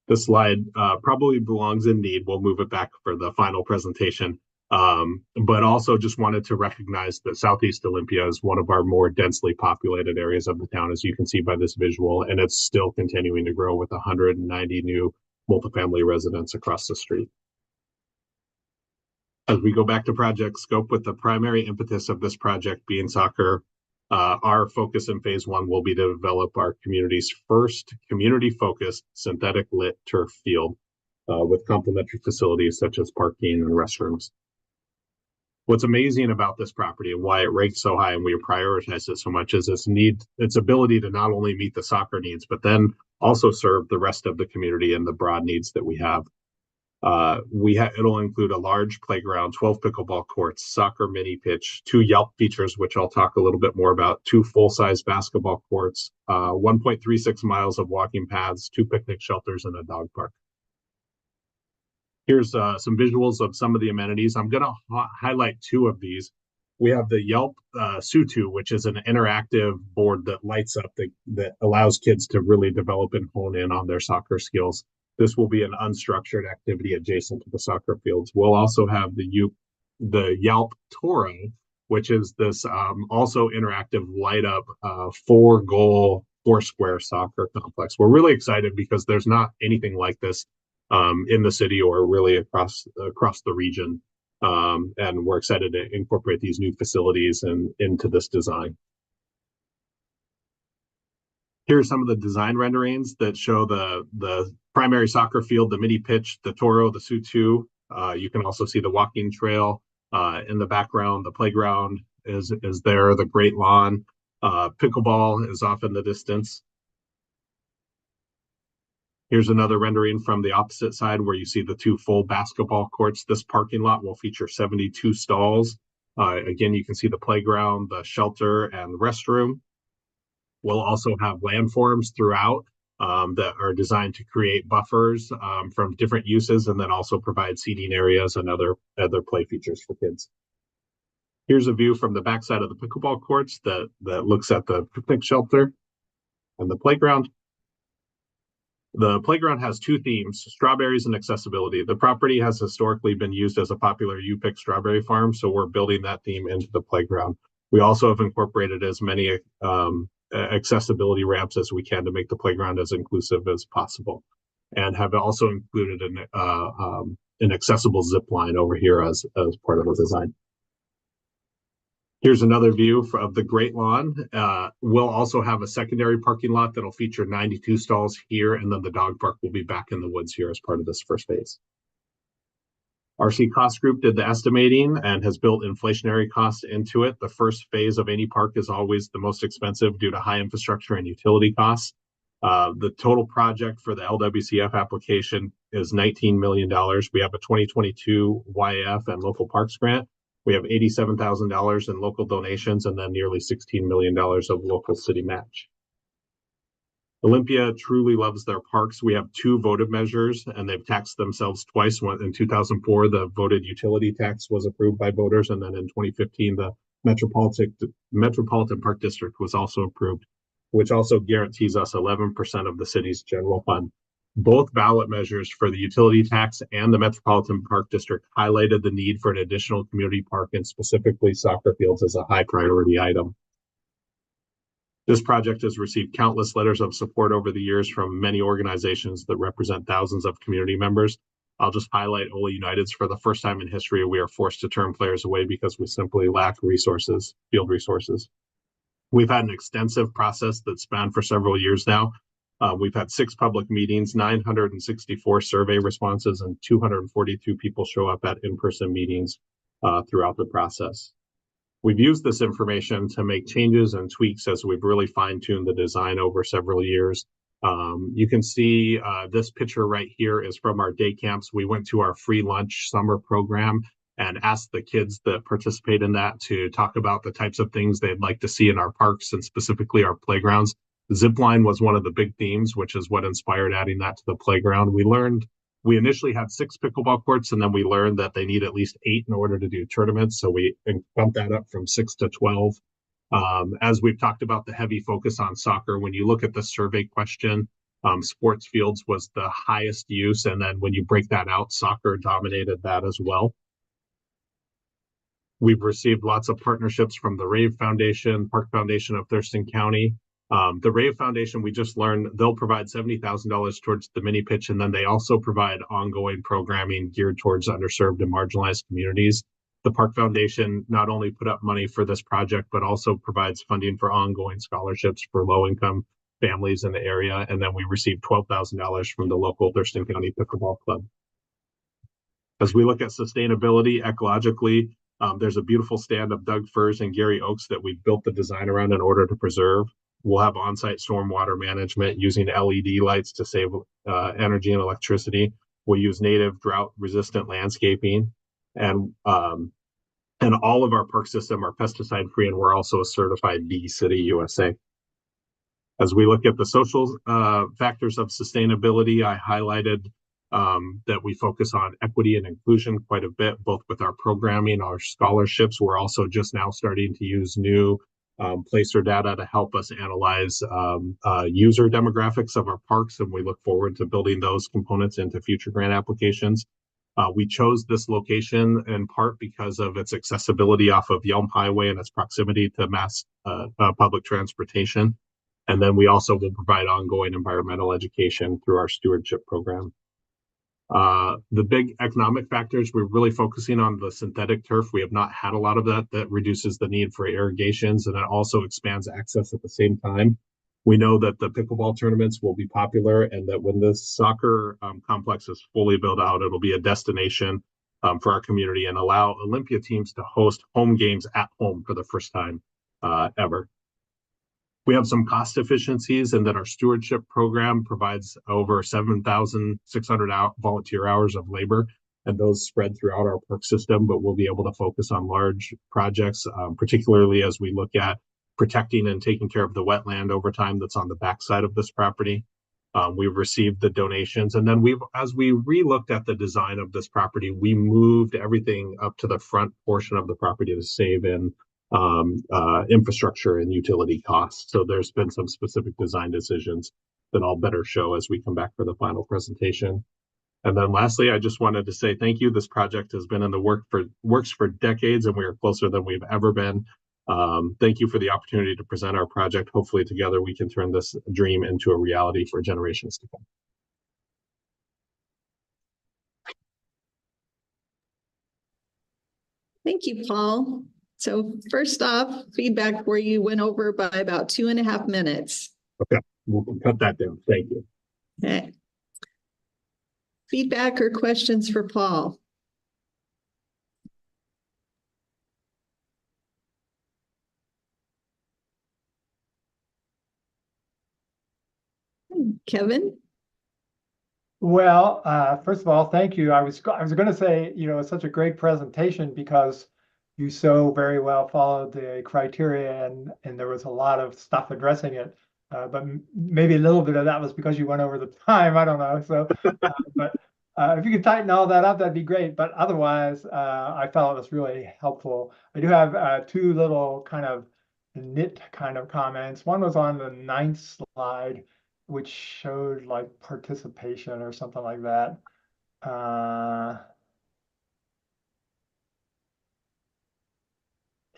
This slide probably belongs in need. We'll move it back for the final presentation. But also just wanted to recognize that Southeast Olympia is one of our more densely populated areas of the town, as you can see by this visual, and it's still continuing to grow with 190 new multifamily residents across the street. As we go back to project scope, with the primary impetus of this project being soccer, our focus in phase 1 will be to develop our community's first community-focused synthetic lit turf field with complementary facilities such as parking and restrooms. What's amazing about this property and why it ranks so high and we prioritize it so much is its ability to not only meet the soccer needs, but then also serve the rest of the community and the broad needs that we have. It'll include a large playground, 12 pickleball courts, soccer mini pitch, 2 Yelp features, which I'll talk a little bit more about, 2 full-size basketball courts, 1.36 miles of walking paths, 2 picnic shelters, and a dog park. Here's some visuals of some of the amenities. I'm going to highlight 2 of these. We have the Yelp Sutu, which is an interactive board that lights up that allows kids to really develop and hone in on their soccer skills. This will be an unstructured activity adjacent to the soccer fields. We'll also have the Yelp Toro, which is this also interactive light up 4-goal, 4-square soccer complex. We're really excited because there's not anything like this in the city or really across the region. And we're excited to incorporate these new facilities into this design. Here are some of the design renderings that show the primary soccer field, the mini pitch, the Toro, the Sutu. You can also see the walking trail in the background. The playground is there, the great lawn. Pickleball is off in the distance. Here's another rendering from the opposite side where you see the 2 full basketball courts. This parking lot will feature 72 stalls. Again, you can see the playground, the shelter, and restroom. We'll also have landforms throughout that are designed to create buffers from different uses and then also provide seating areas and other play features for kids. Here's a view from the backside of the pickleball courts that looks at the picnic shelter and the playground. The playground has two themes, strawberries and accessibility. The property has historically been used as a popular U-Pick strawberry farm, so we're building that theme into the playground. We also have incorporated as many accessibility ramps as we can to make the playground as inclusive as possible, and have also included an accessible zip line over here as part of the design. Here's another view of the Great Lawn. We'll also have a secondary parking lot that'll feature 92 stalls here, and then the dog park will be back in the woods here as part of this first phase. RC Cost Group did the estimating and has built inflationary costs into it. The first phase of any park is always the most expensive due to high infrastructure and utility costs. The total project for the LWCF application is $19 million. We have a 2022 YF and local parks grant. We have $87,000 in local donations and then nearly $16 million of local city match. Olympia truly loves their parks. We have two voted measures and they've taxed themselves twice. One in 2004, the voted utility tax was approved by voters. And then in 2015, the Metropolitan Park District was also approved, which also guarantees us 11% of the city's general fund. Both ballot measures for the utility tax and the Metropolitan Park District highlighted the need for an additional community park and specifically soccer fields as a high priority item. This project has received countless letters of support over the years from many organizations that represent thousands of community members. I'll just highlight Ola United's. For the first time in history, we are forced to turn players away because we simply lack resources, field resources. We've had an extensive process that spanned for several years now. We've had 6 public meetings, 964 survey responses, and 242 people show up at in-person meetings throughout the process. We've used this information to make changes and tweaks as we've really fine-tuned the design over several years. You can see this picture right here is from our day camps. We went to our free lunch summer program and asked the kids that participate in that to talk about the types of things they'd like to see in our parks and specifically our playgrounds. Zipline was one of the big themes, which is what inspired adding that to the playground. We initially had 6 pickleball courts, and then we learned that they need at least 8 in order to do tournaments. So we bumped that up from 6 to 12. As we've talked about the heavy focus on soccer, when you look at the survey question, sports fields was the highest use. And then when you break that out, soccer dominated that as well. We've received lots of partnerships from the Rave Foundation, Park Foundation of Thurston County. The Rave Foundation, we just learned they'll provide $70,000 towards the mini pitch, and then they also provide ongoing programming geared towards underserved and marginalized communities. The Park Foundation not only put up money for this project, but also provides funding for ongoing scholarships for low-income families in the area. And then we received $12,000 from the local Thurston County Pickleball Club. As we look at sustainability ecologically, there's a beautiful stand of Doug firs and Gary oaks that we built the design around in order to preserve. We'll have on-site stormwater management using LED lights to save energy and electricity. We'll use native drought-resistant landscaping, and all of our park system are pesticide-free, and we're also a certified B City USA. As we look at the social factors of sustainability, I highlighted that we focus on equity and inclusion quite a bit, both with our programming, our scholarships. We're also just now starting to use new placer data to help us analyze user demographics of our parks, and we look forward to building those components into future grant applications. We chose this location in part because of its accessibility off of Yelm Highway and its proximity to mass public transportation. And then we also will provide ongoing environmental education through our stewardship program. The big economic factors, we're really focusing on the synthetic turf. We have not had a lot of that reduces the need for irrigations, and it also expands access at the same time. We know that the pickleball tournaments will be popular, and that when this soccer complex is fully built out, it'll be a destination for our community and allow Olympia teams to host home games at home for the first time ever. We have some cost efficiencies in that our stewardship program provides over 7,600 volunteer hours of labor, and those spread throughout our park system, but we'll be able to focus on large projects, particularly as we look at protecting and taking care of the wetland over time that's on the backside of this property. We've received the donations, and then as we re-looked at the design of this property, we moved everything up to the front portion of the property to save in infrastructure and utility costs. So there's been some specific design decisions that I'll better show as we come back for the final presentation. And then lastly, I just wanted to say thank you. This project has been in the works for decades, and we are closer than we've ever been. Thank you for the opportunity to present our project. Hopefully together we can turn this dream into a reality for generations to come. Thank you, Paul. So first off, feedback where you went over by about 2.5 minutes. Okay, we'll cut that down. Thank you. Okay. Feedback or questions for Paul? Kevin? Well, first of all, thank you. I was going to say, it's such a great presentation because you so very well followed the criteria, and there was a lot of stuff addressing it. But maybe a little bit of that was because you went over the time. I don't know. So, but if you could tighten all that up, that'd be great. But otherwise, I felt it was really helpful. I do have two little kind of nit kind of comments. One was on the 9th slide, which showed like participation or something like that.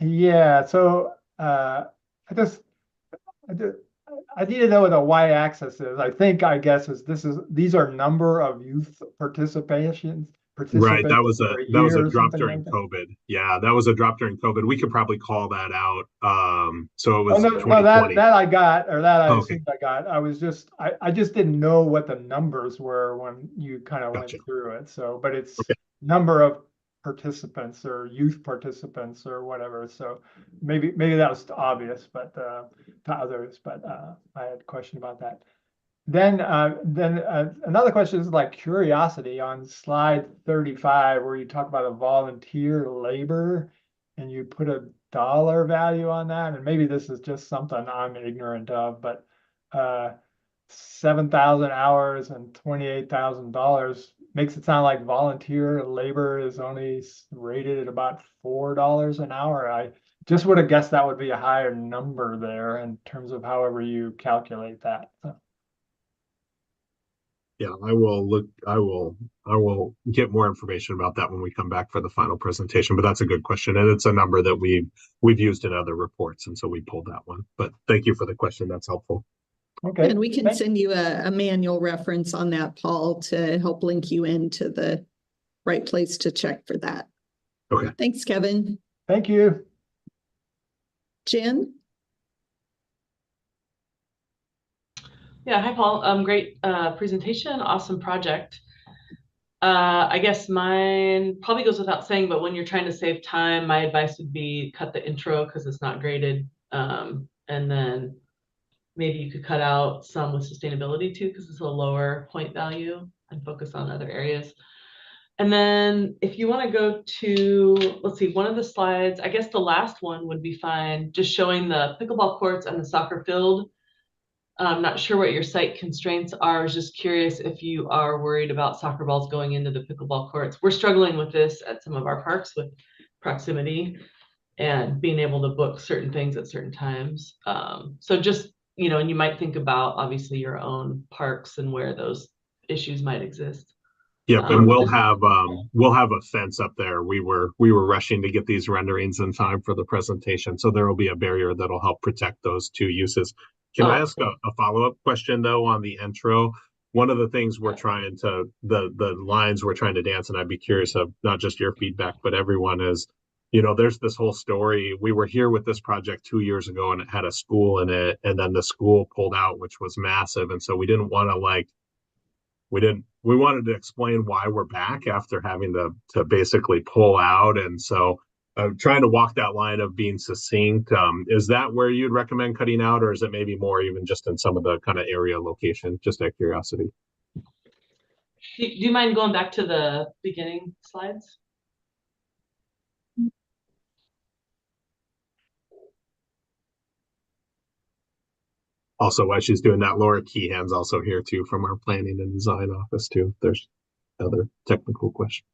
Yeah, so I need to know what the y-axis is. I guess these are number of youth participants. Right, that was a drop during like COVID. Yeah, that was a drop during COVID. We could probably call that out. So it Oh, was no, 2020. that I got, or that I Okay. assumed I got. I just didn't know what the numbers were when you kind of Gotcha. went through it. So, but it's Okay. number of participants or youth participants or whatever. So maybe that was obvious, but to others. But I had a question about that. Then another question is like curiosity on slide 35, where you talk about a volunteer labor and you put a dollar value on that. And maybe this is just something I'm ignorant of, but 7,000 hours and $28,000 makes it sound like volunteer labor is only rated at about $4 an hour. I just would have guessed that would be a higher number there in terms of however you calculate that. So. Yeah, I will get more information about that when we come back for the final presentation, but that's a good question. And it's a number that we've used in other reports. And so we pulled that one, but thank you for the question. That's helpful. Okay. And we can send you a manual reference on that, Paul, to help link you into the right place to check for that. Okay. Thanks, Kevin. Thank you. Jen? Yeah, hi, Paul. Great presentation, awesome project. I guess mine probably goes without saying, but when you're trying to save time, my advice would be cut the intro because it's not graded. And then maybe you could cut out some with sustainability too, because it's a lower point value, and focus on other areas. And then if you want to go to, let's see, one of the slides, I guess the last one would be fine, just showing the pickleball courts and the soccer field. I'm not sure what your site constraints are. I was just curious if you are worried about soccer balls going into the pickleball courts. We're struggling with this at some of our parks with proximity and being able to book certain things at certain times. So just, and you might think about obviously your own parks and where those issues might exist. Yep, and we'll have a fence up there. We were rushing to get these renderings in time for the presentation, so there will be a barrier that'll help protect those two uses. Can I ask a follow-up question though on the intro? One of the things we're trying to the lines we're trying to dance, and I'd be curious of not just your feedback, but everyone is, there's this whole story. We were here with this project 2 years ago, and it had a school in it, and then the school pulled out, which was massive, and so we didn't want to we wanted to explain why we're back after having to basically pull out. And so trying to walk that line of being succinct, is that where you'd recommend cutting out, or is it maybe more even just in some of the kind of area location, just out of curiosity? Do you mind going back to the beginning slides? Also, while she's doing that, Laura Keehan's also here too from our planning and design office too. If there's other technical questions.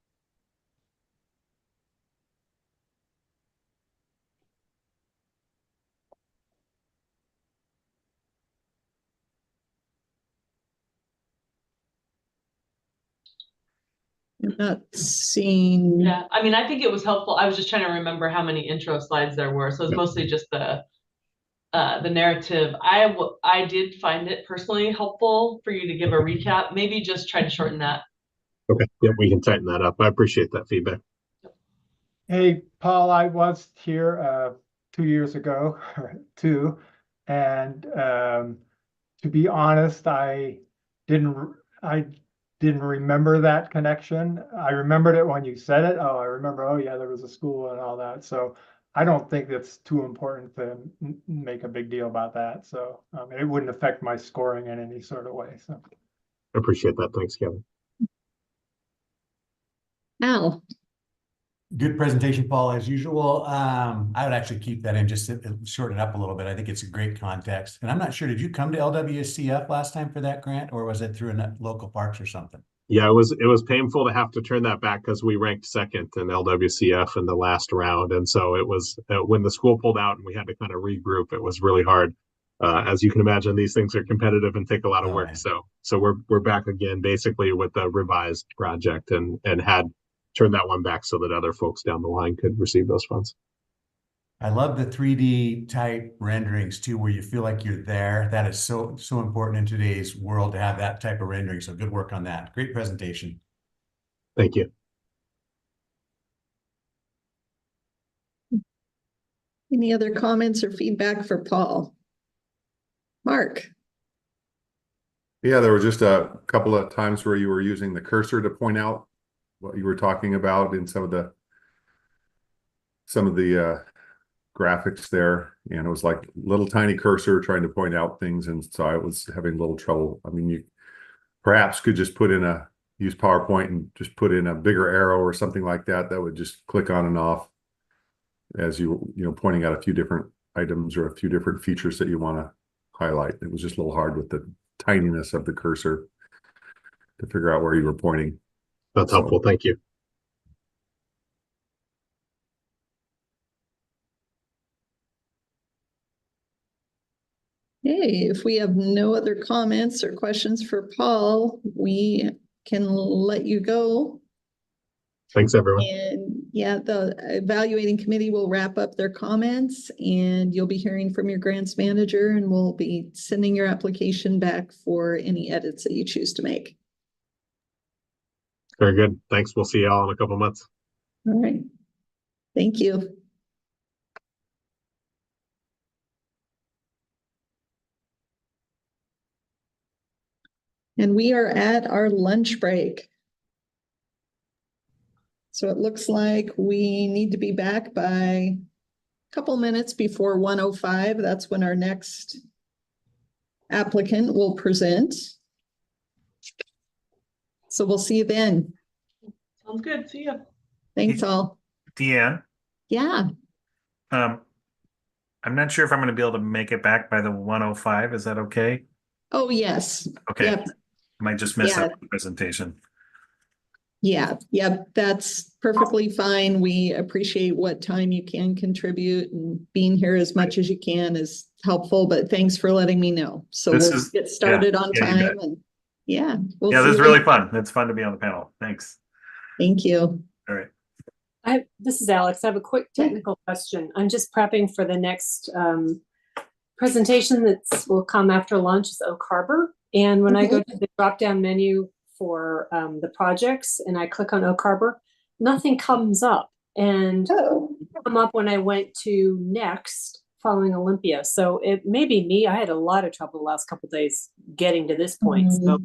I'm not seeing. Yeah, I mean, I think it was helpful. I was just trying to remember how many intro slides there were. So it's mostly just the narrative. I did find it personally helpful for you to give a recap. Maybe just try to shorten that. Okay, yeah, we can tighten that up. I appreciate that feedback. Hey, Paul, I was here 2 years ago, too, and to be honest, I didn't remember that connection. I remembered it when you said it. Oh, I remember. Oh, yeah, there was a school and all that. So I don't think it's too important to make a big deal about that. So it wouldn't affect my scoring in any sort of way. So I appreciate that. Thanks, Kevin. Al. Good presentation, Paul, as usual. I would actually keep that in, just shorten it up a little bit. I think it's a great context. And I'm not sure, did you come to LWCF last time for that grant, or was it through local parks or something? Yeah, it was painful to have to turn that back because we ranked second in LWCF in the last round. And so it was when the school pulled out and we had to kind of regroup, it was really hard. As you can imagine, these things are competitive and take a lot of work. Man. So we're back again basically with a revised project and had turned that one back so that other folks down the line could receive those funds. I love the 3D type renderings too, where you feel like you're there. That is so important in today's world to have that type of rendering. So good work on that. Great presentation. Thank you. Any other comments or feedback for Paul? Mark. Yeah, there were just a couple of times where you were using the cursor to point out what you were talking about in some of the graphics there, and it was like little tiny cursor trying to point out things, and so I was having a little trouble. I mean, you perhaps could just use PowerPoint and just put in a bigger arrow or something like that would just click on and off as you pointing out a few different items or a few different features that you want to highlight. It was just a little hard with the tininess of the cursor to figure out where you were pointing. That's helpful. Thank you. Hey, if we have no other comments or questions for Paul, we can let you go. Thanks, everyone. And yeah, the evaluating committee will wrap up their comments and you'll be hearing from your grants manager, and we'll be sending your application back for any edits that you choose to make. Very good. Thanks. We'll see y'all in a couple months. All right. Thank you. And we are at our lunch break. So it looks like we need to be back by a couple minutes before 1:05. That's when our next applicant will present. So we'll see you then. Sounds good. See ya. Thanks all. Deanne? Yeah. I'm not sure if I'm going to be able to make it back by the 1:05. Is that okay? Oh, yes. Okay. Yep. I might just miss that presentation. Yeah. Yep. That's perfectly fine. We appreciate what time you can contribute, and being here as much as you can is helpful, but thanks for letting me know. So we'll get started on time. And yeah. This is really fun. It's fun to be on the panel. Thanks. Thank you. All right. This is Alex. I have a quick technical question. I'm just prepping for the next presentation that will come after lunch. Is Oak Harbor. And when I go to the drop-down menu for the projects and I click on Oak Harbor, nothing comes up. And come up when I went to next following Olympia. So it may be me. I had a lot of trouble the last couple of days getting to this point. So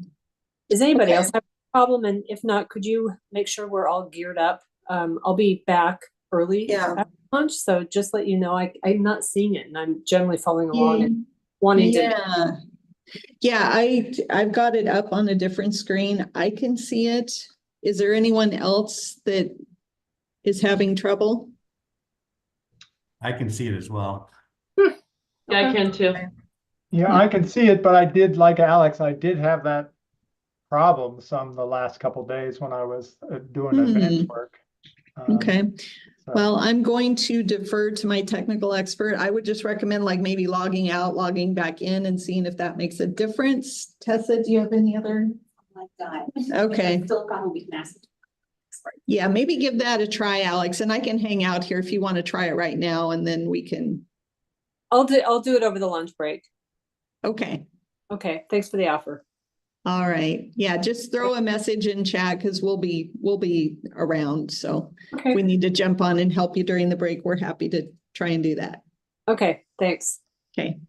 does anybody else have a problem? And if not, could you make sure we're all geared up? I'll be back early after lunch. So just let you know, I'm not seeing it, and I'm generally following along and wanting to. Yeah, I've got it up on a different screen. I can see it. Is there anyone else that is having trouble? I can see it as well. Yeah, I can too. Yeah, I can see it, but I did, like Alex, I did have that problem the last couple days when I was doing advanced work. Okay. So- Well, I'm going to defer to my technical expert. I would just recommend like maybe logging out, logging back in and seeing if that makes a difference. Tessa, do you have any other? Like that. Okay. Still probably massive. Yeah, maybe give that a try, Alex, and I can hang out here if you want to try it right now and then we can. I'll do it over the lunch break. Okay. Okay, thanks for the offer. All right. Yeah, just throw a message in chat because we'll be around. So Okay. if we need to jump on and help you during the break, we're happy to try and do that. Okay, thanks. Okay.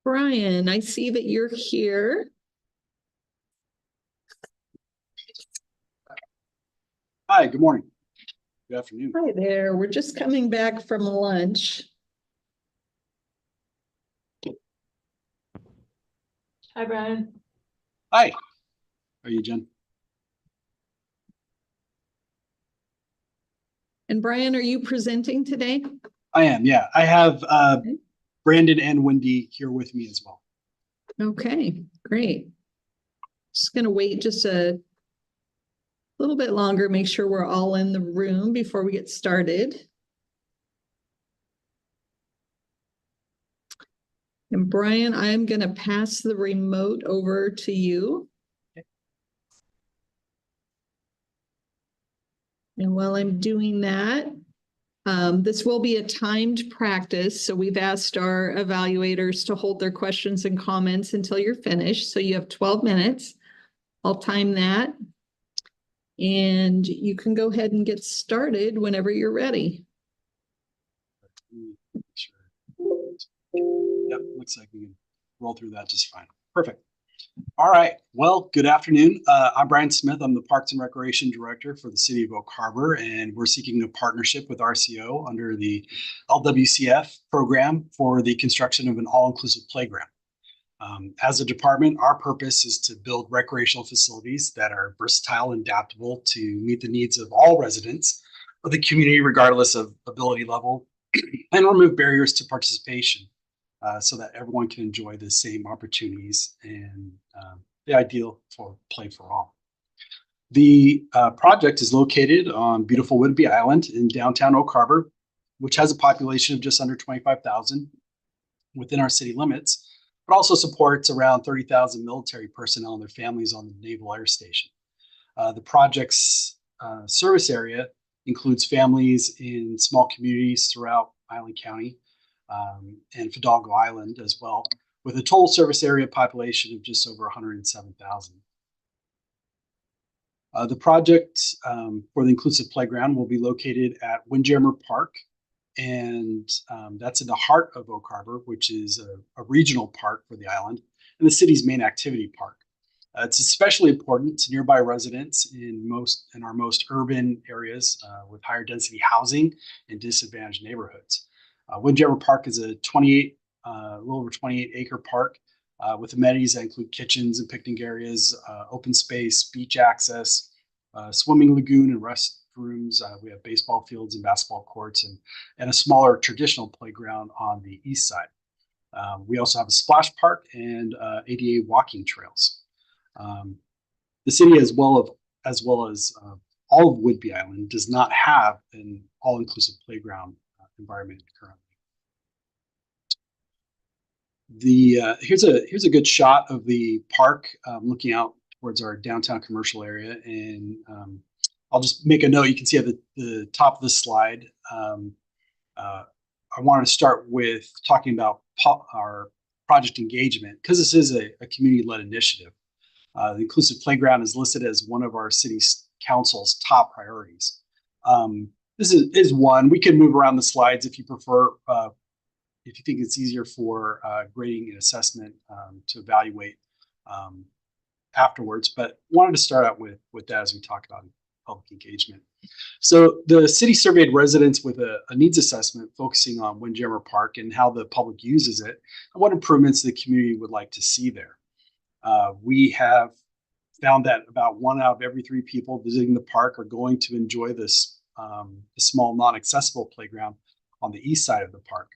Brian, I see that you're here. Hi, good morning. Good afternoon. Hi there. We're just coming back from lunch. Hi, Brian. Hi. How are you, Jen? And Brian, are you presenting today? I am, yeah. I have Brandon and Wendy here with me as well. Okay, great. Just gonna wait just a little bit longer, make sure we're all in the room before we get started. And Brian, I'm gonna pass the remote over to you. Okay. And while I'm doing that, this will be a timed practice. So we've asked our evaluators to hold their questions and comments until you're finished. So you have 12 minutes. I'll time that. And you can go ahead and get started whenever you're ready. Sure. Yep, looks like we can roll through that just fine. Perfect. All right. Well, good afternoon. I'm Brian Smith. I'm the Parks and Recreation Director for the City of Oak Harbor, and we're seeking a partnership with RCO under the LWCF program for the construction of an all-inclusive playground. As a department, our purpose is to build recreational facilities that are versatile and adaptable to meet the needs of all residents of the community, regardless of ability level, and remove barriers to participation so that everyone can enjoy the same opportunities and the ideal for play for all. The project is located on beautiful Whidbey Island in downtown Oak Harbor, which has a population of just under 25,000 within our city limits, but also supports around 30,000 military personnel and their families on the Naval Air Station. The project's service area includes families in small communities throughout Island County and Fidalgo Island as well, with a total service area population of just over 107,000. The project for the inclusive playground will be located at Windjammer Park, and that's in the heart of Oak Harbor, which is a regional park for the island and the city's main activity park. It's especially important to nearby residents in our most urban areas with higher density housing and disadvantaged neighborhoods. Windjammer Park is a little over 28 acre park with amenities that include kitchens and picnic areas, open space, beach access, swimming lagoon and restrooms. We have baseball fields and basketball courts and a smaller traditional playground on the east side. We also have a splash park and ADA walking trails. The city, as well as all of Whidbey Island, does not have an all-inclusive playground environment currently. Here's a good shot of the park looking out towards our downtown commercial area, and I'll just make a note. You can see at the top of the slide. I wanted to start with talking about our project engagement because this is a community-led initiative. The inclusive playground is listed as one of our city council's top priorities. This is one. We can move around the slides if you prefer. If you think it's easier for grading and assessment to evaluate afterwards, but wanted to start out with that as we talk about public engagement. So the city surveyed residents with a needs assessment focusing on Windjammer Park and how the public uses it and what improvements the community would like to see there. We have found that about 1 out of every 3 people visiting the park are going to enjoy this the small non-accessible playground on the east side of the park.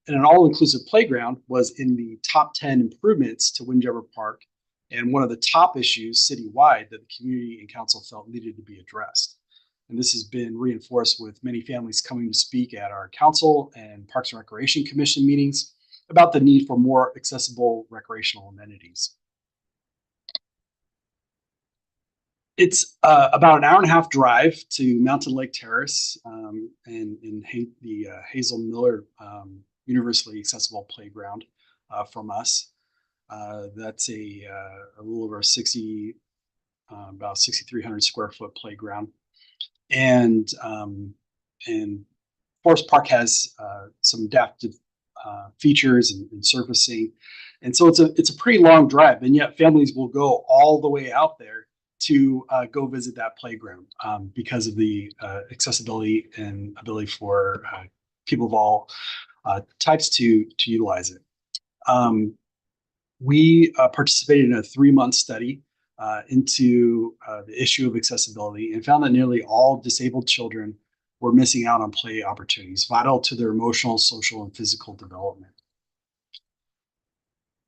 And an all-inclusive playground was in the top 10 improvements to Windjammer Park and one of the top issues citywide that the community and council felt needed to be addressed. And this has been reinforced with many families coming to speak at our council and Parks and Recreation Commission meetings about the need for more accessible recreational amenities. It's about an hour-and-a-half drive to Mountain Lake Terrace and the Hazel Miller universally accessible playground from us. That's a little over about 6,300 square foot playground, and Forest Park has some adaptive features and surfacing. And so it's a pretty long drive, and yet families will go all the way out there to go visit that playground because of the accessibility and ability for people of all types to utilize it. We participated in a 3-month study into the issue of accessibility and found that nearly all disabled children were missing out on play opportunities vital to their emotional, social, and physical development.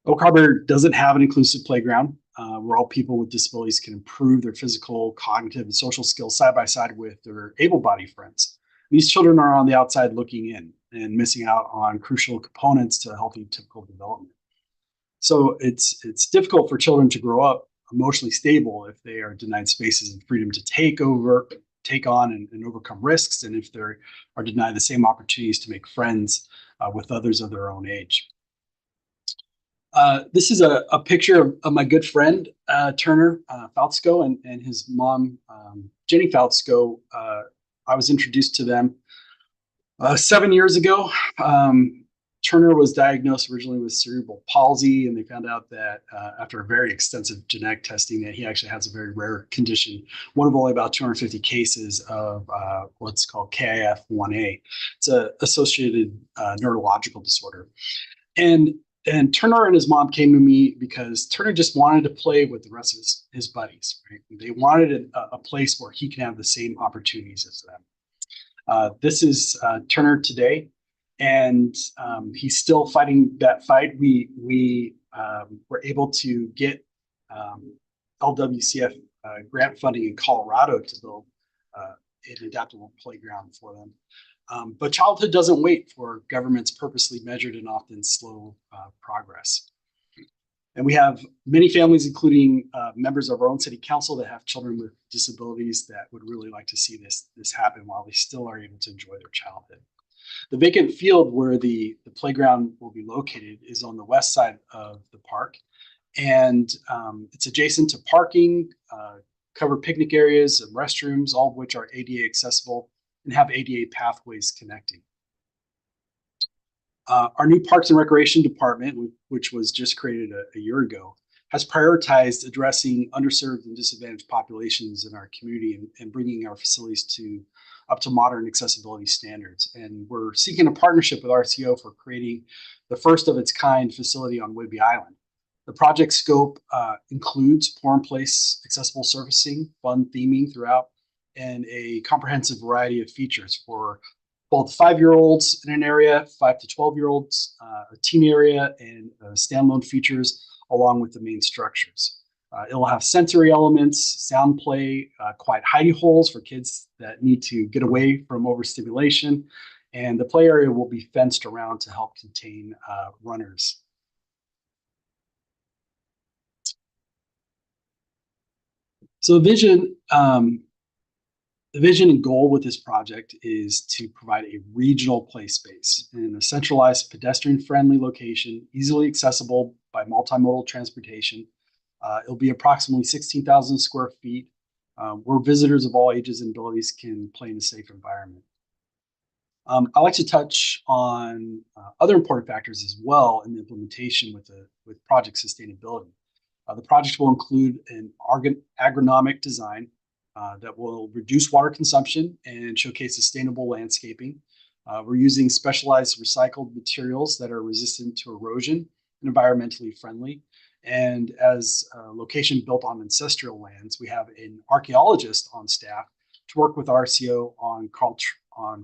Oak Harbor doesn't have an inclusive playground where all people with disabilities can improve their physical, cognitive, and social skills side by side with their able-bodied friends. These children are on the outside looking in and missing out on crucial components to healthy typical development. So it's difficult for children to grow up emotionally stable if they are denied spaces and freedom to take on and overcome risks, and if they are denied the same opportunities to make friends with others of their own age. This is a picture of my good friend, Turner Fautzko, and his mom, Jenny Fautzko. I was introduced to them 7 years ago. Turner was diagnosed originally with cerebral palsy, and they found out that after a very extensive genetic testing that he actually has a very rare condition, one of only about 250 cases of what's called KIF1A. It's an associated neurological disorder. And Turner and his mom came to me because Turner just wanted to play with the rest of his buddies. Right? They wanted a place where he can have the same opportunities as them. This is Turner today, and he's still fighting that fight. We were able to get LWCF grant funding in Colorado to build an adaptable playground for them. But childhood doesn't wait for government's purposely measured and often slow progress. And we have many families, including members of our own city council, that have children with disabilities that would really like to see this happen while they still are able to enjoy their childhood. The vacant field where the playground will be located is on the west side of the park. And it's adjacent to parking, covered picnic areas and restrooms, all of which are ADA accessible and have ADA pathways connecting. Our new Parks and Recreation Department, which was just created a year ago, has prioritized addressing underserved and disadvantaged populations in our community and bringing our facilities up to modern accessibility standards. And we're seeking a partnership with RCO for creating the first of its kind facility on Whidbey Island. The project scope includes pour-in-place accessible surfacing, fun theming throughout, and a comprehensive variety of features for both 5-year-olds in an area, 5 to 12-year-olds, a teen area, and standalone features along with the main structures. It'll have sensory elements, sound play, quiet hidey holes for kids that need to get away from overstimulation, and the play area will be fenced around to help contain runners. So the vision and goal with this project is to provide a regional play space in a centralized pedestrian-friendly location, easily accessible by multimodal transportation. It'll be approximately 16,000 square feet, where visitors of all ages and abilities can play in a safe environment. I'd like to touch on other important factors as well in the implementation with project sustainability. The project will include an agronomic design that will reduce water consumption and showcase sustainable landscaping. We're using specialized recycled materials that are resistant to erosion and environmentally friendly. And as a location built on ancestral lands, we have an archaeologist on staff to work with RCO on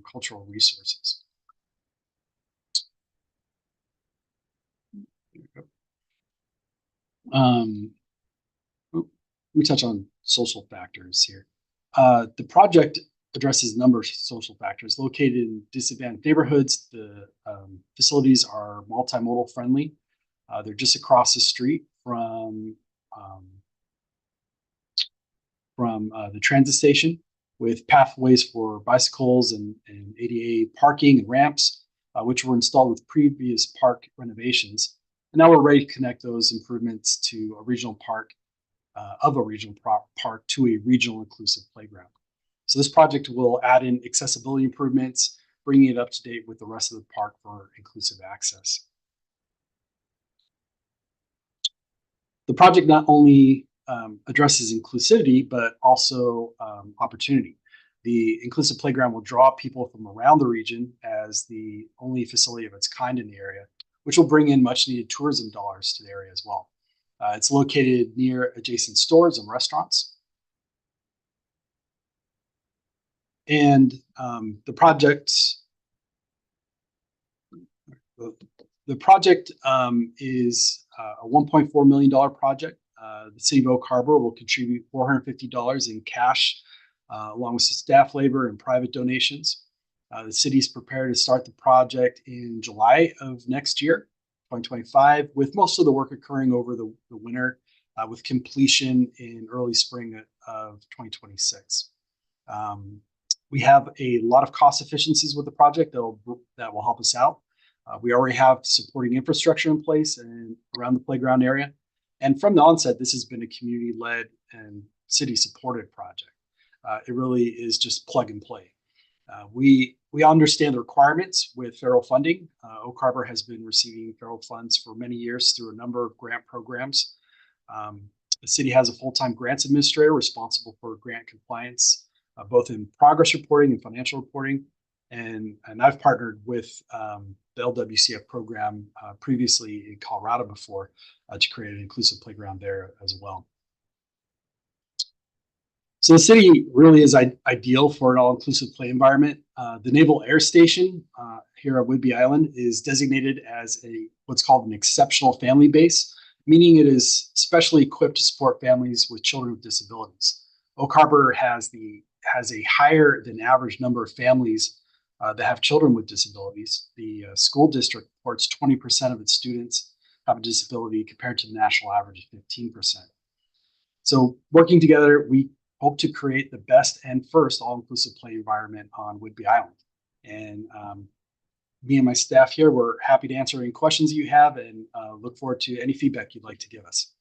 cultural resources. We touch on social factors here. The project addresses a number of social factors. Located in disadvantaged neighborhoods, the facilities are multimodal friendly. They're just across the street from the transit station, with pathways for bicycles and ADA parking and ramps, which were installed with previous park renovations. And now we're ready to connect those improvements to a regional park, to a regional inclusive playground. So this project will add in accessibility improvements bringing it up to date with the rest of the park for inclusive access. The project not only addresses inclusivity, but also opportunity. The inclusive playground will draw people from around the region as the only facility of its kind in the area, which will bring in much needed tourism dollars to the area as well. It's located near adjacent stores and restaurants. And the project is a $1.4 million project. The City of Oak Harbor will contribute $450 in cash, along with staff labor and private donations. The city is prepared to start the project in July of next year, 2025, with most of the work occurring over the winter, with completion in early spring of 2026. We have a lot of cost efficiencies with the project that will help us out. We already have supporting infrastructure in place and around the playground area. And from the onset, this has been a community-led and city-supported project. It really is just plug and play. We understand the requirements with federal funding. Oak Harbor has been receiving federal funds for many years through a number of grant programs. The city has a full-time grants administrator responsible for grant compliance, both in progress reporting and financial reporting. And I've partnered with the LWCF program previously in Colorado before to create an inclusive playground there as well. So the city really is ideal for an all-inclusive play environment. The Naval Air Station here at Whidbey Island is designated as what's called an exceptional family base, meaning it is specially equipped to support families with children with disabilities. Oak Harbor has a higher than average number of families that have children with disabilities. The school district reports 20% of its students have a disability compared to the national average of 15%. So working together, we hope to create the best and first all-inclusive play environment on Whidbey Island. And me and my staff here, we're happy to answer any questions you have and look forward to any feedback you'd like to give us.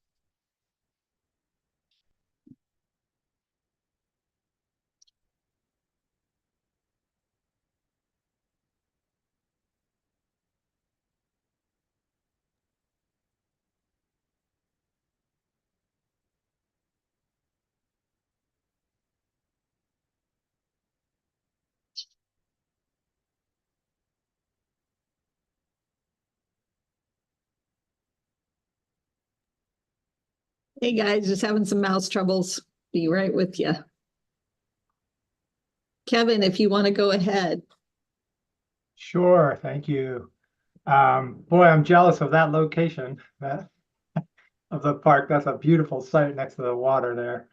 Hey guys, just having some mouse troubles. Be right with you. Kevin, if you want to go ahead. Sure, thank you. Boy, I'm jealous of that location of the park. That's a beautiful site next to the water there.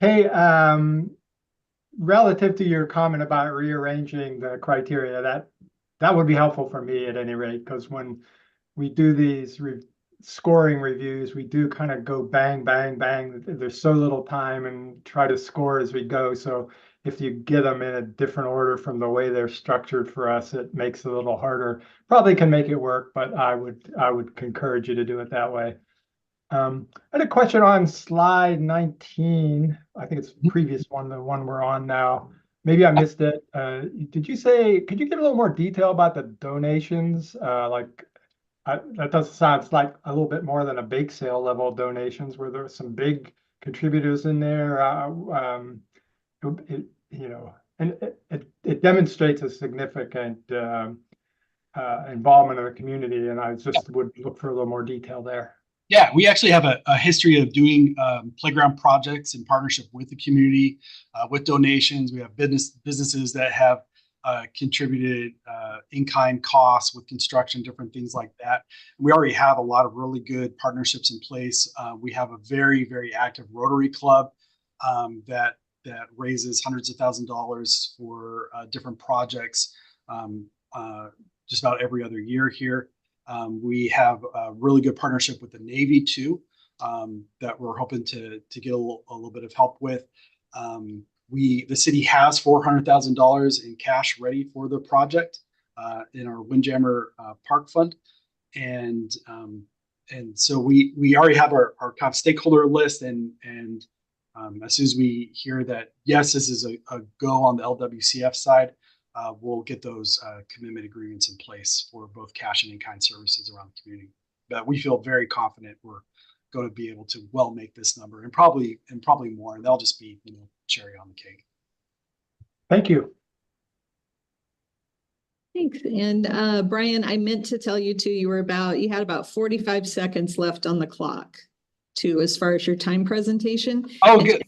Hey, relative to your comment about rearranging the criteria, that would be helpful for me at any rate, because when we do these scoring reviews, we do kind of go bang, bang, bang. There's so little time and try to score as we go. So if you get them in a different order from the way they're structured for us, it makes it a little harder. Probably can make it work, but I would encourage you to do it that way. I had a question on slide 19. I think it's the previous one, the one we're on now. Maybe I missed it. Could you give a little more detail about the donations? That does sound like a little bit more than a bake sale level of donations. Were there some big contributors in there? It demonstrates a significant involvement of the community, and I just would look for a little more detail there. Yeah, we actually have a history of doing playground projects in partnership with the community, with donations. We have businesses that have contributed in-kind costs with construction, different things like that. We already have a lot of really good partnerships in place. We have a very, very active Rotary Club that raises hundreds of thousands of dollars for different projects just about every other year here. We have a really good partnership with the Navy too, that we're hoping to get a little bit of help with. The city has $400,000 in cash ready for the project in our Windjammer Park Fund, and so we already have our kind of stakeholder list, and as soon as we hear that yes, this is a go on the LWCF side, we'll get those commitment agreements in place for both cash and in-kind services around the community. But we feel very confident we're going to be able to well make this number and probably more, and they'll just be, cherry on the cake. Thank you. Thanks. And Brian, I meant to tell you too, you had about 45 seconds left on the clock too, as far as your time presentation. Oh, good.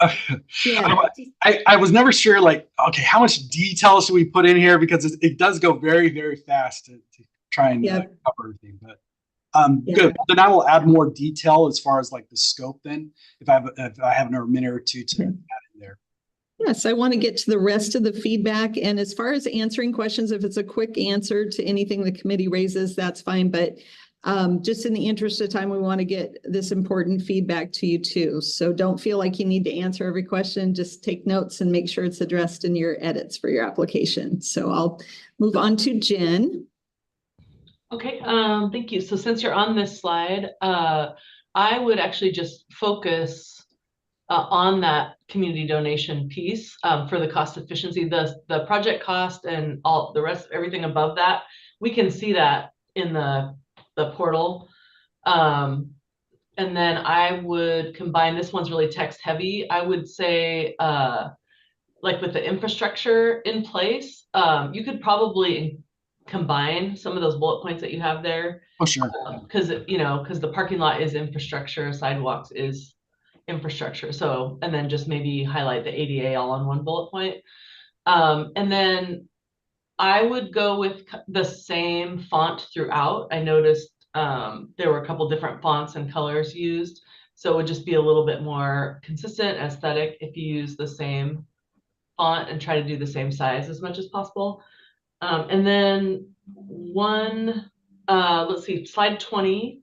Yeah. I was never sure, like, okay, how much detail should we put in here? Because it does go very, very fast to try and cover everything. But good. Then I will add more detail as far as like the scope then, if I have another minute or two to add in there. Yes, I want to get to the rest of the feedback. And as far as answering questions, if it's a quick answer to anything the committee raises, that's fine. But just in the interest of time, we want to get this important feedback to you too. So don't feel like you need to answer every question. Just take notes and make sure it's addressed in your edits for your application. So I'll move on to Jen. Okay, thank you. So since you're on this slide, I would actually just focus on that community donation piece for the cost efficiency, the project cost and all the rest, everything above that. We can see that in the portal. And then I would combine, this one's really text heavy. I would say like with the infrastructure in place, you could probably combine some of those bullet points that you have there. Oh, sure. Because the parking lot is infrastructure, sidewalks is infrastructure. So, and then just maybe highlight the ADA all on one bullet point. And then I would go with the same font throughout. I noticed there were a couple different fonts and colors used. So it would just be a little bit more consistent, aesthetic if you use the same font and try to do the same size as much as possible. And then let's see, slide 20,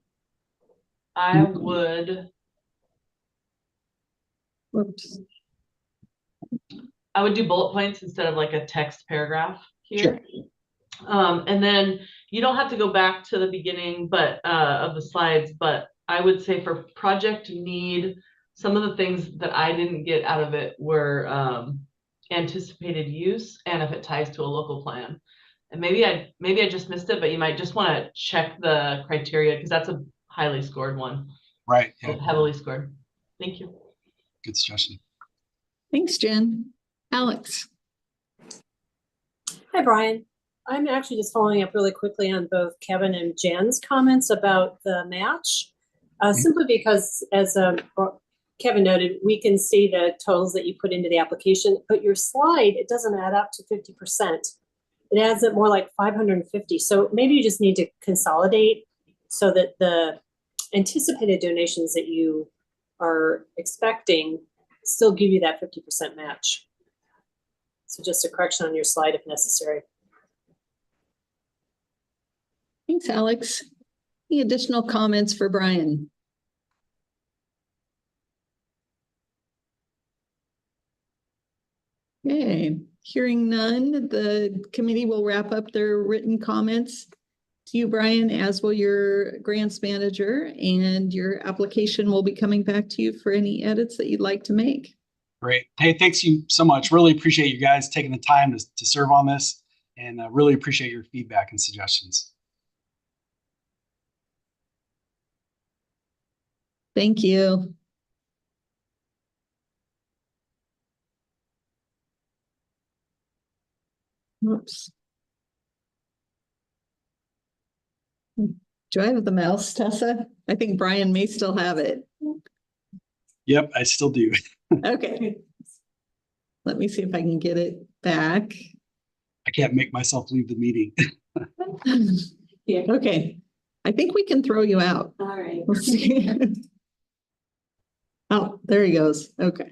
I would do bullet points instead of like a text paragraph here. Sure. And then you don't have to go back to the beginning of the slides, but I would say for project need, some of the things that I didn't get out of it were anticipated use and if it ties to a local plan. And maybe I just missed it, but you might just want to check the criteria because that's a highly scored one. Right. Yeah. Heavily scored. Thank you. Good suggestion. Thanks, Jen. Alex. Hi, Brian. I'm actually just following up really quickly on both Kevin and Jen's comments about the match, simply because as Kevin noted, we can see the totals that you put into the application, but your slide, it doesn't add up to 50%. It adds up more like 550. So maybe you just need to consolidate so that the anticipated donations that you are expecting still give you that 50% match. So just a correction on your slide if necessary. Thanks, Alex. Any additional comments for Brian? Okay, hearing none, the committee will wrap up their written comments to you, Brian, as will your grants manager, and your application will be coming back to you for any edits that you'd like to make. Great. Hey, thanks you so much. Really appreciate you guys taking the time to serve on this, and really appreciate your feedback and suggestions. Thank you. Oops. Do I have the mouse, Tessa? I think Brian may still have it. Yep, I still do. Okay. Let me see if I can get it back. I can't make myself leave the meeting. Yeah. Okay. I think we can throw you out. All right. Let's see. Oh, there he goes. Okay.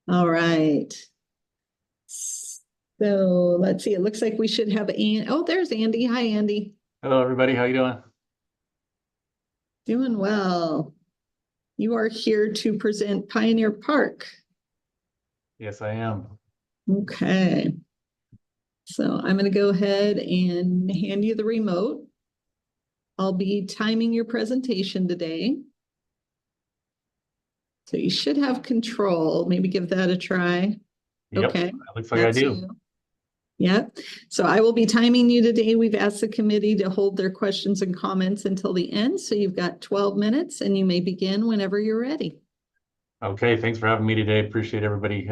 All right. So let's see. It looks like we should have oh, there's Andy. Hi, Andy. Hello, everybody. How you doing? Doing well. You are here to present Pioneer Park. Yes, I am. Okay. So I'm going to go ahead and hand you the remote. I'll be timing your presentation today. So you should have control. Maybe give that a try. Yep, Okay. that looks like I do. Yep. So I will be timing you today. We've asked the committee to hold their questions and comments until the end. So you've got 12 minutes and you may begin whenever you're ready. Okay, thanks for having me today. Appreciate everybody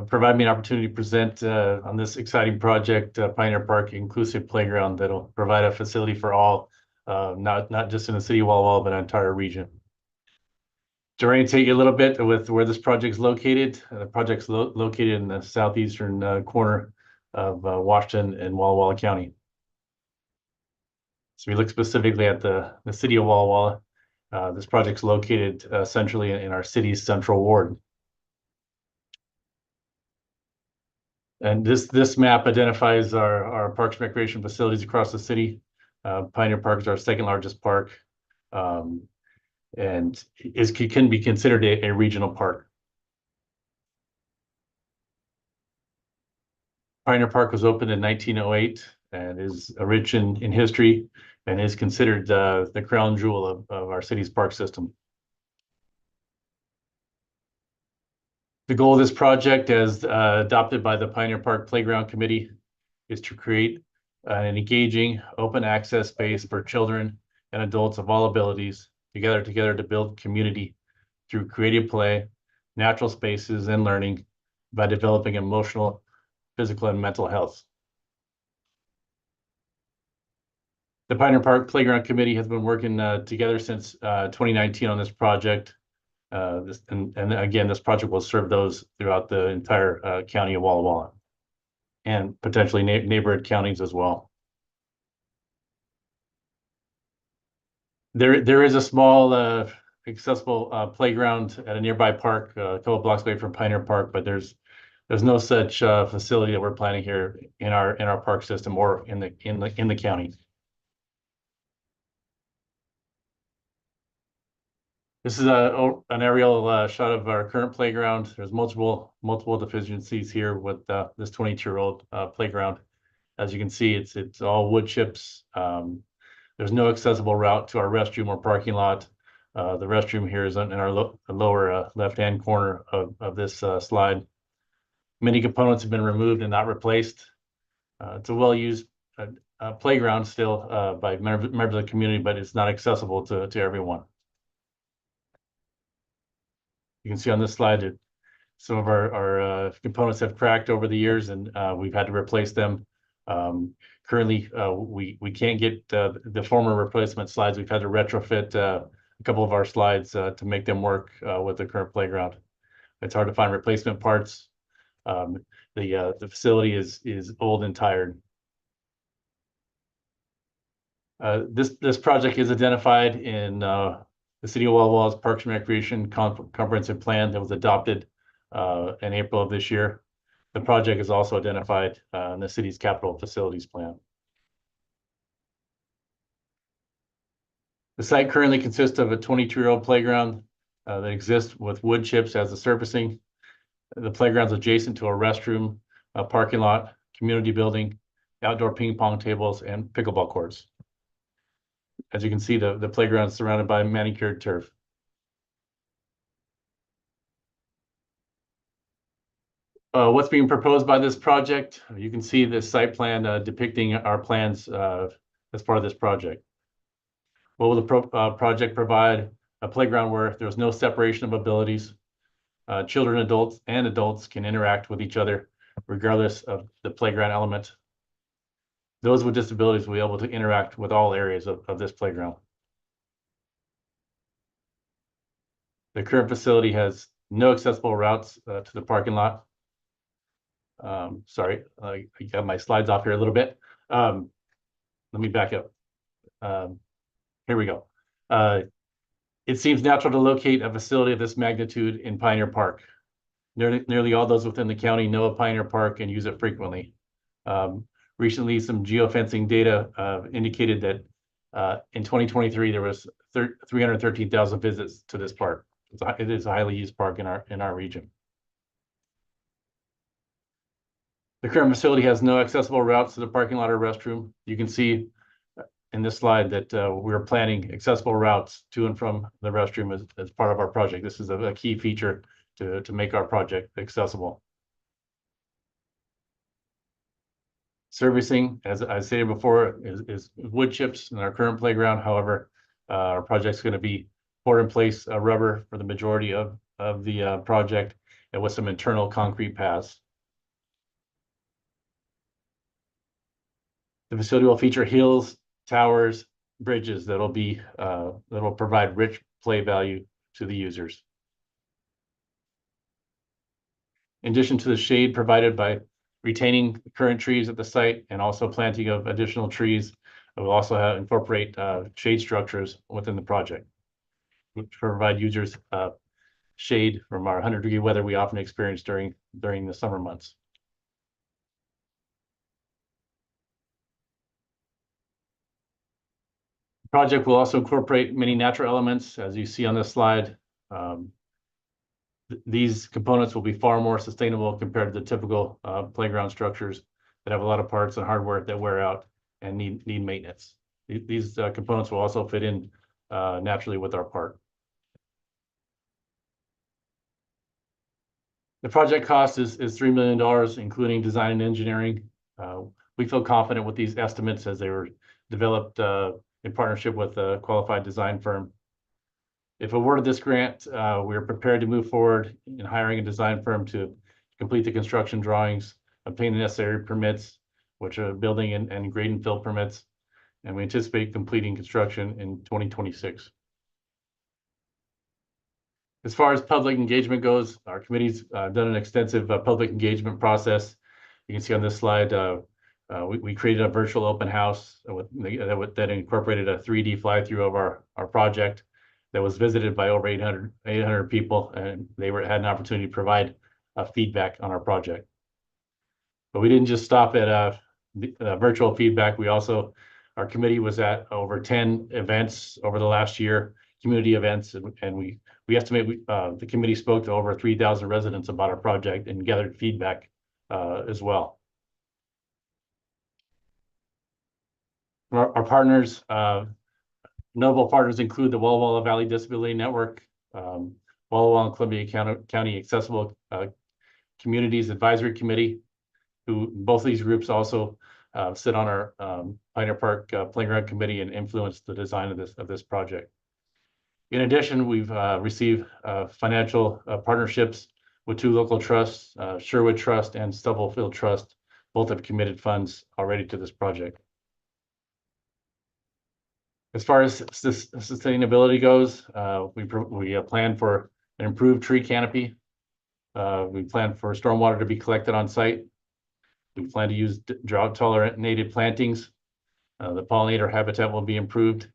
providing me an opportunity to present on this exciting project, Pioneer Park Inclusive Playground, that'll provide a facility for all, not just in the city of Walla Walla, but an entire region. To orientate you a little bit with where this project is located, the project's located in the southeastern corner of Washington and Walla Walla County. So we look specifically at the city of Walla Walla. This project's located centrally in our city's central ward. And this map identifies our parks and recreation facilities across the city. Pioneer Park is our second largest park, and can be considered a regional park. Pioneer Park was opened in 1908 and is rich in history and is considered the crown jewel of our city's park system. The goal of this project, as adopted by the Pioneer Park Playground Committee, is to create an engaging, open access space for children and adults of all abilities together to build community through creative play, natural spaces, and learning by developing emotional, physical, and mental health. The Pioneer Park Playground Committee has been working together since 2019 on this project. And again, this project will serve those throughout the entire county of Walla Walla and potentially neighborhood counties as well. There is a small accessible playground at a nearby park, a couple blocks away from Pioneer Park, but there's no such facility that we're planning here in our park system or in the county. This is an aerial shot of our current playground. There's multiple deficiencies here with this 22-year-old playground. As you can see, it's all wood chips. There's no accessible route to our restroom or parking lot. The restroom here is in our lower left-hand corner of this slide. Many components have been removed and not replaced. It's a well-used playground still by members of the community, but it's not accessible to everyone. You can see on this slide that some of our components have cracked over the years, and we've had to replace them. Currently, we can't get the former replacement slides. We've had to retrofit a couple of our slides to make them work with the current playground. It's hard to find replacement parts. The facility is old and tired. This project is identified in the City of Walla Walla's Parks and Recreation Comprehensive Plan that was adopted in April of this year. The project is also identified in the city's capital facilities plan. The site currently consists of a 22-year-old playground that exists with wood chips as the surfacing. The playground's adjacent to a restroom, a parking lot, community building, outdoor ping pong tables, and pickleball courts. As you can see, the playground is surrounded by manicured turf. What's being proposed by this project? You can see this site plan depicting our plans as part of this project. What will the project provide? A playground where there's no separation of abilities. Children, adults can interact with each other regardless of the playground element. Those with disabilities will be able to interact with all areas of this playground. The current facility has no accessible routes to the parking lot. Sorry, I got my slides off here a little bit. Let me back up. Here we go. It seems natural to locate a facility of this magnitude in Pioneer Park. Nearly all those within the county know of Pioneer Park and use it frequently. Recently, some geofencing data indicated that in 2023, there was 313,000 visits to this park. It is a highly used park in our region. The current facility has no accessible routes to the parking lot or restroom. You can see in this slide that we're planning accessible routes to and from the restroom as part of our project. This is a key feature to make our project accessible. Servicing, as I stated before, is wood chips in our current playground. However, our project's going to be poured in place rubber for the majority of the project, and with some internal concrete paths. The facility will feature hills, towers, bridges that'll provide rich play value to the users. In addition to the shade provided by retaining the current trees at the site and also planting of additional trees, we'll also incorporate shade structures within the project, which provide users shade from our 100-degree weather we often experience during the summer months. The project will also incorporate many natural elements, as you see on this slide. These components will be far more sustainable compared to the typical playground structures that have a lot of parts and hardware that wear out and need maintenance. These components will also fit in naturally with our park. The project cost is $3 million, including design and engineering. We feel confident with these estimates as they were developed in partnership with a qualified design firm. If awarded this grant, we are prepared to move forward in hiring a design firm to complete the construction drawings, obtain the necessary permits, which are building and grade and fill permits, and we anticipate completing construction in 2026. As far as public engagement goes, our committee's done an extensive public engagement process. You can see on this slide, we created a virtual open house that incorporated a 3D fly-through of our project that was visited by over 800 people, and they had an opportunity to provide feedback on our project. But we didn't just stop at virtual feedback. Our committee was at over 10 events over the last year, community events, and we estimate the committee spoke to over 3,000 residents about our project and gathered feedback as well. Our partners, notable partners include the Walla Walla Valley Disability Network, Walla Walla and Columbia County Accessible Communities Advisory Committee, who both of these groups also sit on our Pioneer Park Playground Committee and influence the design of this project. In addition, we've received financial partnerships with two local trusts, Sherwood Trust and Stubblefield Trust. Both have committed funds already to this project. As far as sustainability goes, we plan for an improved tree canopy. We plan for stormwater to be collected on site. We plan to use drought-tolerant native plantings. The pollinator habitat will be improved.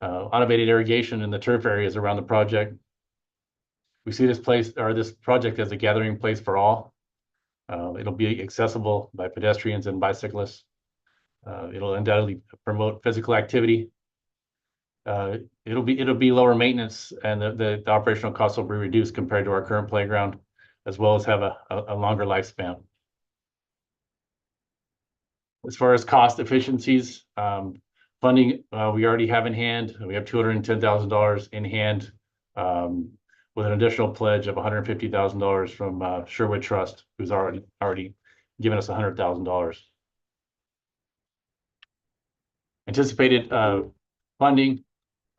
Automated irrigation in the turf areas around the project. We see this project as a gathering place for all. It'll be accessible by pedestrians and bicyclists. It'll undoubtedly promote physical activity. It'll be lower maintenance, and the operational costs will be reduced compared to our current playground, as well as have a longer lifespan. As far as cost efficiencies, funding we already have in hand. We have $210,000 in hand, with an additional pledge of $150,000 from Sherwood Trust, who's already given us $100,000. Anticipated funding.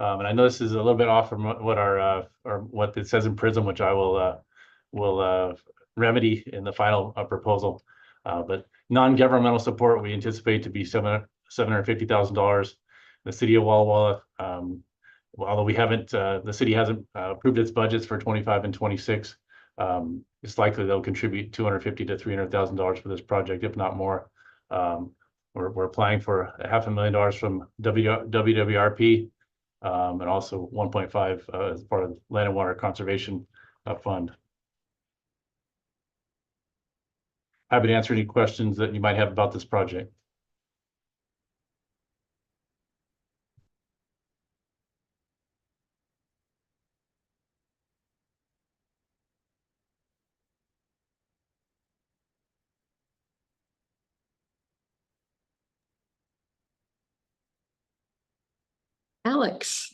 And I know this is a little bit off from what it says in PRISM, which I will remedy in the final proposal. But non-governmental support we anticipate to be $750,000. The city of Walla Walla, although the city hasn't approved its budgets for 25 and 26, it's likely they'll contribute $250,000 to $300,000 for this project, if not more. We're applying for $500,000 from WWRP. And also 1.5 as part of Land and Water Conservation Fund. Happy to answer any questions that you might have about this project. Alex.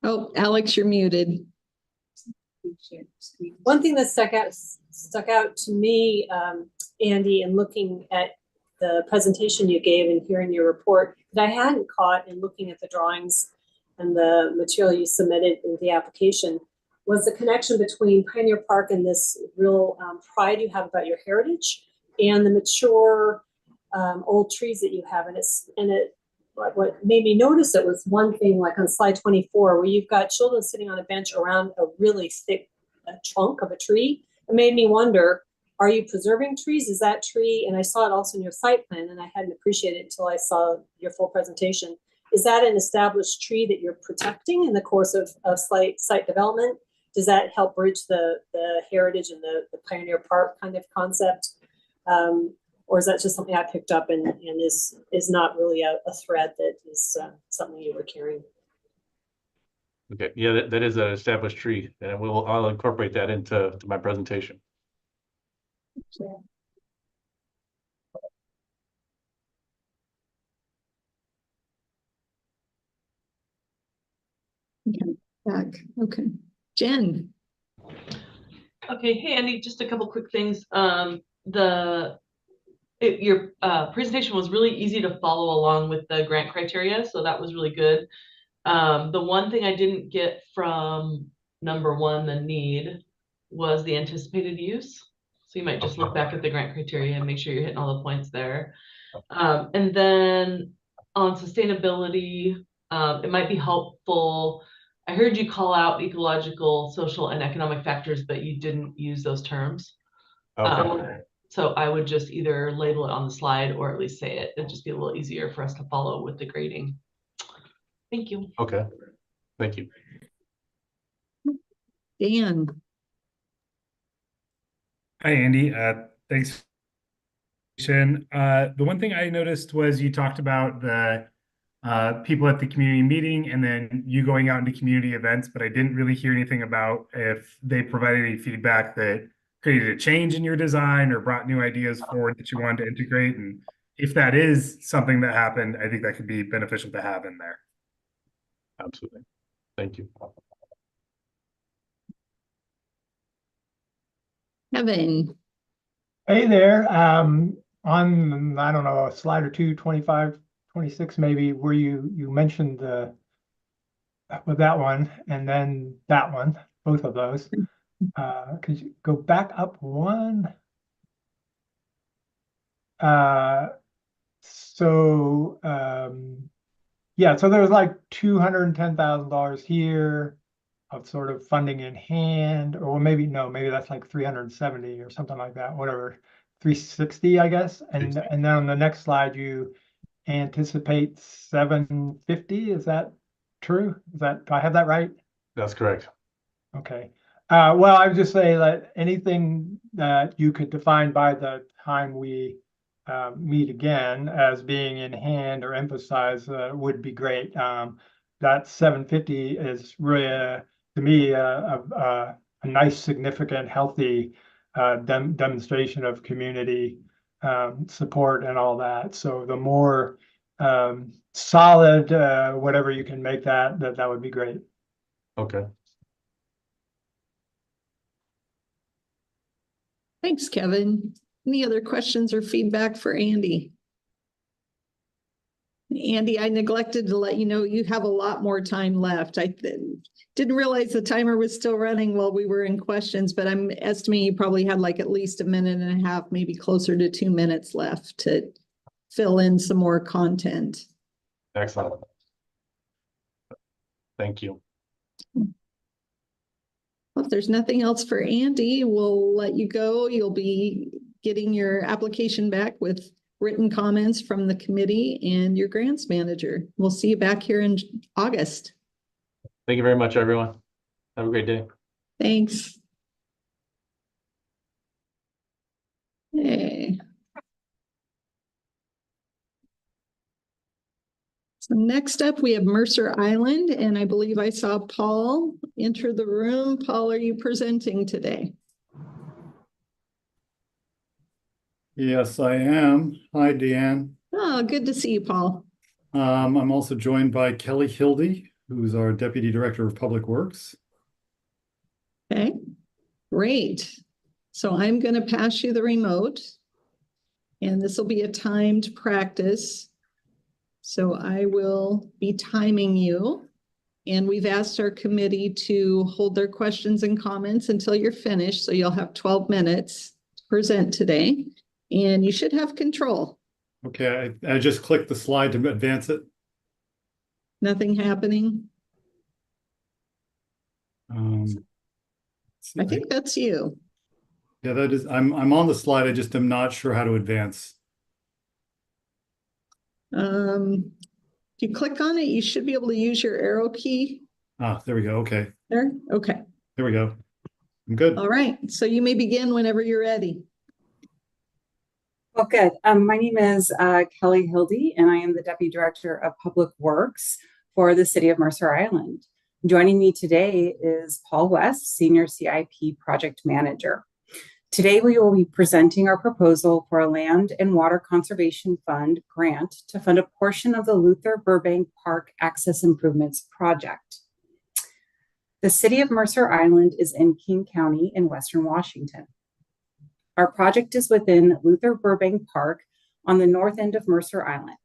Oh, Alex, you're muted. One thing that stuck out to me, Andy, in looking at the presentation you gave and hearing your report, that I hadn't caught in looking at the drawings and the material you submitted in the application, was the connection between Pioneer Park and this real pride you have about your heritage and the mature old trees that you have. And what made me notice it was one thing, like on slide 24, where you've got children sitting on a bench around a really thick trunk of a tree. It made me wonder, are you preserving trees? Is that tree, and I saw it also in your site plan, and I hadn't appreciated it until I saw your full presentation. Is that an established tree that you're protecting in the course of site development? Does that help bridge the heritage and the Pioneer Park kind of concept? Or is that just something I picked up and is not really a thread that is something you were carrying? Okay, yeah, that is an established tree, and I'll incorporate that into my presentation. Okay, back. Okay, Jen. Okay, hey Andy, just a couple quick things. Your presentation was really easy to follow along with the grant criteria, so that was really good. The one thing I didn't get from number one, the need, was the anticipated use. So you might just look back at the grant criteria and make sure you're hitting all the points there. And then on sustainability, it might be helpful. I heard you call out ecological, social, and economic factors, but you didn't use those terms. Okay. So I would just either label it on the slide or at least say it. It'd just be a little easier for us to follow with the grading. Thank you. Okay, thank you. Dan. Hi, Andy. Thanks. The one thing I noticed was you talked about the people at the community meeting and then you going out into community events, but I didn't really hear anything about if they provided any feedback that created a change in your design or brought new ideas forward that you wanted to integrate. And if that is something that happened, I think that could be beneficial to have in there. Absolutely. Thank you. Kevin. Hey there. On, I don't know, a slide or two, 25, 26 maybe, where you mentioned with that one and then that one, both of those. Could you go back up one? Yeah, so there was like $210,000 here of sort of funding in hand, or maybe that's like 370 or something like that, whatever, 360, I guess. And then on the next slide, you anticipate 750. Is that true? Do I have that right? That's correct. Okay. Well, I would just say that anything that you could define by the time we meet again as being in hand or emphasize would be great. That 750 is really, to me, a nice, significant, healthy demonstration of community support and all that. So the more solid, whatever you can make that would be great. Okay. Thanks, Kevin. Any other questions or feedback for Andy? Andy, I neglected to let you know you have a lot more time left. I didn't realize the timer was still running while we were in questions, but I'm estimating you probably had like at least a minute and a half, maybe closer to 2 minutes left to fill in some more content. Excellent. Thank you. Well, if there's nothing else for Andy, we'll let you go. You'll be getting your application back with written comments from the committee and your grants manager. We'll see you back here in August. Thank you very much, everyone. Have a great day. Thanks. Hey. So next up, we have Mercer Island, and I believe I saw Paul enter the room. Paul, are you presenting today? Yes, I am. Hi, Deanne. Oh, good to see you, Paul. I'm also joined by Kelly Hildy, who's our Deputy Director of Public Works. Okay, great. So I'm going to pass you the remote, and this will be a timed practice. So I will be timing you, and we've asked our committee to hold their questions and comments until you're finished. So you'll have 12 minutes to present today, and you should have control. Okay, I just clicked the slide to advance it. Nothing happening. I think that's you. Yeah, that is, I'm on the slide. I just am not sure how to advance. If you click on it, you should be able to use your arrow key. Ah, there we go. Okay. There. Okay. There we go. I'm good. All right. So you may begin whenever you're ready. Well, good. My name is Kelly Hildy, and I am the Deputy Director of Public Works for the City of Mercer Island. Joining me today is Paul West, Senior CIP Project Manager. Today, we will be presenting our proposal for a Land and Water Conservation Fund grant to fund a portion of the Luther Burbank Park Access Improvements Project. The City of Mercer Island is in King County in Western Washington. Our project is within Luther Burbank Park on the north end of Mercer Island.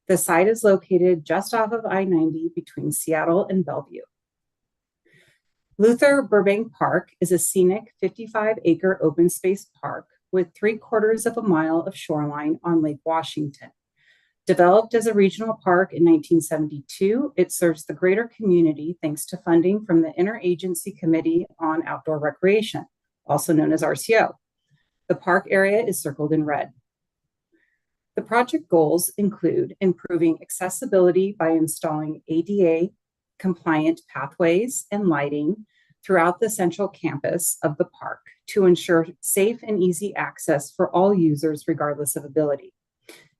The site is located just off of I-90 between Seattle and Bellevue. Luther Burbank Park is a scenic 55-acre open space park with 3/4 of a mile of shoreline on Lake Washington. Developed as a regional park in 1972, it serves the greater community thanks to funding from the Interagency Committee on Outdoor Recreation, also known as RCO. The park area is circled in red. The project goals include improving accessibility by installing ADA compliant pathways and lighting throughout the central campus of the park to ensure safe and easy access for all users regardless of ability.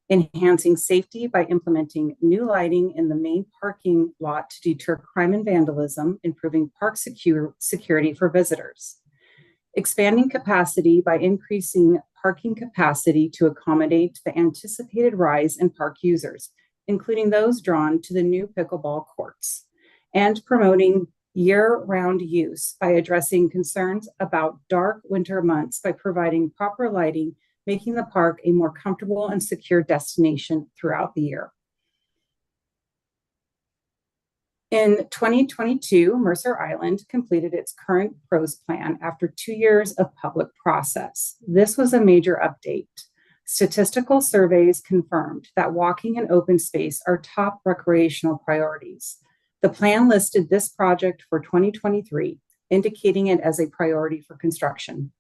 Enhancing safety by implementing new lighting in the main parking lot to deter crime and vandalism, improving park security for visitors. Expanding capacity by increasing parking capacity to accommodate the anticipated rise in park users, including those drawn to the new pickleball courts. And promoting year-round use by addressing concerns about dark winter months by providing proper lighting, making the park a more comfortable and secure destination throughout the year. In 2022, Mercer Island completed its current PROS plan after 2 years of public process. This was a major update. Statistical surveys confirmed that walking and open space are top recreational priorities. The plan listed this project for 2023, indicating it as a priority for construction.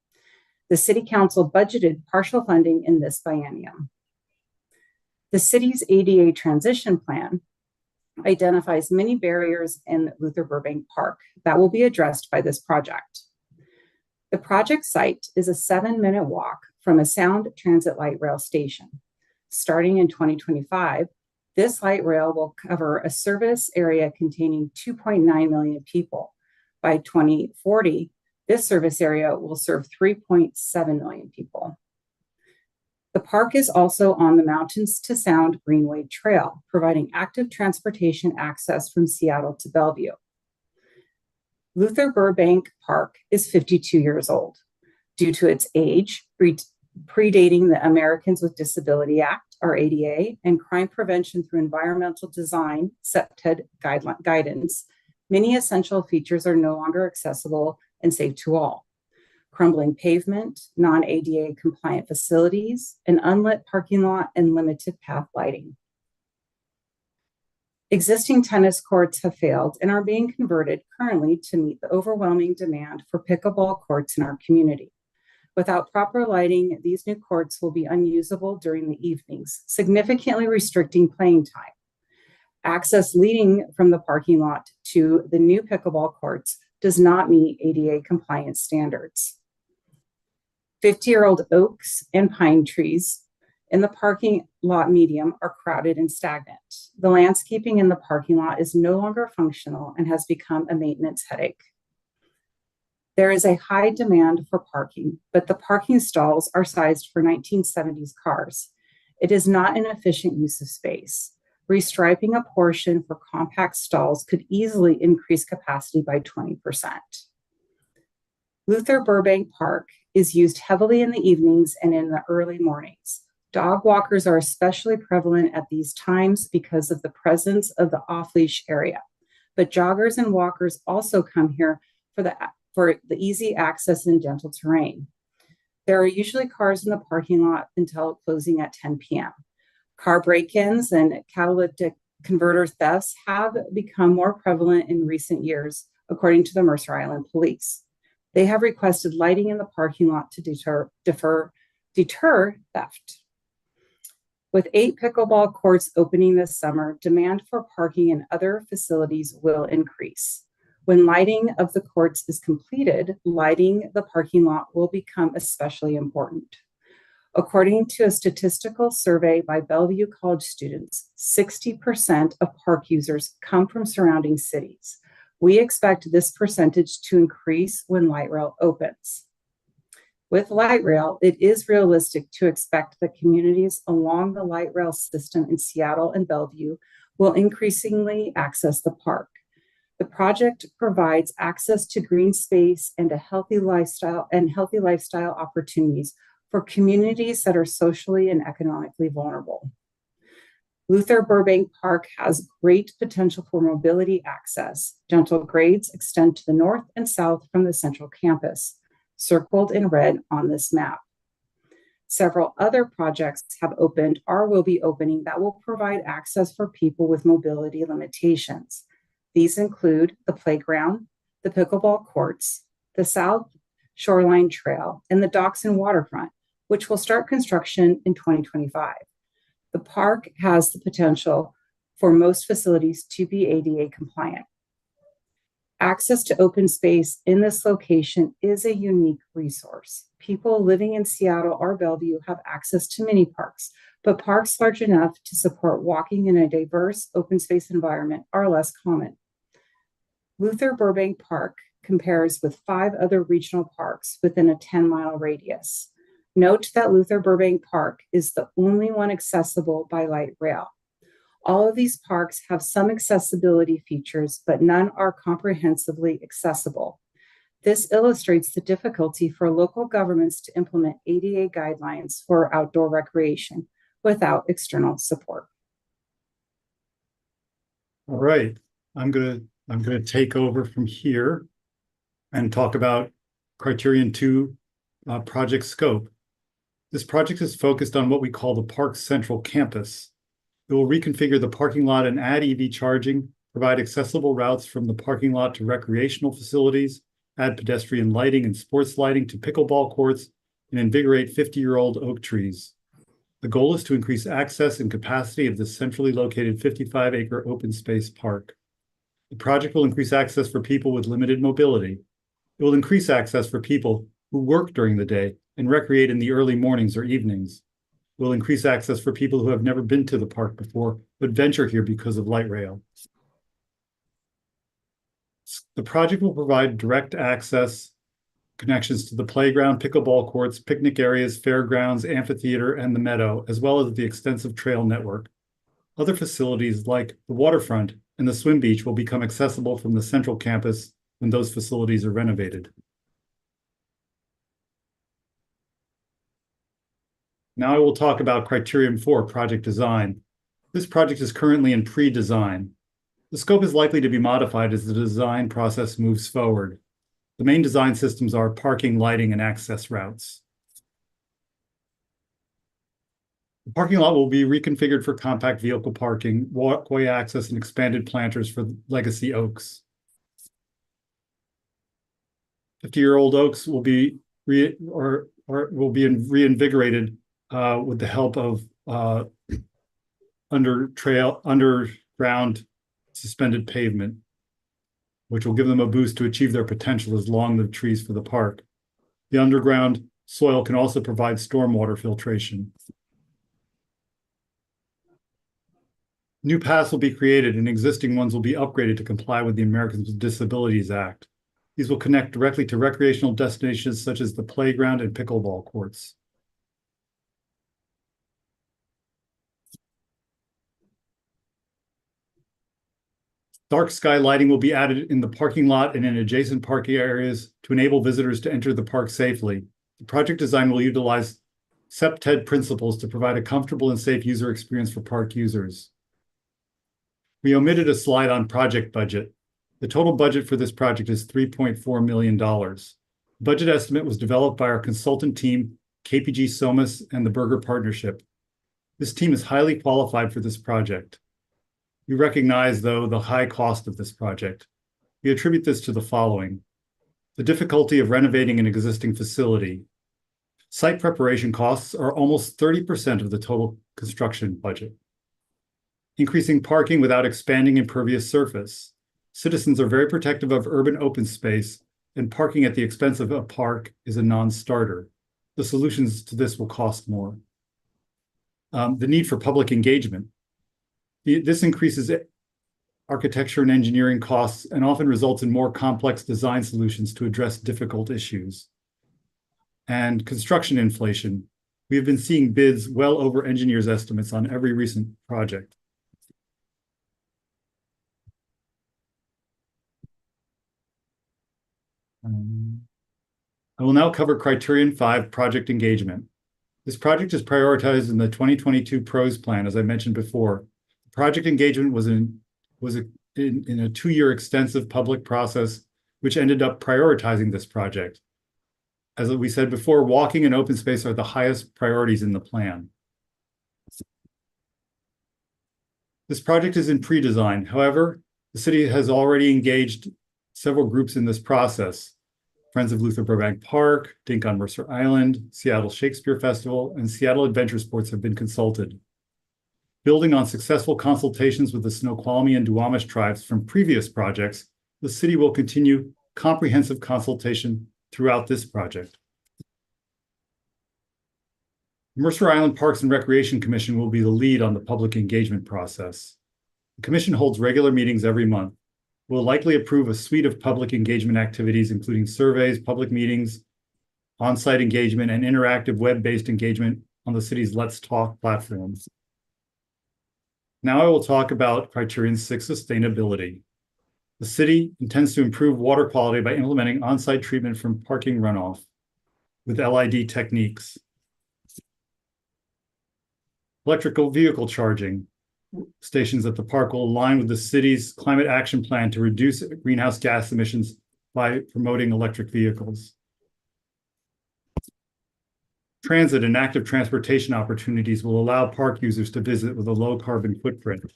The City Council budgeted partial funding in this biennium. The city's ADA transition plan identifies many barriers in Luther Burbank Park that will be addressed by this project. The project site is a 7-minute walk from a Sound Transit light rail station. Starting in 2025, this light rail will cover a service area containing 2.9 million people. By 2040, this service area will serve 3.7 million people. The park is also on the Mountains to Sound Greenway Trail, providing active transportation access from Seattle to Bellevue. Luther Burbank Park is 52 years old. Due to its age, predating the Americans with Disability Act, or ADA, and crime prevention through environmental design, CPTED guidance, many essential features are no longer accessible and safe to all. Crumbling pavement, non-ADA compliant facilities, an unlit parking lot, and limited path lighting. Existing tennis courts have failed and are being converted currently to meet the overwhelming demand for pickleball courts in our community. Without proper lighting, these new courts will be unusable during the evenings, significantly restricting playing time. Access leading from the parking lot to the new pickleball courts does not meet ADA compliance standards. 50-year-old oaks and pine trees in the parking lot medium are crowded and stagnant. The landscaping in the parking lot is no longer functional and has become a maintenance headache. There is a high demand for parking, but the parking stalls are sized for 1970s cars. It is not an efficient use of space. Restriping a portion for compact stalls could easily increase capacity by 20%. Luther Burbank Park is used heavily in the evenings and in the early mornings. Dog walkers are especially prevalent at these times because of the presence of the off-leash area. But joggers and walkers also come here for the easy access and gentle terrain. There are usually cars in the parking lot until closing at 10 p.m. Car break-ins and catalytic converter thefts have become more prevalent in recent years, according to the Mercer Island Police. They have requested lighting in the parking lot to deter theft. With 8 pickleball courts opening this summer, demand for parking and other facilities will increase. When lighting of the courts is completed, lighting the parking lot will become especially important. According to a statistical survey by Bellevue College students, 60% of park users come from surrounding cities. We expect this percentage to increase when light rail opens. With light rail, it is realistic to expect that communities along the light rail system in Seattle and Bellevue will increasingly access the park. The project provides access to green space and healthy lifestyle opportunities for communities that are socially and economically vulnerable. Luther Burbank Park has great potential for mobility access. Gentle grades extend to the north and south from the central campus, circled in red on this map. Several other projects have opened or will be opening that will provide access for people with mobility limitations. These include the playground, the pickleball courts, the South Shoreline Trail, and the docks and waterfront, which will start construction in 2025. The park has the potential for most facilities to be ADA compliant. Access to open space in this location is a unique resource. People living in Seattle or Bellevue have access to many parks, but parks large enough to support walking in a diverse open space environment are less common. Luther Burbank Park compares with 5 other regional parks within a 10-mile radius. Note that Luther Burbank Park is the only one accessible by light rail. All of these parks have some accessibility features, but none are comprehensively accessible. This illustrates the difficulty for local governments to implement ADA guidelines for outdoor recreation without external support. All right, I'm gonna take over from here and talk about Criterion 2 project scope. This project is focused on what we call the park's central campus. It will reconfigure the parking lot and add EV charging, provide accessible routes from the parking lot to recreational facilities, add pedestrian lighting and sports lighting to pickleball courts, and invigorate 50-year-old oak trees. The goal is to increase access and capacity of this centrally located 55-acre open space park. The project will increase access for people with limited mobility. It will increase access for people who work during the day and recreate in the early mornings or evenings. It will increase access for people who have never been to the park before, but venture here because of light rail. The project will provide direct access connections to the playground, pickleball courts, picnic areas, fairgrounds, amphitheater, and the meadow, as well as the extensive trail network. Other facilities like the waterfront and the swim beach will become accessible from the central campus when those facilities are renovated. Now I will talk about Criterion 4, project design. This project is currently in pre-design. The scope is likely to be modified as the design process moves forward. The main design systems are parking, lighting, and access routes. The parking lot will be reconfigured for compact vehicle parking, walkway access, and expanded planters for legacy oaks. 50-year-old oaks will be reinvigorated with the help of underground suspended pavement, which will give them a boost to achieve their potential as long-lived trees for the park. The underground soil can also provide stormwater filtration. New paths will be created and existing ones will be upgraded to comply with the Americans with Disabilities Act. These will connect directly to recreational destinations such as the playground and pickleball courts. Dark sky lighting will be added in the parking lot and in adjacent parking areas to enable visitors to enter the park safely. The project design will utilize CPTED principles to provide a comfortable and safe user experience for park users. We omitted a slide on project budget. The total budget for this project is $3.4 million. The budget estimate was developed by our consultant team, KPG Somas and the Berger Partnership. This team is highly qualified for this project. We recognize, though, the high cost of this project. We attribute this to the following: the difficulty of renovating an existing facility. Site preparation costs are almost 30% of the total construction budget. Increasing parking without expanding impervious surface. Citizens are very protective of urban open space, and parking at the expense of a park is a non-starter. The solutions to this will cost more. The need for public engagement. This increases architecture and engineering costs and often results in more complex design solutions to address difficult issues. And construction inflation. We have been seeing bids well over engineers' estimates on every recent project. I will now cover Criterion 5 project engagement. This project is prioritized in the 2022 PROS plan, as I mentioned before. Project engagement was in a 2-year extensive public process, which ended up prioritizing this project. As we said before, walking and open space are the highest priorities in the plan. This project is in pre-design. However, the city has already engaged several groups in this process. Friends of Luther Burbank Park, Dink on Mercer Island, Seattle Shakespeare Festival, and Seattle Adventure Sports have been consulted. Building on successful consultations with the Snoqualmie and Duwamish tribes from previous projects, the city will continue comprehensive consultation throughout this project. Mercer Island Parks and Recreation Commission will be the lead on the public engagement process. The commission holds regular meetings every month. We'll likely approve a suite of public engagement activities, including surveys, public meetings, on-site engagement, and interactive web-based engagement on the city's Let's Talk platforms. Now I will talk about Criterion 6 sustainability. The city intends to improve water quality by implementing on-site treatment from parking runoff with LID techniques. Electrical vehicle charging stations at the park will align with the city's climate action plan to reduce greenhouse gas emissions by promoting electric vehicles. Transit and active transportation opportunities will allow park users to visit with a low carbon footprint.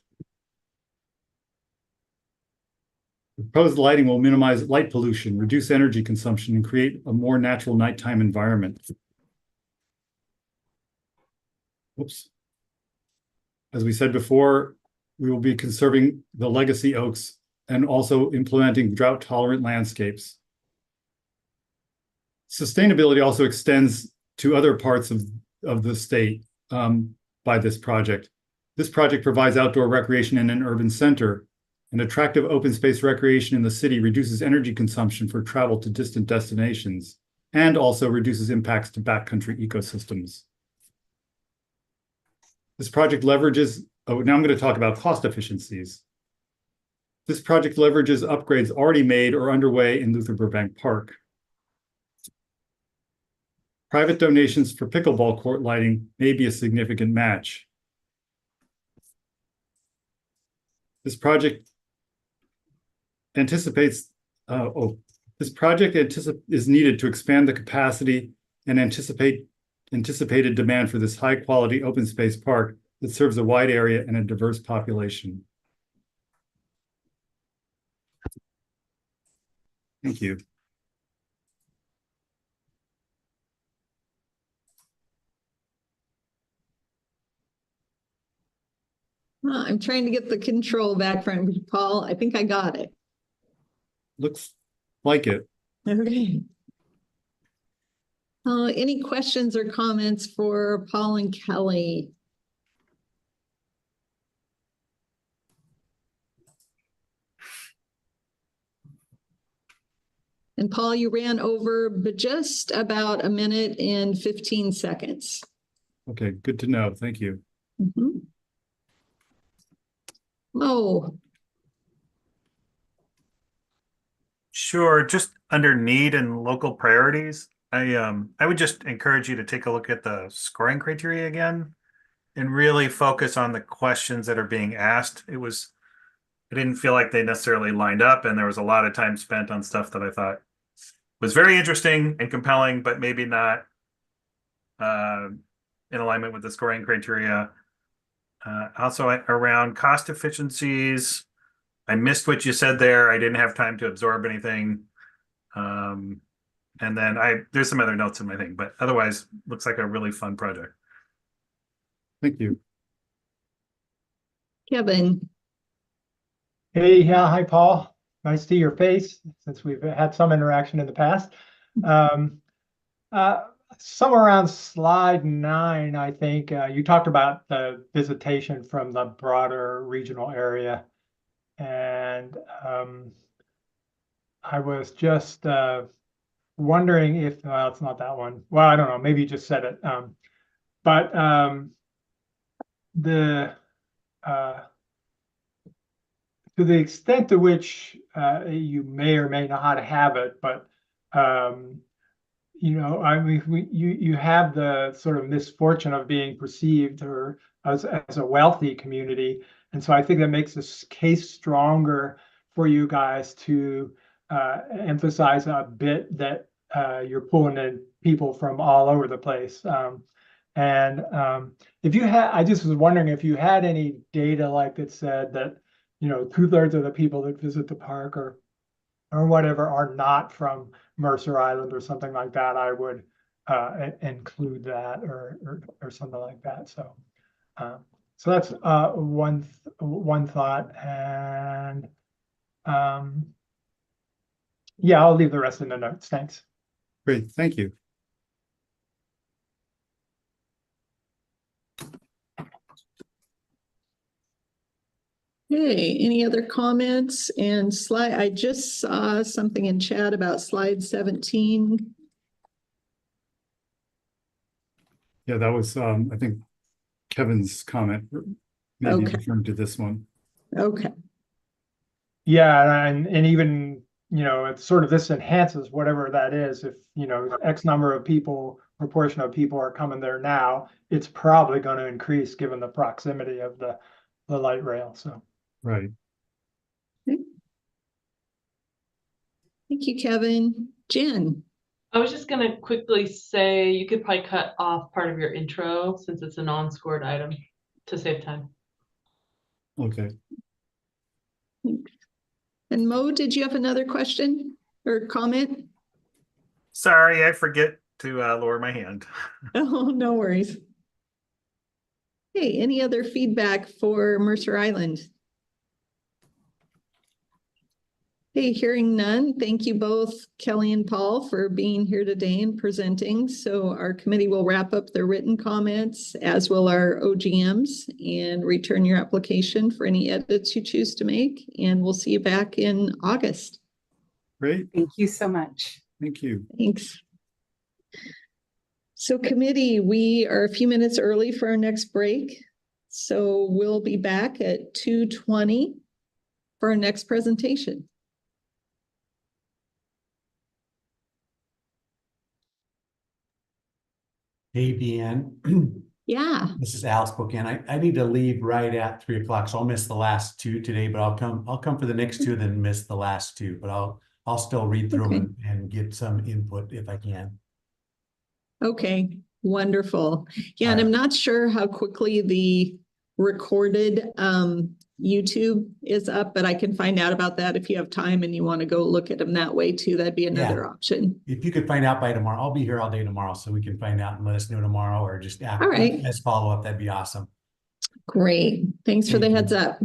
Proposed lighting will minimize light pollution, reduce energy consumption, and create a more natural nighttime environment. Oops. As we said before, we will be conserving the legacy oaks and also implementing drought-tolerant landscapes. Sustainability also extends to other parts of the state by this project. This project provides outdoor recreation in an urban center. An attractive open space recreation in the city reduces energy consumption for travel to distant destinations and also reduces impacts to backcountry ecosystems. This project leverages, now I'm going to talk about cost efficiencies. This project leverages upgrades already made or underway in Luther Burbank Park. Private donations for pickleball court lighting may be a significant match. This project anticipates, is needed to expand the capacity and anticipated demand for this high quality open space park that serves a wide area and a diverse population. Thank you. I'm trying to get the control back from Paul. I think I got it. Looks like it. Okay. Any questions or comments for Paul and Kelly? And Paul, you ran over but just about 1 minute and 15 seconds. Okay, good to know. Thank you. Mm-hmm. Oh. Sure, just under need and local priorities, I would just encourage you to take a look at the scoring criteria again and really focus on the questions that are being asked. I didn't feel like they necessarily lined up, and there was a lot of time spent on stuff that I thought was very interesting and compelling, but maybe not in alignment with the scoring criteria. Also around cost efficiencies, I missed what you said there. I didn't have time to absorb anything. And then there's some other notes in my thing, but otherwise looks like a really fun project. Thank you. Kevin. Hey, yeah, hi, Paul. Nice to see your face since we've had some interaction in the past. Somewhere around slide 9, I think you talked about the visitation from the broader regional area. And I was just wondering if, well, it's not that one. Well, I don't know, maybe you just said it. But to the extent to which you may or may not have it, but you know, I mean, you have the sort of misfortune of being perceived or as a wealthy community, and so I think that makes this case stronger for you guys to emphasize a bit that you're pulling in people from all over the place. If you had, I just was wondering if you had any data like that said that, you know, 2/3 of the people that visit the park or whatever are not from Mercer Island or something like that, I would include that or something like that. So so that's one thought, and yeah, I'll leave the rest in the notes. Thanks. Great, thank you. Hey, any other comments and slide? I just saw something in chat about slide 17. Yeah, that was, I think, Kevin's comment, maybe Okay. referring to this one. Okay. Yeah, and even, you know, it's sort of, this enhances whatever that is. If, you know, X number of people, proportion of people are coming there now, it's probably going to increase given the proximity of the light rail. So. Right. Thank you, Kevin. Jen. I was just gonna quickly say you could probably cut off part of your intro since it's a non-scored item to save time. Okay. Thanks. And Mo, did you have another question or comment? Sorry, I forget to lower my hand. Oh, no worries. Hey, any other feedback for Mercer Island? Hey, hearing none, thank you both, Kelly and Paul, for being here today and presenting. So our committee will wrap up their written comments, as will our OGMs, and return your application for any edits you choose to make. And we'll see you back in August. Great. Thank you so much. Thank you. Thanks. So committee, we are a few minutes early for our next break. So we'll be back at 2:20 for our next presentation. Hey, Deanne. Yeah. This is Al Spokane. I need to leave right at 3 o'clock, so I'll miss the last two today, but I'll come for the next two, then miss the last two. But I'll still read through them and get some input if I can. Okay, wonderful. Yeah, and I'm not sure how quickly the recorded YouTube is up, but I can find out about that if you have time and you want to go look at them that way too. That'd be another option. If you could find out by tomorrow, I'll be here all day tomorrow, so we can find out and let us know tomorrow, or just after, all right, as follow up. That'd be awesome. Great. Thanks for the heads up.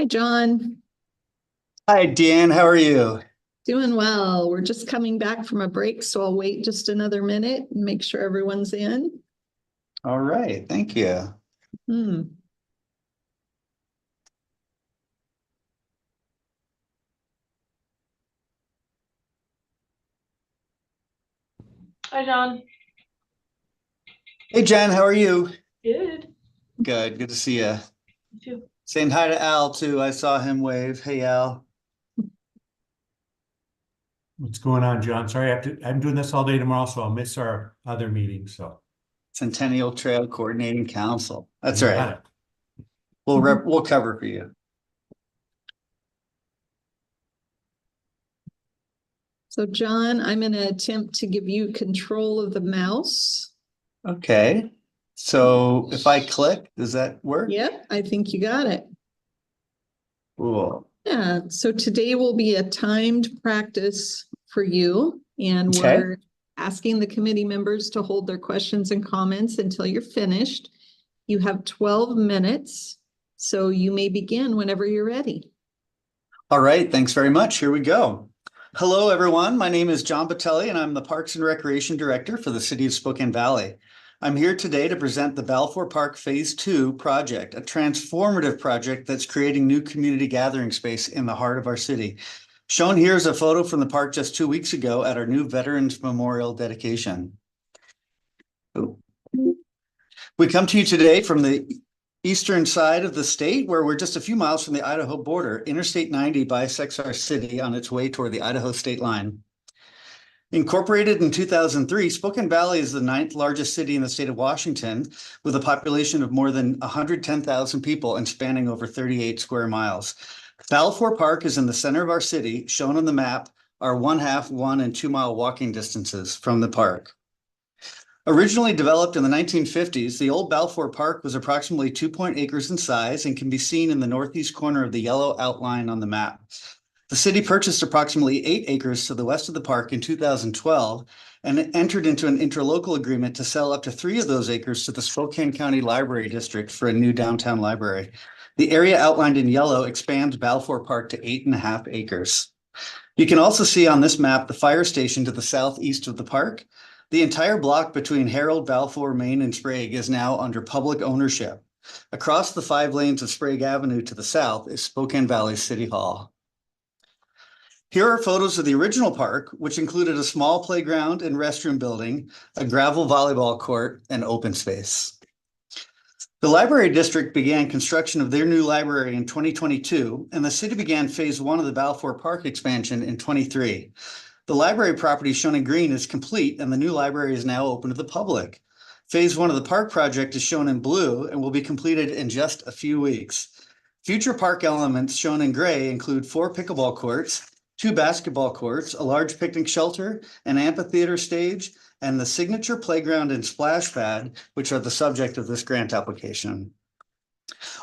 Hi, John. Hi, Deanne. How are you? Doing well. We're just coming back from a break, so I'll wait just another minute and make sure everyone's in. All right. Thank you. Hi, John. Hey, Jen. How are you? Good. Good. Good to see you. You too. Saying hi to Al, too. I saw him wave. Hey, Al. What's going on, John? Sorry, I'm doing this all day tomorrow, so I'll miss our other meeting, so. Centennial Trail Coordinating Council. That's You right. got it. We'll cover for you. So, John, I'm going to attempt to give you control of the mouse. Okay. So if I click, does that work? Yep, I think you got it. Cool. Yeah, so today will be a timed practice for you, and Okay. we're asking the committee members to hold their questions and comments until you're finished. You have 12 minutes, so you may begin whenever you're ready. All right. Thanks very much. Here we go. Hello, everyone. My name is John Batelli, and I'm the Parks and Recreation Director for the City of Spokane Valley. I'm here today to present the Balfour Park Phase 2 project, a transformative project that's creating new community gathering space in the heart of our city. Shown here is a photo from the park just 2 weeks ago at our new Veterans Memorial dedication. Ooh. We come to you today from the eastern side of the state, where we're just a few miles from the Idaho border. Interstate 90 bisects our city on its way toward the Idaho state line. Incorporated in 2003, Spokane Valley is the 9th largest city in the state of Washington, with a population of more than 110,000 people and spanning over 38 square miles. Balfour Park is in the center of our city. Shown on the map are 1/2, 1 and 2 mile walking distances from the park. Originally developed in the 1950s, the old Balfour Park was approximately 2 acres in size and can be seen in the northeast corner of the yellow outline on the map. The city purchased approximately 8 acres to the west of the park in 2012 and entered into an interlocal agreement to sell up to 3 of those acres to the Spokane County Library District for a new downtown library. The area outlined in yellow expands Balfour Park to 8.5 acres. You can also see on this map the fire station to the southeast of the park. The entire block between Harold, Balfour, Main, and Sprague is now under public ownership. Across the 5 lanes of Sprague Avenue to the south is Spokane Valley City Hall. Here are photos of the original park, which included a small playground and restroom building, a gravel volleyball court, and open space. The library district began construction of their new library in 2022, and the city began phase 1 of the Balfour Park expansion in 23. The library property shown in green is complete, and the new library is now open to the public. Phase 1 of the park project is shown in blue and will be completed in just a few weeks. Future park elements shown in gray include 4 pickleball courts, 2 basketball courts, a large picnic shelter, an amphitheater stage, and the signature playground and splash pad, which are the subject of this grant application.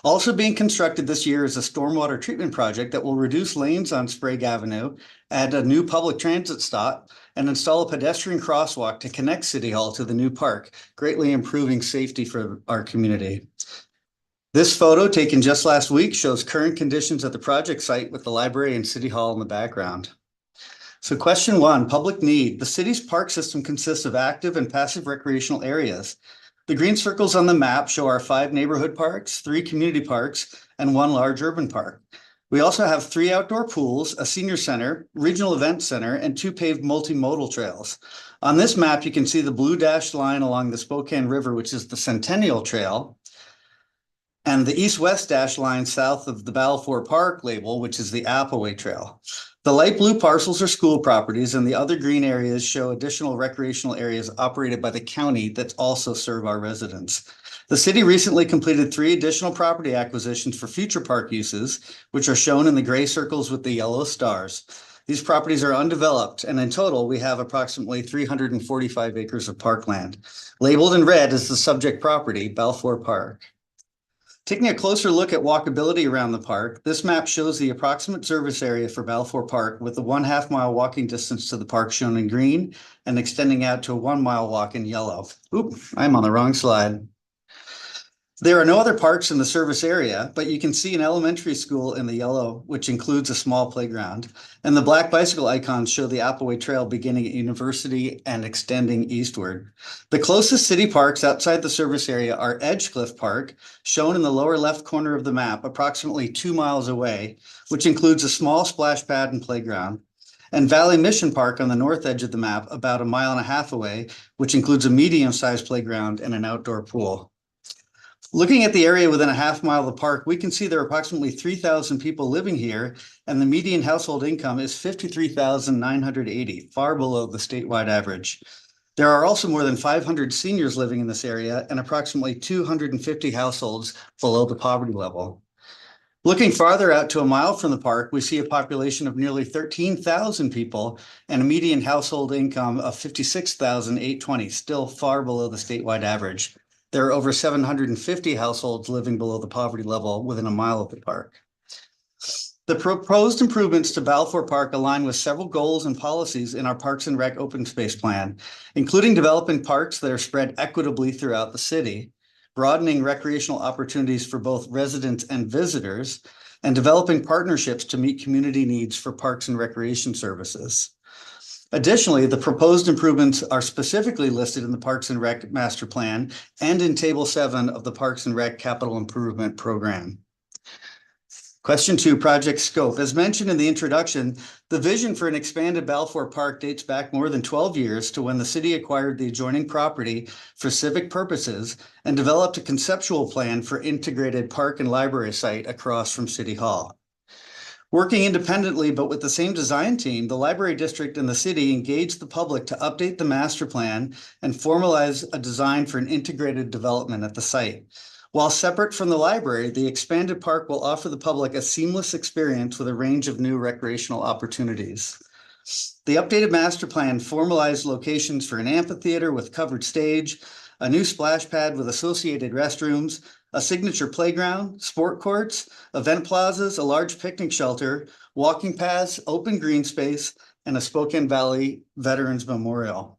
Also being constructed this year is a stormwater treatment project that will reduce lanes on Sprague Avenue, add a new public transit stop, and install a pedestrian crosswalk to connect City Hall to the new park, greatly improving safety for our community. This photo, taken just last week, shows current conditions at the project site with the library and City Hall in the background. So question 1, public need. The city's park system consists of active and passive recreational areas. The green circles on the map show our 5 neighborhood parks, 3 community parks, and 1 large urban park. We also have 3 outdoor pools, a senior center, regional event center, and 2 paved multimodal trails. On this map, you can see the blue dashed line along the Spokane River, which is the Centennial Trail, and the east-west dash line south of the Balfour Park label, which is the Appleway Trail. The light blue parcels are school properties, and the other green areas show additional recreational areas operated by the county that also serve our residents. The city recently completed 3 additional property acquisitions for future park uses, which are shown in the gray circles with the yellow stars. These properties are undeveloped, and in total, we have approximately 345 acres of parkland. Labeled in red is the subject property, Balfour Park. Taking a closer look at walkability around the park, this map shows the approximate service area for Balfour Park, with the 1/2 mile walking distance to the park shown in green and extending out to a 1 mile walk in yellow. Oop, I'm on the wrong slide. There are no other parks in the service area, but you can see an elementary school in the yellow, which includes a small playground. And the black bicycle icons show the Appleway Trail beginning at University and extending eastward. The closest city parks outside the service area are Edgecliff Park, shown in the lower left corner of the map, approximately 2 miles away, which includes a small splash pad and playground. And Valley Mission Park on the north edge of the map, about 1.5 miles away, which includes a medium-sized playground and an outdoor pool. Looking at the area within a 1/2 mile of the park, we can see there are approximately 3,000 people living here, and the median household income is $53,980, far below the statewide average. There are also more than 500 seniors living in this area and approximately 250 households below the poverty level. Looking farther out to 1 mile from the park, we see a population of nearly 13,000 people and a median household income of $56,820, still far below the statewide average. There are over 750 households living below the poverty level within 1 mile of the park. The proposed improvements to Balfour Park align with several goals and policies in our Parks and Rec open space plan, including developing parks that are spread equitably throughout the city, broadening recreational opportunities for both residents and visitors, and developing partnerships to meet community needs for parks and recreation services. Additionally, the proposed improvements are specifically listed in the Parks and Rec Master Plan and in Table 7 of the Parks and Rec Capital Improvement Program. Question 2, project scope. As mentioned in the introduction, the vision for an expanded Balfour Park dates back more than 12 years to when the city acquired the adjoining property for civic purposes and developed a conceptual plan for integrated park and library site across from City Hall. Working independently, but with the same design team, the library district and the city engaged the public to update the master plan and formalize a design for an integrated development at the site. While separate from the library, the expanded park will offer the public a seamless experience with a range of new recreational opportunities. The updated master plan formalized locations for an amphitheater with covered stage, a new splash pad with associated restrooms, a signature playground, sport courts, event plazas, a large picnic shelter, walking paths, open green space, and a Spokane Valley Veterans Memorial.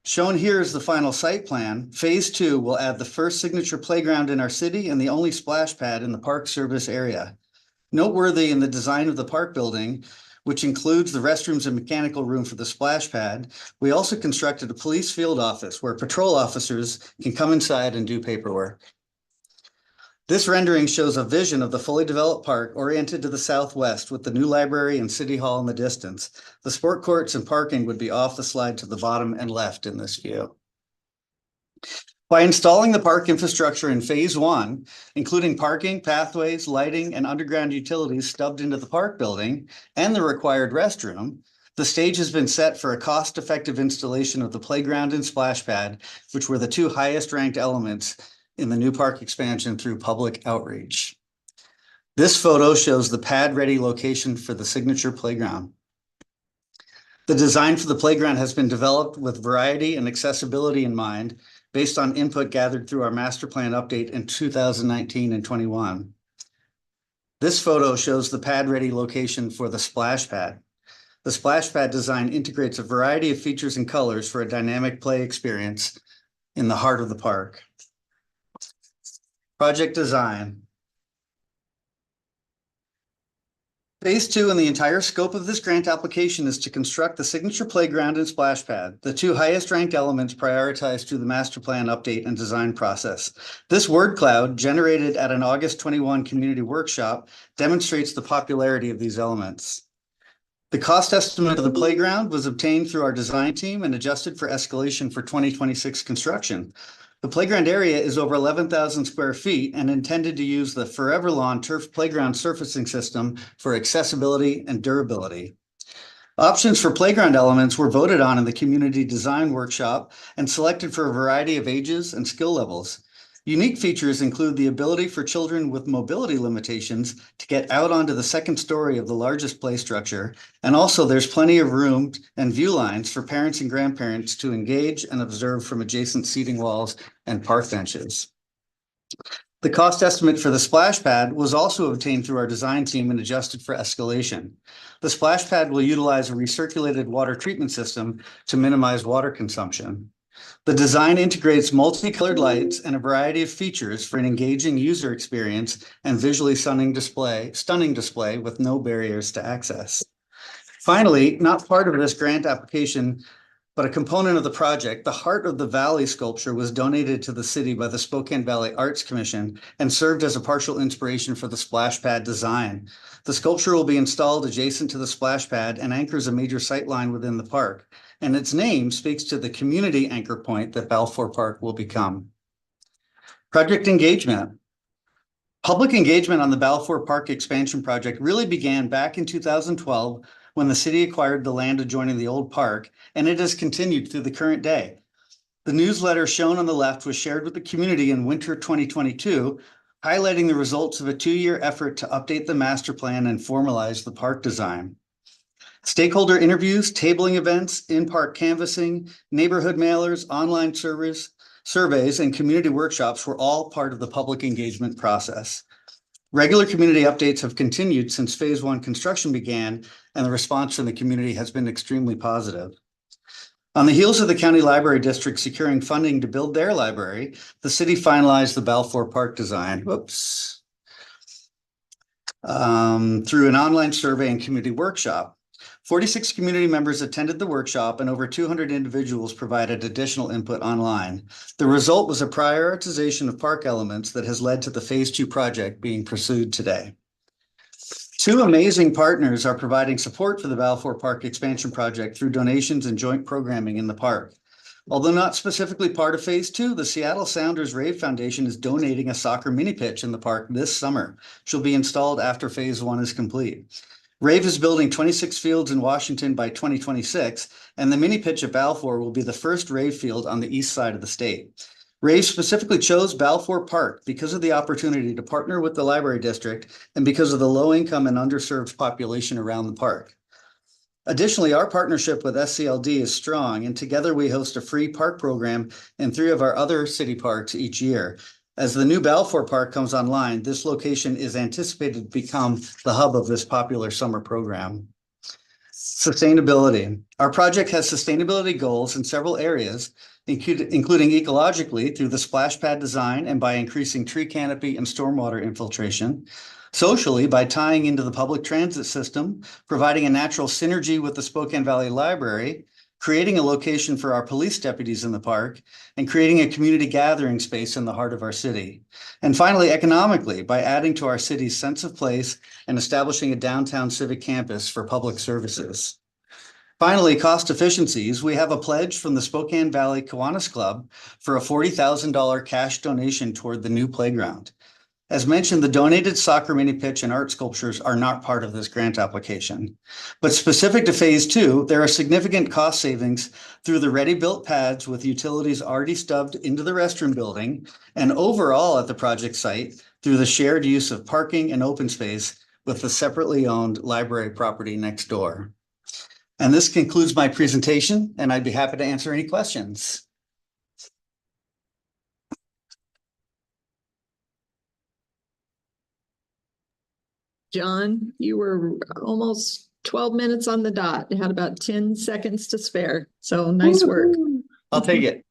Shown here is the final site plan. Phase 2 will add the first signature playground in our city and the only splash pad in the park service area. Noteworthy in the design of the park building, which includes the restrooms and mechanical room for the splash pad, we also constructed a police field office where patrol officers can come inside and do paperwork. This rendering shows a vision of the fully developed park oriented to the southwest with the new library and city hall in the distance. The sport courts and parking would be off the slide to the bottom and left in this view. By installing the park infrastructure in phase 1, including parking, pathways, lighting, and underground utilities stubbed into the park building and the required restroom, the stage has been set for a cost-effective installation of the playground and splash pad, which were the 2 highest ranked elements in the new park expansion through public outreach. This photo shows the pad-ready location for the signature playground. The design for the playground has been developed with variety and accessibility in mind, based on input gathered through our master plan update in 2019 and 21. This photo shows the pad-ready location for the splash pad. The splash pad design integrates a variety of features and colors for a dynamic play experience in the heart of the park. Project design. Phase 2 and the entire scope of this grant application is to construct the signature playground and splash pad, the 2 highest ranked elements prioritized through the master plan update and design process. This word cloud, generated at an August 21 community workshop, demonstrates the popularity of these elements. The cost estimate of the playground was obtained through our design team and adjusted for escalation for 2026 construction. The playground area is over 11,000 square feet and intended to use the Forever Lawn turf playground surfacing system for accessibility and durability. Options for playground elements were voted on in the community design workshop and selected for a variety of ages and skill levels. Unique features include the ability for children with mobility limitations to get out onto the second story of the largest play structure, and also there's plenty of room and view lines for parents and grandparents to engage and observe from adjacent seating walls and park benches. The cost estimate for the splash pad was also obtained through our design team and adjusted for escalation. The splash pad will utilize a recirculated water treatment system to minimize water consumption. The design integrates multicolored lights and a variety of features for an engaging user experience and visually stunning display with no barriers to access. Finally, not part of this grant application, but a component of the project, the Heart of the Valley sculpture was donated to the city by the Spokane Valley Arts Commission and served as a partial inspiration for the splash pad design. The sculpture will be installed adjacent to the splash pad and anchors a major sightline within the park. And its name speaks to the community anchor point that Balfour Park will become. Project engagement. Public engagement on the Balfour Park expansion project really began back in 2012 when the city acquired the land adjoining the old park, and it has continued through the current day. The newsletter shown on the left was shared with the community in winter 2022, highlighting the results of a 2-year effort to update the master plan and formalize the park design. Stakeholder interviews, tabling events, in-park canvassing, neighborhood mailers, online surveys, and community workshops were all part of the public engagement process. Regular community updates have continued since phase 1 construction began, and the response from the community has been extremely positive. On the heels of the County Library District securing funding to build their library, the city finalized the Balfour Park design. Through an online survey and community workshop. 46 community members attended the workshop and over 200 individuals provided additional input online. The result was a prioritization of park elements that has led to the phase 2 project being pursued today. 2 amazing partners are providing support for the Balfour Park expansion project through donations and joint programming in the park. Although not specifically part of phase 2, the Seattle Sounders Rave Foundation is donating a soccer mini pitch in the park this summer. She'll be installed after phase 1 is complete. Rave is building 26 fields in Washington by 2026, and the mini pitch at Balfour will be the first Rave field on the east side of the state. Rave specifically chose Balfour Park because of the opportunity to partner with the library district and because of the low income and underserved population around the park. Additionally, our partnership with SCLD is strong, and together we host a free park program in 3 of our other city parks each year. As the new Balfour Park comes online, this location is anticipated to become the hub of this popular summer program. Sustainability. Our project has sustainability goals in several areas, including ecologically through the splash pad design and by increasing tree canopy and stormwater infiltration. Socially, by tying into the public transit system, providing a natural synergy with the Spokane Valley Library, creating a location for our police deputies in the park, and creating a community gathering space in the heart of our city. And finally, economically, by adding to our city's sense of place and establishing a downtown civic campus for public services. Finally, cost efficiencies. We have a pledge from the Spokane Valley Kiwanis Club for a $40,000 cash donation toward the new playground. As mentioned, the donated soccer mini pitch and art sculptures are not part of this grant application. But specific to phase 2, there are significant cost savings through the ready-built pads with utilities already stubbed into the restroom building, and overall at the project site through the shared use of parking and open space with the separately owned library property next door. And this concludes my presentation, and I'd be happy to answer any questions. John, you were almost 12 minutes on the dot. You had about 10 seconds to spare. So nice work. I'll take it.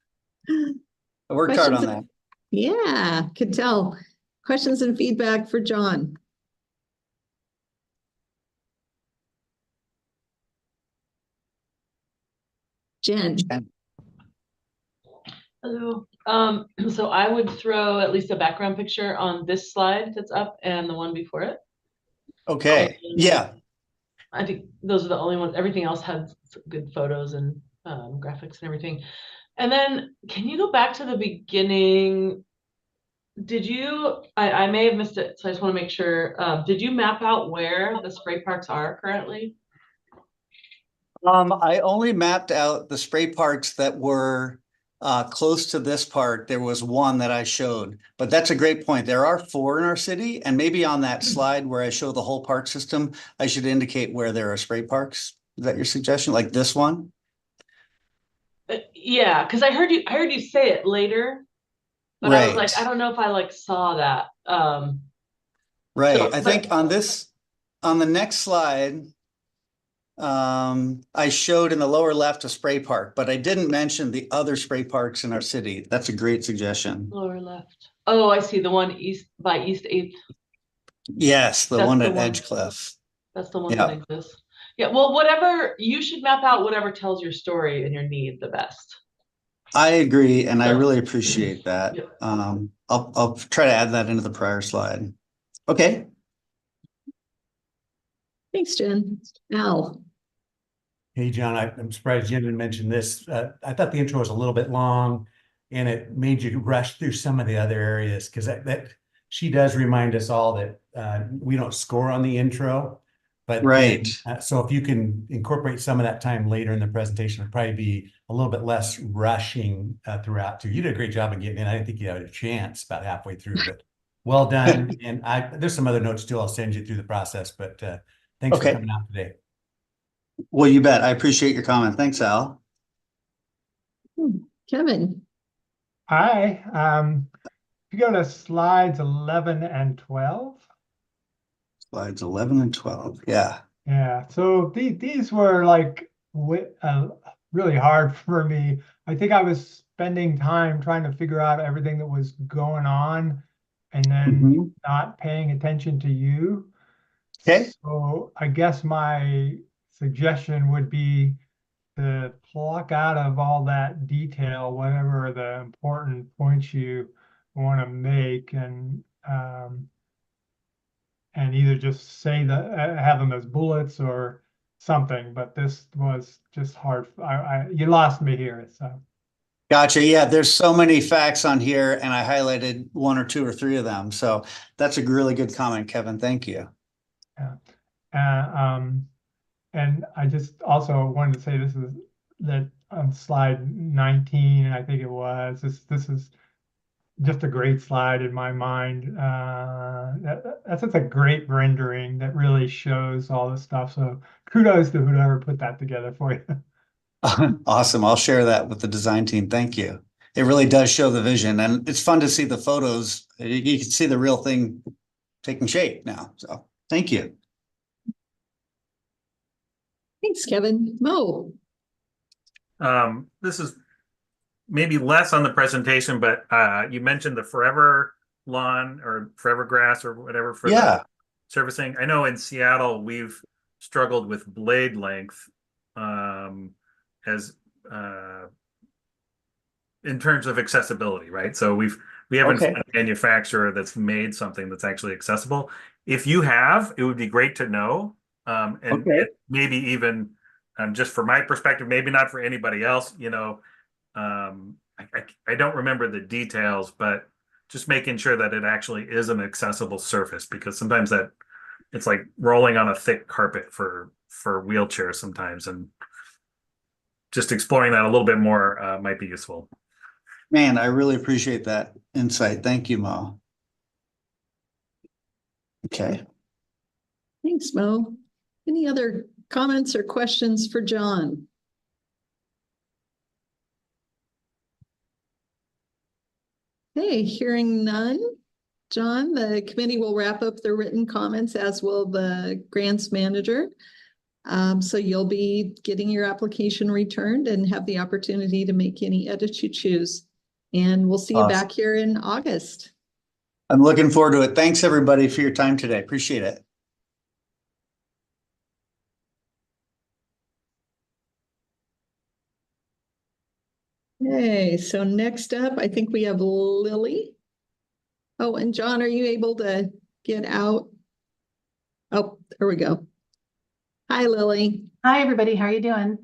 I worked hard on that. Yeah, could tell. Questions and feedback for John. Jen. Hello. So I would throw at least a background picture on this slide that's up and the one before it. Okay. Yeah. I think those are the only ones. Everything else has good photos and graphics and everything. And then can you go back to the beginning? Did you, I may have missed it, so I just want to make sure. Did you map out where the spray parks are currently? I only mapped out the spray parks that were close to this park. There was one that I showed, but that's a great point. There are 4 in our city, and maybe on that slide where I show the whole park system, I should indicate where there are spray parks. Is that your suggestion? Like this one? Yeah, because I heard you say it later, but I was like, I don't know if I saw that. Right. So, I think on the next slide, I showed in the lower left a spray park, but I didn't mention the other spray parks in our city. That's a great suggestion. Lower left. Oh, I see the one east by East 8th. Yes, the That's one the at one. Edgecliff. That's the one Yeah. that exists. Yeah, well, whatever, you should map out whatever tells your story and your need the best. I agree, and I So- really appreciate that. Yep. I'll try to add that into the prior slide. Okay. Thanks, Jen. Al. Hey, John, I'm surprised Jen didn't mention this. I thought the intro was a little bit long and it made you rush through some of the other areas because that she does remind us all that we don't score on the intro. But right. So if you can incorporate some of that time later in the presentation, it'd probably be a little bit less rushing throughout too. You did a great job of getting in. I didn't think you had a chance about halfway through, but well done. And there's some other notes too. I'll send you through the process, but thanks for coming out today. Well, you bet. I appreciate your comment. Thanks, Al. Kevin. Hi. If you go to slides 11 and 12. Slides 11 and 12. Yeah. Yeah. So these were like really hard for me. I think I was spending time trying to figure out everything that was going on and then not paying attention to you. Okay. So I guess my suggestion would be to pluck out of all that detail whatever the important points you want to make, and either just say have them as bullets or something. But this was just hard. You lost me here. So. Gotcha. Yeah, there's so many facts on here, and I highlighted 1 or 2 or 3 of them. So that's a really good comment, Kevin. Thank you. Yeah. And I just also wanted to say that on slide 19, I think it was, this is just a great slide in my mind. That's just a great rendering that really shows all the stuff. So kudos to whoever put that together for you. Awesome. I'll share that with the design team. Thank you. It really does show the vision, and it's fun to see the photos. You can see the real thing taking shape now. So thank you. Thanks, Kevin. Mo. This is maybe less on the presentation, but you mentioned the forever lawn or forever grass or whatever for the servicing. I know in Seattle we've struggled with blade length as in terms of accessibility, right? So we haven't found a manufacturer that's made something that's actually accessible. If you have, it would be great to know. And maybe even just for my perspective, maybe not for anybody else, you know, I don't remember the details, but just making sure that it actually is an accessible surface, because sometimes that it's like rolling on a thick carpet for wheelchairs sometimes, and just exploring that a little bit more might be useful. Man, I really appreciate that insight. Thank you, Mo. Okay. Thanks, Mo. Any other comments or questions for John? Hey, hearing none. John, the committee will wrap up the written comments, as will the grants manager. So you'll be getting your application returned and have the opportunity to make any edits you choose. And we'll see you back here in August. I'm looking forward to it. Thanks, everybody, for your time today. Appreciate it. Okay, so next up, I think we have Lily. Oh, and John, are you able to get out? Oh, there we go. Hi, Lily. Hi, everybody. How are you doing?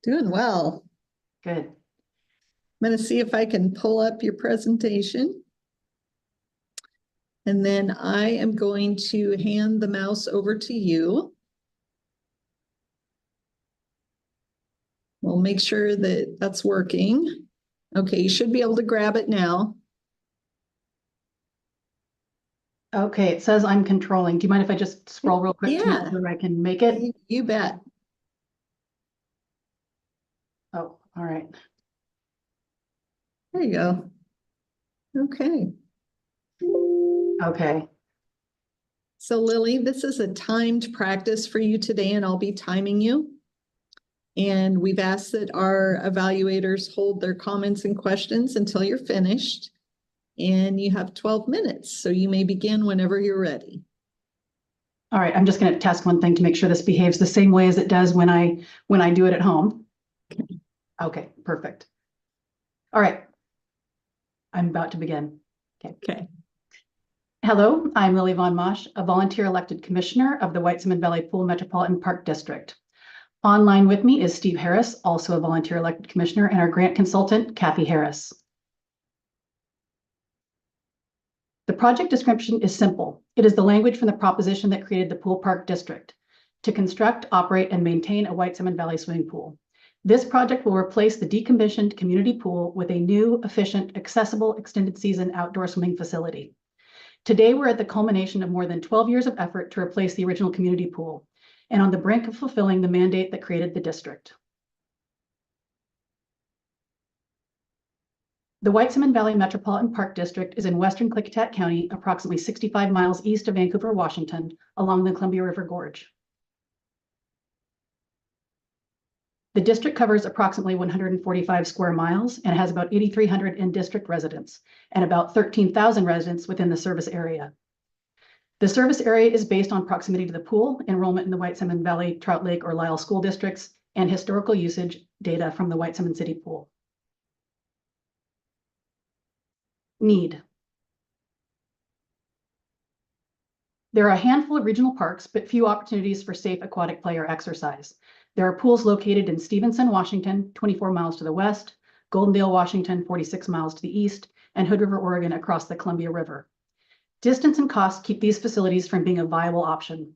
Doing well. Good. I'm going to see if I can pull up your presentation. And then I am going to hand the mouse over to you. We'll make sure that that's working. Okay, you should be able to grab it now. Okay, it says I'm controlling. Do you mind if I just scroll real quick to make sure I can make it? You bet. Oh, all right. There you go. Okay. Okay. So Lily, this is a timed practice for you today, and I'll be timing you. And we've asked that our evaluators hold their comments and questions until you're finished. And you have 12 minutes, so you may begin whenever you're ready. All right, I'm just going to test one thing to make sure this behaves the same way as it does when I do it at home. Okay, perfect. All right. I'm about to begin. Okay. Hello, I'm Lily Von Mosch, a volunteer elected commissioner of the White Cement Valley Pool Metropolitan Park District. Online with me is Steve Harris, also a volunteer elected commissioner, and our grant consultant, Kathy Harris. The project description is simple. It is the language from the proposition that created the Pool Park District to construct, operate, and maintain a White Cement Valley swimming pool. This project will replace the decommissioned community pool with a new, efficient, accessible, extended season outdoor swimming facility. Today, we're at the culmination of more than 12 years of effort to replace the original community pool and on the brink of fulfilling the mandate that created the district. The White Cement Valley Metropolitan Park District is in western Klickitat County, approximately 65 miles east of Vancouver, Washington, along the Columbia River Gorge. The district covers approximately 145 square miles and has about 8,300 in-district residents and about 13,000 residents within the service area. The service area is based on proximity to the pool, enrollment in the White Cement Valley, Trout Lake, or Lyle school districts, and historical usage data from the White Cement City Pool. Need. There are a handful of regional parks, but few opportunities for safe aquatic play or exercise. There are pools located in Stevenson, Washington, 24 miles to the west, Goldendale, Washington, 46 miles to the east, and Hood River, Oregon, across the Columbia River. Distance and cost keep these facilities from being a viable option.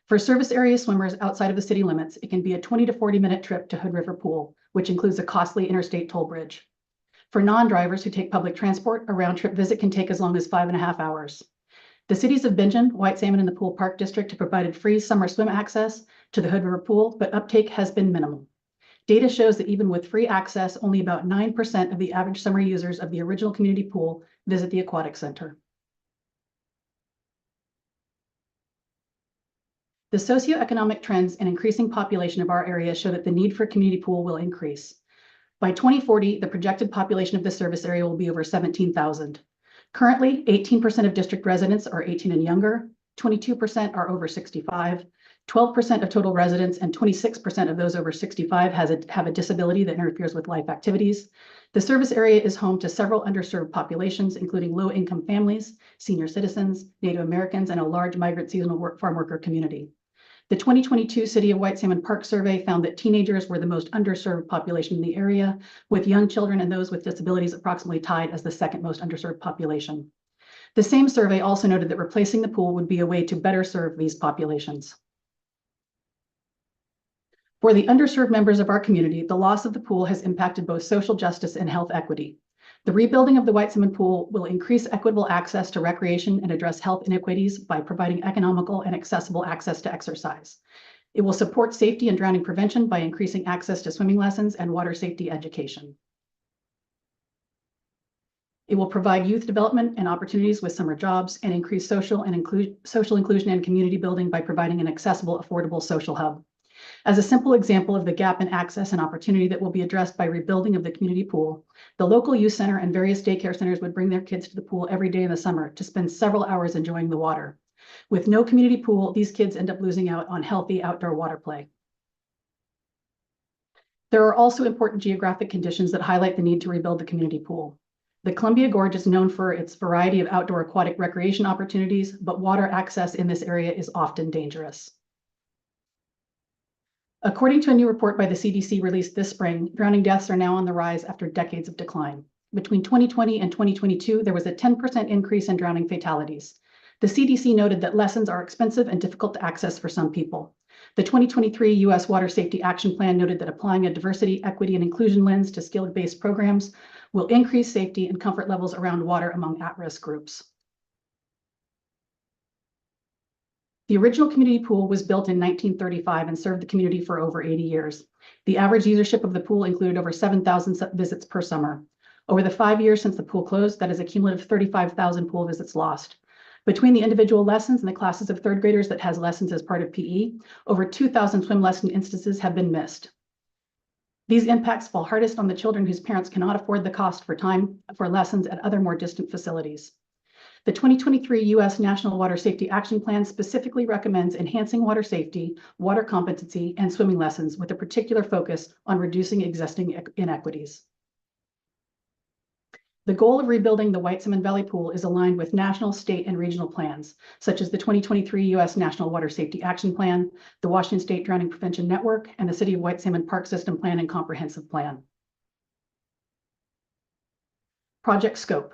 For service area swimmers outside of the city limits, it can be a 20 to 40-minute trip to Hood River Pool, which includes a costly interstate toll bridge. For non-drivers who take public transport, a round-trip visit can take as long as 5.5 hours. The cities of Bingen, White Salmon, and the Pool Park District have provided free summer swim access to the Hood River Pool, but uptake has been minimal. Data shows that even with free access, only about 9% of the average summer users of the original community pool visit the aquatic center. The socioeconomic trends and increasing population of our area show that the need for a community pool will increase. By 2040, the projected population of the service area will be over 17,000. Currently, 18% of district residents are 18 and younger, 22% are over 65, 12% of total residents and 26% of those over 65 have a disability that interferes with life activities. The service area is home to several underserved populations, including low-income families, senior citizens, Native Americans, and a large migrant seasonal farm worker community. The 2022 City of White Salmon Park survey found that teenagers were the most underserved population in the area, with young children and those with disabilities approximately tied as the second most underserved population. The same survey also noted that replacing the pool would be a way to better serve these populations. For the underserved members of our community, the loss of the pool has impacted both social justice and health equity. The rebuilding of the White Cement Pool will increase equitable access to recreation and address health inequities by providing economical and accessible access to exercise. It will support safety and drowning prevention by increasing access to swimming lessons and water safety education. It will provide youth development and opportunities with summer jobs and increase social inclusion and community building by providing an accessible, affordable social hub. As a simple example of the gap in access and opportunity that will be addressed by rebuilding of the community pool, the local youth center and various daycare centers would bring their kids to the pool every day in the summer to spend several hours enjoying the water. With no community pool, these kids end up losing out on healthy outdoor water play. There are also important geographic conditions that highlight the need to rebuild the community pool. The Columbia Gorge is known for its variety of outdoor aquatic recreation opportunities, but water access in this area is often dangerous. According to a new report by the CDC released this spring, drowning deaths are now on the rise after decades of decline. Between 2020 and 2022, there was a 10% increase in drowning fatalities. The CDC noted that lessons are expensive and difficult to access for some people. The 2023 U.S. Water Safety Action Plan noted that applying a diversity, equity, and inclusion lens to skill-based programs will increase safety and comfort levels around water among at-risk groups. The original community pool was built in 1935 and served the community for over 80 years. The average usership of the pool included over 7,000 visits per summer. Over the 5 years since the pool closed, that is a cumulative 35,000 pool visits lost. Between the individual lessons and the classes of third graders that has lessons as part of PE, over 2,000 swim lesson instances have been missed. These impacts fall hardest on the children whose parents cannot afford the cost for time for lessons at other more distant facilities. The 2023 U.S. National Water Safety Action Plan specifically recommends enhancing water safety, water competency, and swimming lessons with a particular focus on reducing existing inequities. The goal of rebuilding the White Salmon Valley Pool is aligned with national, state, and regional plans, such as the 2023 U.S. National Water Safety Action Plan, the Washington State Drowning Prevention Network, and the City of White Salmon Park System Plan and Comprehensive Plan. Project scope.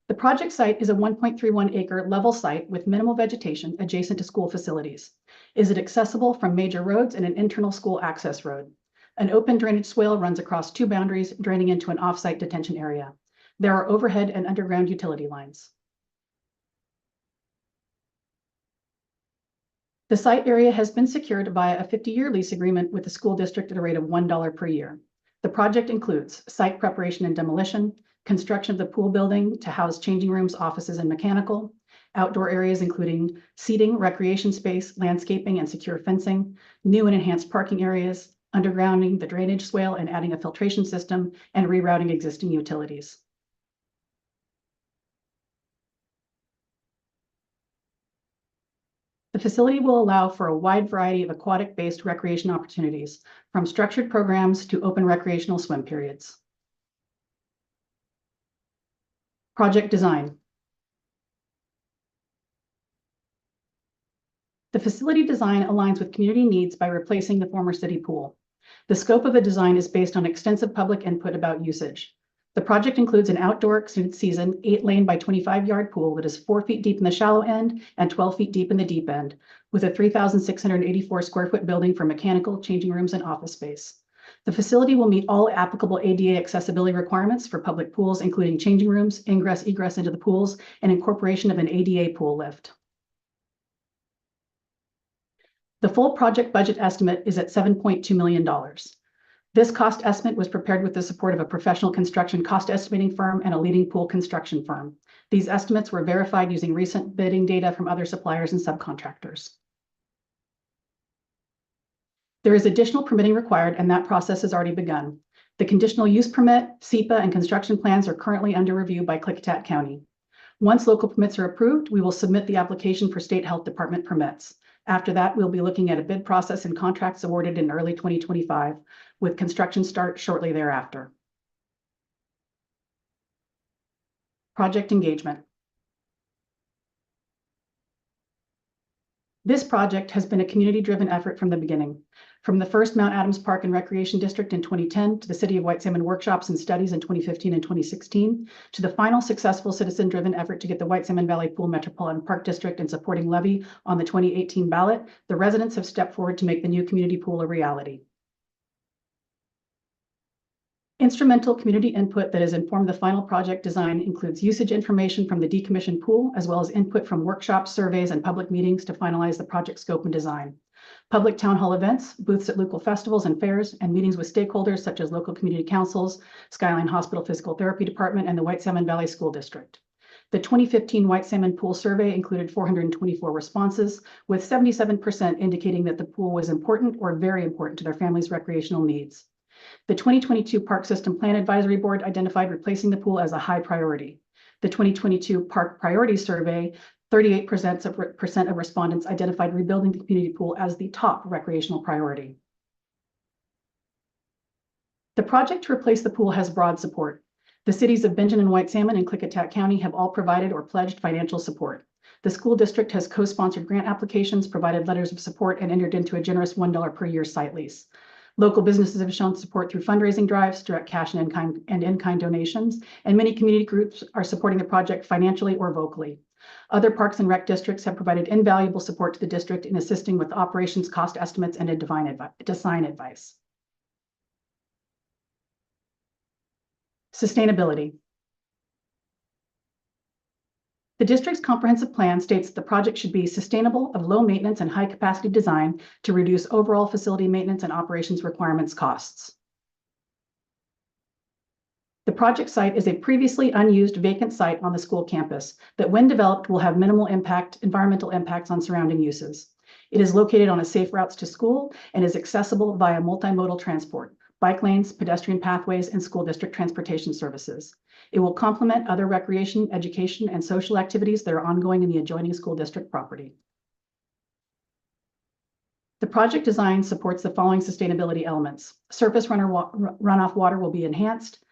The project site is a 1.31 acre level site with minimal vegetation adjacent to school facilities. Is it accessible from major roads and an internal school access road? An open drainage swale runs across two boundaries, draining into an off-site detention area. There are overhead and underground utility lines. The site area has been secured via a 50-year lease agreement with the school district at a rate of $1 per year. The project includes site preparation and demolition, construction of the pool building to house changing rooms, offices, and mechanical, outdoor areas including seating, recreation space, landscaping, and secure fencing, new and enhanced parking areas, undergrounding the drainage swale and adding a filtration system, and rerouting existing utilities. The facility will allow for a wide variety of aquatic-based recreation opportunities, from structured programs to open recreational swim periods. Project design. The facility design aligns with community needs by replacing the former city pool. The scope of the design is based on extensive public input about usage. The project includes an outdoor extended season 8-lane by 25-yard pool that is 4 feet deep in the shallow end and 12 feet deep in the deep end, with a 3,684 square foot building for mechanical, changing rooms, and office space. The facility will meet all applicable ADA accessibility requirements for public pools, including changing rooms, ingress, egress into the pools, and incorporation of an ADA pool lift. The full project budget estimate is at $7.2 million. This cost estimate was prepared with the support of a professional construction cost estimating firm and a leading pool construction firm. These estimates were verified using recent bidding data from other suppliers and subcontractors. There is additional permitting required, and that process has already begun. The conditional use permit, SEPA, and construction plans are currently under review by Klickitat County. Once local permits are approved, we will submit the application for state health department permits. After that, we'll be looking at a bid process and contracts awarded in early 2025, with construction start shortly thereafter. Project engagement. This project has been a community-driven effort from the beginning. From the first Mount Adams Park and Recreation District in 2010 to the City of White Salmon workshops and studies in 2015 and 2016, to the final successful citizen-driven effort to get the White Salmon Valley Pool Metropolitan Park District and supporting levy on the 2018 ballot, the residents have stepped forward to make the new community pool a reality. Instrumental community input that has informed the final project design includes usage information from the decommissioned pool, as well as input from workshops, surveys, and public meetings to finalize the project scope and design. Public town hall events, booths at local festivals and fairs, and meetings with stakeholders such as local community councils, Skyline Hospital Physical Therapy Department, and the White Salmon Valley School District. The 2015 White Salmon Pool Survey included 424 responses, with 77% indicating that the pool was important or very important to their families' recreational needs. The 2022 Park System Plan Advisory Board identified replacing the pool as a high priority. The 2022 Park Priority Survey, 38% of respondents identified rebuilding the community pool as the top recreational priority. The project to replace the pool has broad support. The cities of Bingen and White Salmon and Klickitat County have all provided or pledged financial support. The school district has co-sponsored grant applications, provided letters of support, and entered into a generous $1 per year site lease. Local businesses have shown support through fundraising drives, direct cash and in-kind donations, and many community groups are supporting the project financially or vocally. Other parks and rec districts have provided invaluable support to the district in assisting with operations, cost estimates, and design advice. Sustainability. The district's comprehensive plan states that the project should be sustainable, of low maintenance and high capacity design to reduce overall facility maintenance and operations requirements costs. The project site is a previously unused vacant site on the school campus that, when developed, will have minimal environmental impacts on surrounding uses. It is located on a safe routes to school and is accessible via multimodal transport, bike lanes, pedestrian pathways, and school district transportation services. It will complement other recreation, education, and social activities that are ongoing in the adjoining school district property. The project design supports the following sustainability elements. Surface runoff water will be enhanced.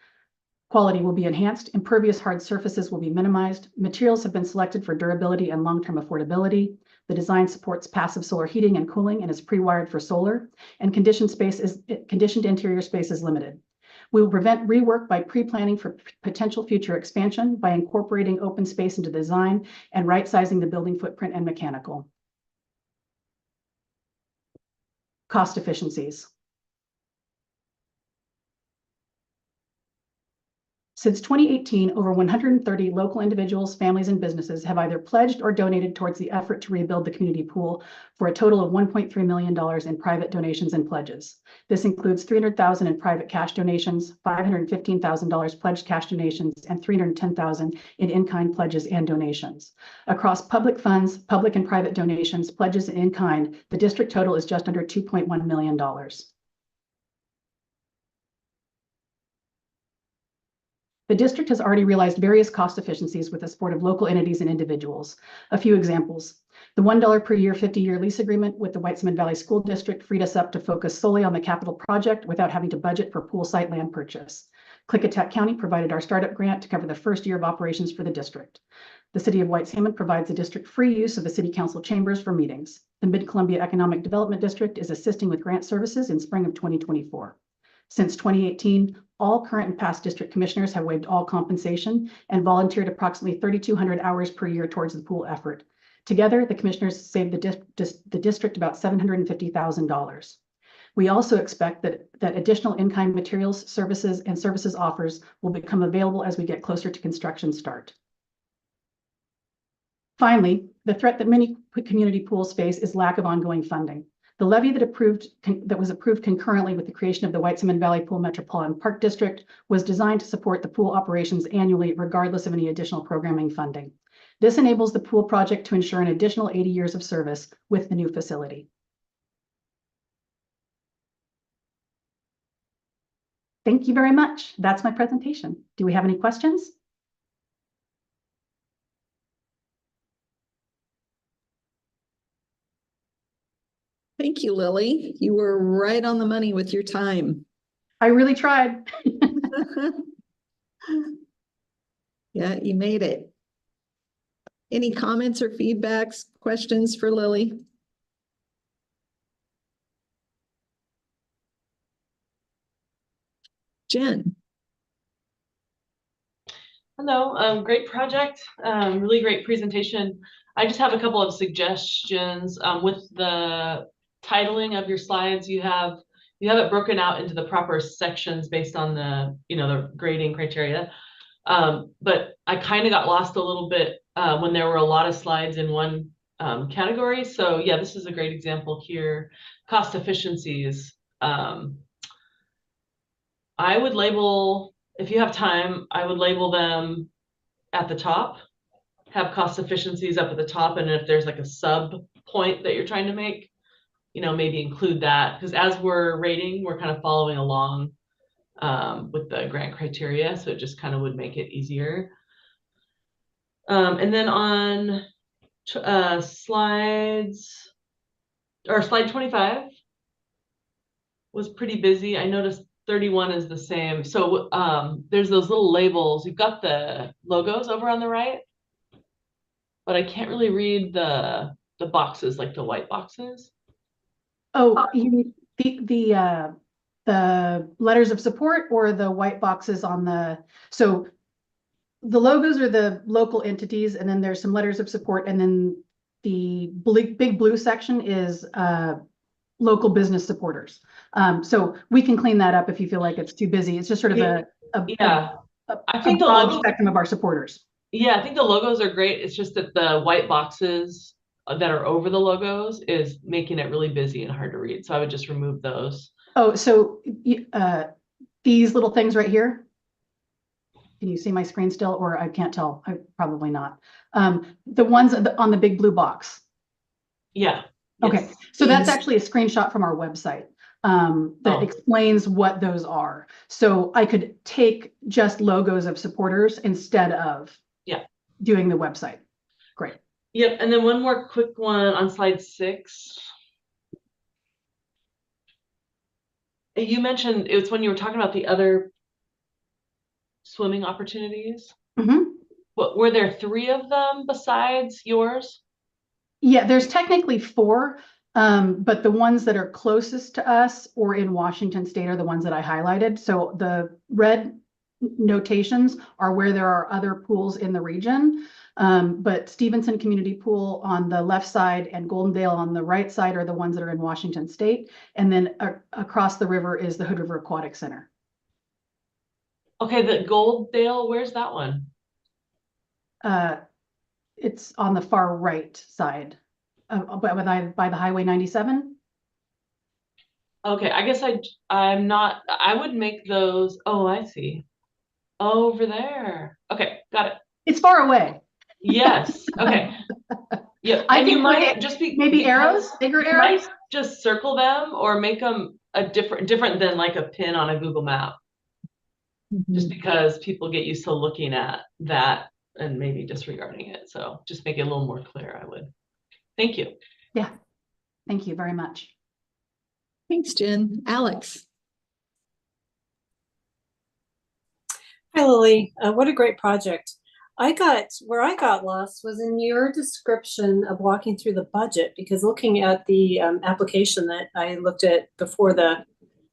Quality will be enhanced. Impervious hard surfaces will be minimized. Materials have been selected for durability and long-term affordability. The design supports passive solar heating and cooling and is pre-wired for solar. And conditioned interior space is limited. We will prevent rework by pre-planning for potential future expansion by incorporating open space into design and right-sizing the building footprint and mechanical. Cost efficiencies. Since 2018, over 130 local individuals, families, and businesses have either pledged or donated towards the effort to rebuild the community pool for a total of $1.3 million in private donations and pledges. This includes $300,000 in private cash donations, $515,000 pledged cash donations, and $310,000 in in-kind pledges and donations. Across public funds, public and private donations, pledges, and in-kind, the district total is just under $2.1 million. The district has already realized various cost efficiencies with the support of local entities and individuals. A few examples. The $1 per year, 50-year lease agreement with the White Cement Valley School District freed us up to focus solely on the capital project without having to budget for pool site land purchase. Klickitat County provided our startup grant to cover the first year of operations for the district. The City of White Salmon provides the district free use of the City Council chambers for meetings. The Mid-Columbia Economic Development District is assisting with grant services in spring of 2024. Since 2018, all current and past district commissioners have waived all compensation and volunteered approximately 3,200 hours per year towards the pool effort. Together, the commissioners saved the district about $750,000. We also expect that additional in-kind materials, services, and services offers will become available as we get closer to construction start. Finally, the threat that many community pools face is lack of ongoing funding. The levy that was approved concurrently with the creation of the White Cement Valley Pool Metropolitan Park District was designed to support the pool operations annually, regardless of any additional programming funding. This enables the pool project to ensure an additional 80 years of service with the new facility. Thank you very much. That's my presentation. Do we have any questions? Thank you, Lily. You were right on the money with your time. I really tried. Yeah, you made it. Any comments or feedbacks, questions for Lily? Jen. Hello, great project, really great presentation. I just have a couple of suggestions with the titling of your slides. You have it broken out into the proper sections based on the the grading criteria. But I kind of got lost a little bit when there were a lot of slides in one category. So yeah, this is a great example here. Cost efficiencies. I would label, if you have time, I would label them at the top, have cost efficiencies up at the top. And if there's like a sub point that you're trying to make, maybe include that, because as we're rating, we're kind of following along with the grant criteria. So it just kind of would make it easier. And then on slide 25 was pretty busy. I noticed 31 is the same. So there's those little labels. You've got the logos over on the right, but I can't really read the boxes, like the white boxes. Oh, you mean the letters of support or the white boxes on the, so the logos are the local entities, and then there's some letters of support, and then the big blue section is local business supporters. So we can clean that up if you feel like it's too busy. It's just sort of I think the broad spectrum of our supporters. Yeah, I think the logos are great. It's just that the white boxes that are over the logos is making it really busy and hard to read. So I would just remove those. Oh, so these little things right here? can you see my screen still, or I can't tell? Probably not. The ones on the big blue box. Yeah. Okay, Yes. so that's actually a screenshot from our website that explains what those are. So I could take just logos of supporters instead of doing the website. Great. Yep. And then one more quick one on slide 6. You mentioned it was when you were talking about the other swimming opportunities. What were there 3 of them besides yours? Yeah, there's technically 4, but the ones that are closest to us or in Washington State are the ones that I highlighted. So the red notations are where there are other pools in the region. But Stevenson Community Pool on the left side and Goldendale on the right side are the ones that are in Washington State. And then across the river is the Hood River Aquatic Center. Okay, the Goldendale, where's that one? It's on the far right side, but by the Highway 97. Okay, I guess I'm not, I would make those. Oh, I see. Over there. Okay, got it. It's far away. Yes. Okay. Yeah. I And think you might just be maybe arrows, bigger you arrows. might just circle them or make them a different than like a pin on a Google map. Just because people get used to looking at that and maybe disregarding it. So just make it a little more clear, I would. Thank you. Yeah. Thank you very much. Thanks, Jen. Alex. Hi, Lily. What a great project. Where I got lost was in your description of walking through the budget, because looking at the application that I looked at before the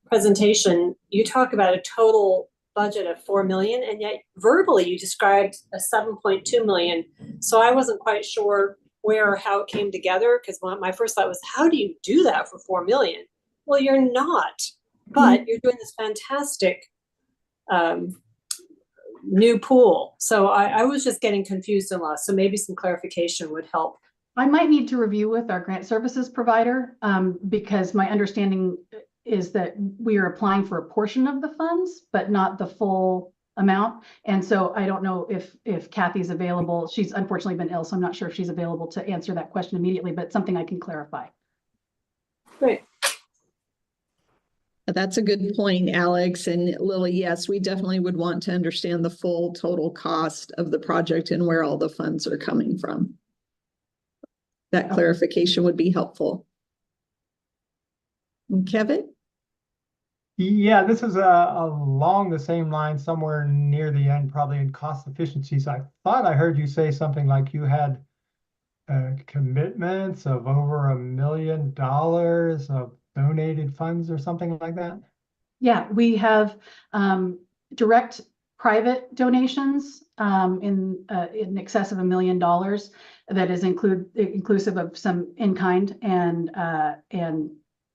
presentation, you talk about a total budget of 4 million, and yet verbally you described a 7.2 million. So I wasn't quite sure where or how it came together, because my first thought was, how do you do that for 4 million? Well, you're not, but you're doing this fantastic new pool. So I was just getting confused and lost. So maybe some clarification would help. I might need to review with our grant services provider because my understanding is that we are applying for a portion of the funds, but not the full amount. And so I don't know if Kathy's available. She's unfortunately been ill, so I'm not sure if she's available to answer that question immediately, but something I can clarify. Great. That's a good point, Alex and Lily. Yes, we definitely would want to understand the full total cost of the project and where all the funds are coming from. That clarification would be helpful. And Kevin? Yeah, this is along the same line, somewhere near the end, probably in cost efficiencies. I thought I heard you say something like you had commitments of over $1 million of donated funds or something like that. Yeah, we have direct private donations in excess of $1 million. That is inclusive of some in-kind and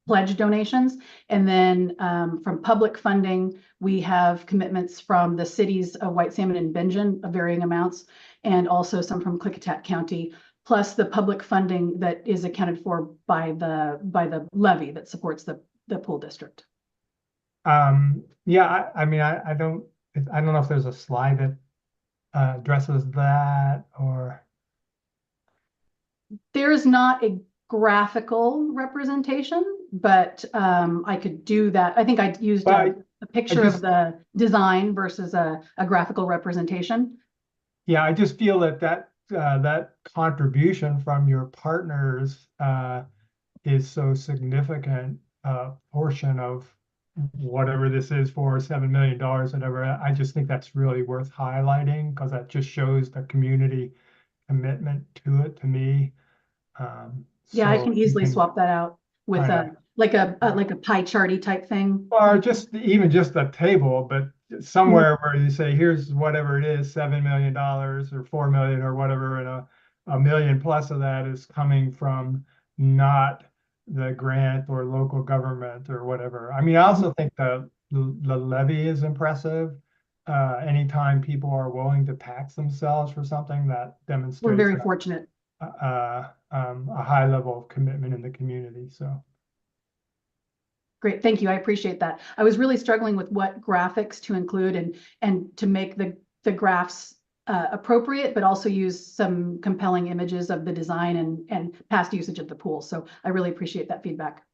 pledge donations. And then from public funding, we have commitments from the cities of White Salmon and Bingen of varying amounts, and also some from Klickitat County, plus the public funding that is accounted for by the levy that supports the pool district. Yeah, I mean, I don't know if there's a slide that addresses that, or there's not a graphical representation, but I could do that. I think I used a picture of the design versus a graphical representation. Yeah, I just feel that contribution from your partners is so significant portion of whatever this is for $7 million, whatever. I just think that's really worth highlighting because that just shows the community commitment to it to me. Yeah, I can easily swap that out with like a pie charty type thing. Or just even just a table, but somewhere where you say, here's whatever it is, $7 million or 4 million or whatever, and a million plus of that is coming from not the grant or local government or whatever. I mean, I also think the levy is impressive. Anytime people are willing to tax themselves for something, that demonstrates we're very fortunate. A high level of commitment in the community. So great, thank you. I appreciate that. I was really struggling with what graphics to include and to make the the graphs appropriate, but also use some compelling images of the design and past usage of the pool. So I really appreciate that feedback.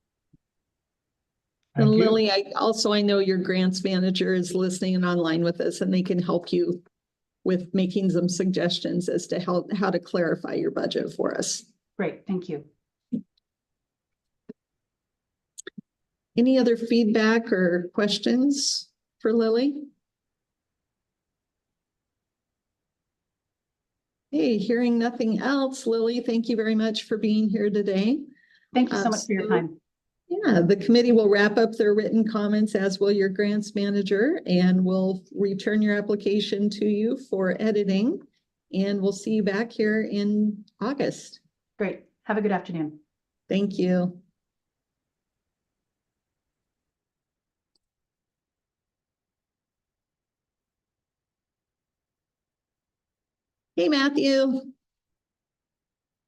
And Lily, I know your grants manager is listening and online with us, and they can help you with making some suggestions as to how to clarify your budget for us. Great, thank you. Any other feedback or questions for Lily? Hey, hearing nothing else, Lily, thank you very much for being here today. Thank you so much for your time. Yeah, the committee will wrap up their written comments, as will your grants manager, and we'll return your application to you for editing. And we'll see you back here in August. Great. Have a good afternoon. Thank you. Hey, Matthew.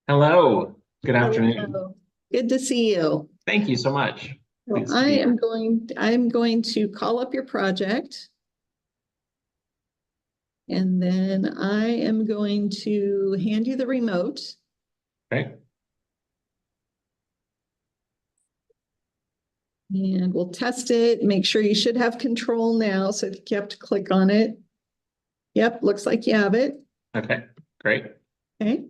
Hello, good afternoon. Hello. Good to see you. Thank you so much. So I'm going to call up your project. And then I am going to hand you the remote. Okay. And we'll test it, make sure you should have control now. So if you have to click on it. Yep, looks like you have it. Okay, great. Okay.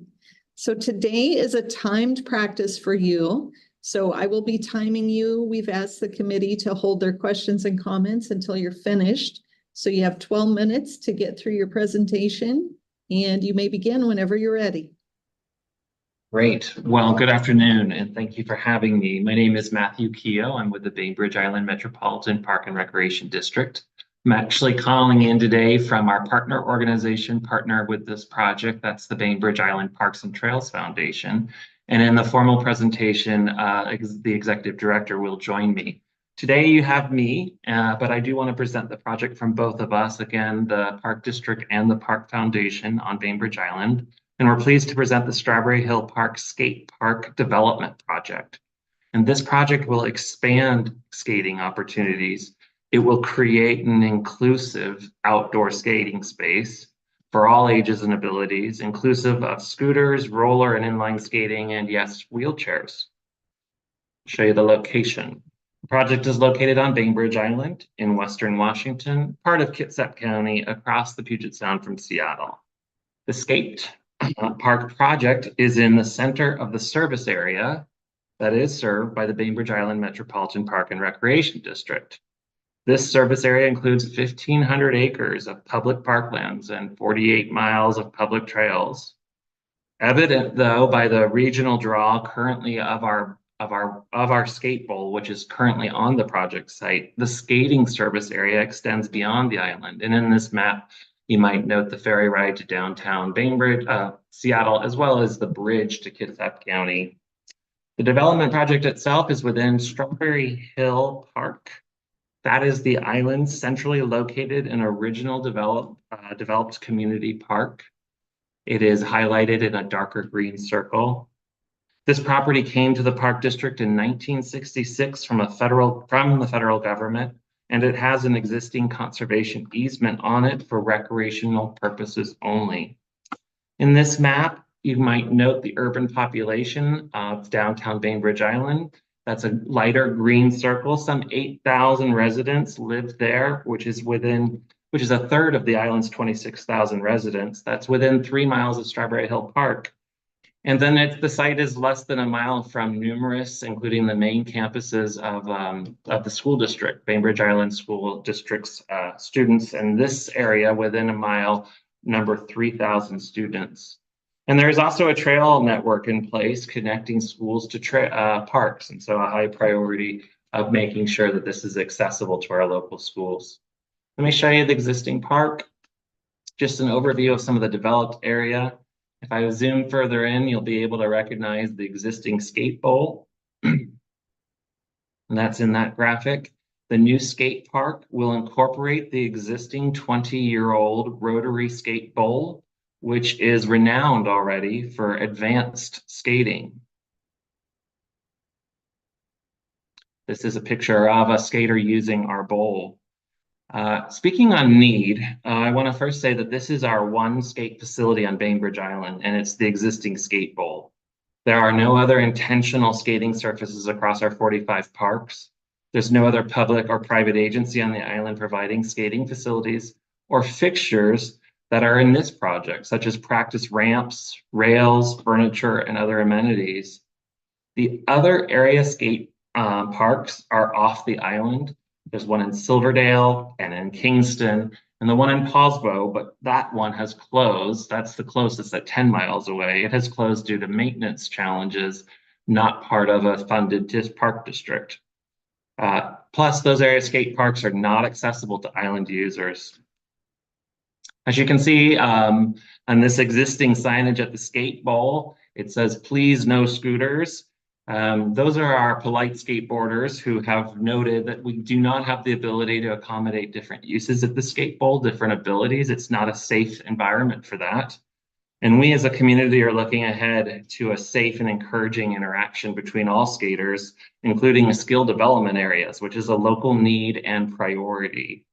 So today is a timed practice for you. So I will be timing you. We've asked the committee to hold their questions and comments until you're finished. So you have 12 minutes to get through your presentation, and you may begin whenever you're ready. Great. Well, good afternoon, and thank you for having me. My name is Matthew Keogh. I'm with the Bainbridge Island Metropolitan Park and Recreation District. I'm actually calling in today from our partner organization, partner with this project. That's the Bainbridge Island Parks and Trails Foundation. And in the formal presentation, the executive director will join me. Today you have me, but I do want to present the project from both of us, again, the Park District and the Park Foundation on Bainbridge Island. And we're pleased to present the Strawberry Hill Park Skate Park Development Project. And this project will expand skating opportunities. It will create an inclusive outdoor skating space for all ages and abilities, inclusive of scooters, roller and inline skating, and yes, wheelchairs. I'll show you the location. The project is located on Bainbridge Island in Western Washington, part of Kitsap County, across the Puget Sound from Seattle. The skate park project is in the center of the service area that is served by the Bainbridge Island Metropolitan Park and Recreation District. This service area includes 1,500 acres of public parklands and 48 miles of public trails. Evident, though, by the regional draw currently of our skate bowl, which is currently on the project site, the skating service area extends beyond the island. And in this map, you might note the ferry ride to downtown Bainbridge, Seattle, as well as the bridge to Kitsap County. The development project itself is within Strawberry Hill Park. That is the island centrally located in original developed community park. It is highlighted in a darker green circle. This property came to the Park District in 1966 from the federal government, and it has an existing conservation easement on it for recreational purposes only. In this map, you might note the urban population of downtown Bainbridge Island. That's a lighter green circle. Some 8,000 residents live there, which is a third of the island's 26,000 residents. That's within 3 miles of Strawberry Hill Park. And then the site is less than a mile from numerous, including the main campuses of the school district, Bainbridge Island School District's students. And this area within a mile number 3,000 students. And there's also a trail network in place connecting schools to parks. And so a high priority of making sure that this is accessible to our local schools. Let me show you the existing park. Just an overview of some of the developed area. If I zoom further in, you'll be able to recognize the existing skate bowl. And that's in that graphic. The new skate park will incorporate the existing 20-year-old rotary skate bowl, which is renowned already for advanced skating. This is a picture of a skater using our bowl. Speaking on need, I want to first say that this is our one skate facility on Bainbridge Island, and it's the existing skate bowl. There are no other intentional skating surfaces across our 45 parks. There's no other public or private agency on the island providing skating facilities or fixtures that are in this project, such as practice ramps, rails, furniture, and other amenities. The other area skate parks are off the island. There's one in Silverdale and in Kingston, and the one in Posbo, but that one has closed. That's the closest at 10 miles away. It has closed due to maintenance challenges, not part of a funded park district. Plus, those area skate parks are not accessible to island users. As you can see on this existing signage at the skate bowl, it says, "Please no scooters." Those are our polite skateboarders who have noted that we do not have the ability to accommodate different uses at the skate bowl, different abilities. It's not a safe environment for that. And we as a community are looking ahead to a safe and encouraging interaction between all skaters, including skill development areas, which is a local need and priority.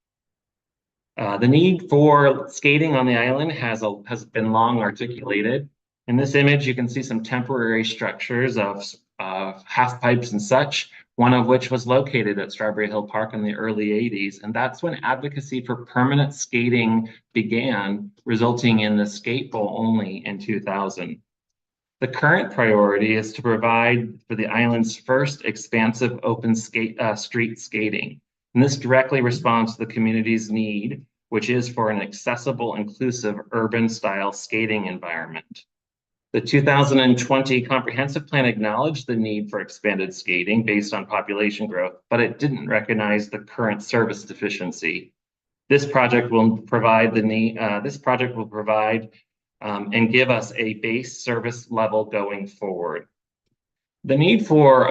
The need for skating on the island has been long articulated. In this image, you can see some temporary structures of half pipes and such, one of which was located at Strawberry Hill Park in the early 80s. And that's when advocacy for permanent skating began, resulting in the skate bowl only in 2000. The current priority is to provide for the island's first expansive open street skating. And this directly responds to the community's need, which is for an accessible, inclusive, urban-style skating environment. The 2020 comprehensive plan acknowledged the need for expanded skating based on population growth, but it didn't recognize the current service deficiency. This project will provide and give us a base service level going forward. The need for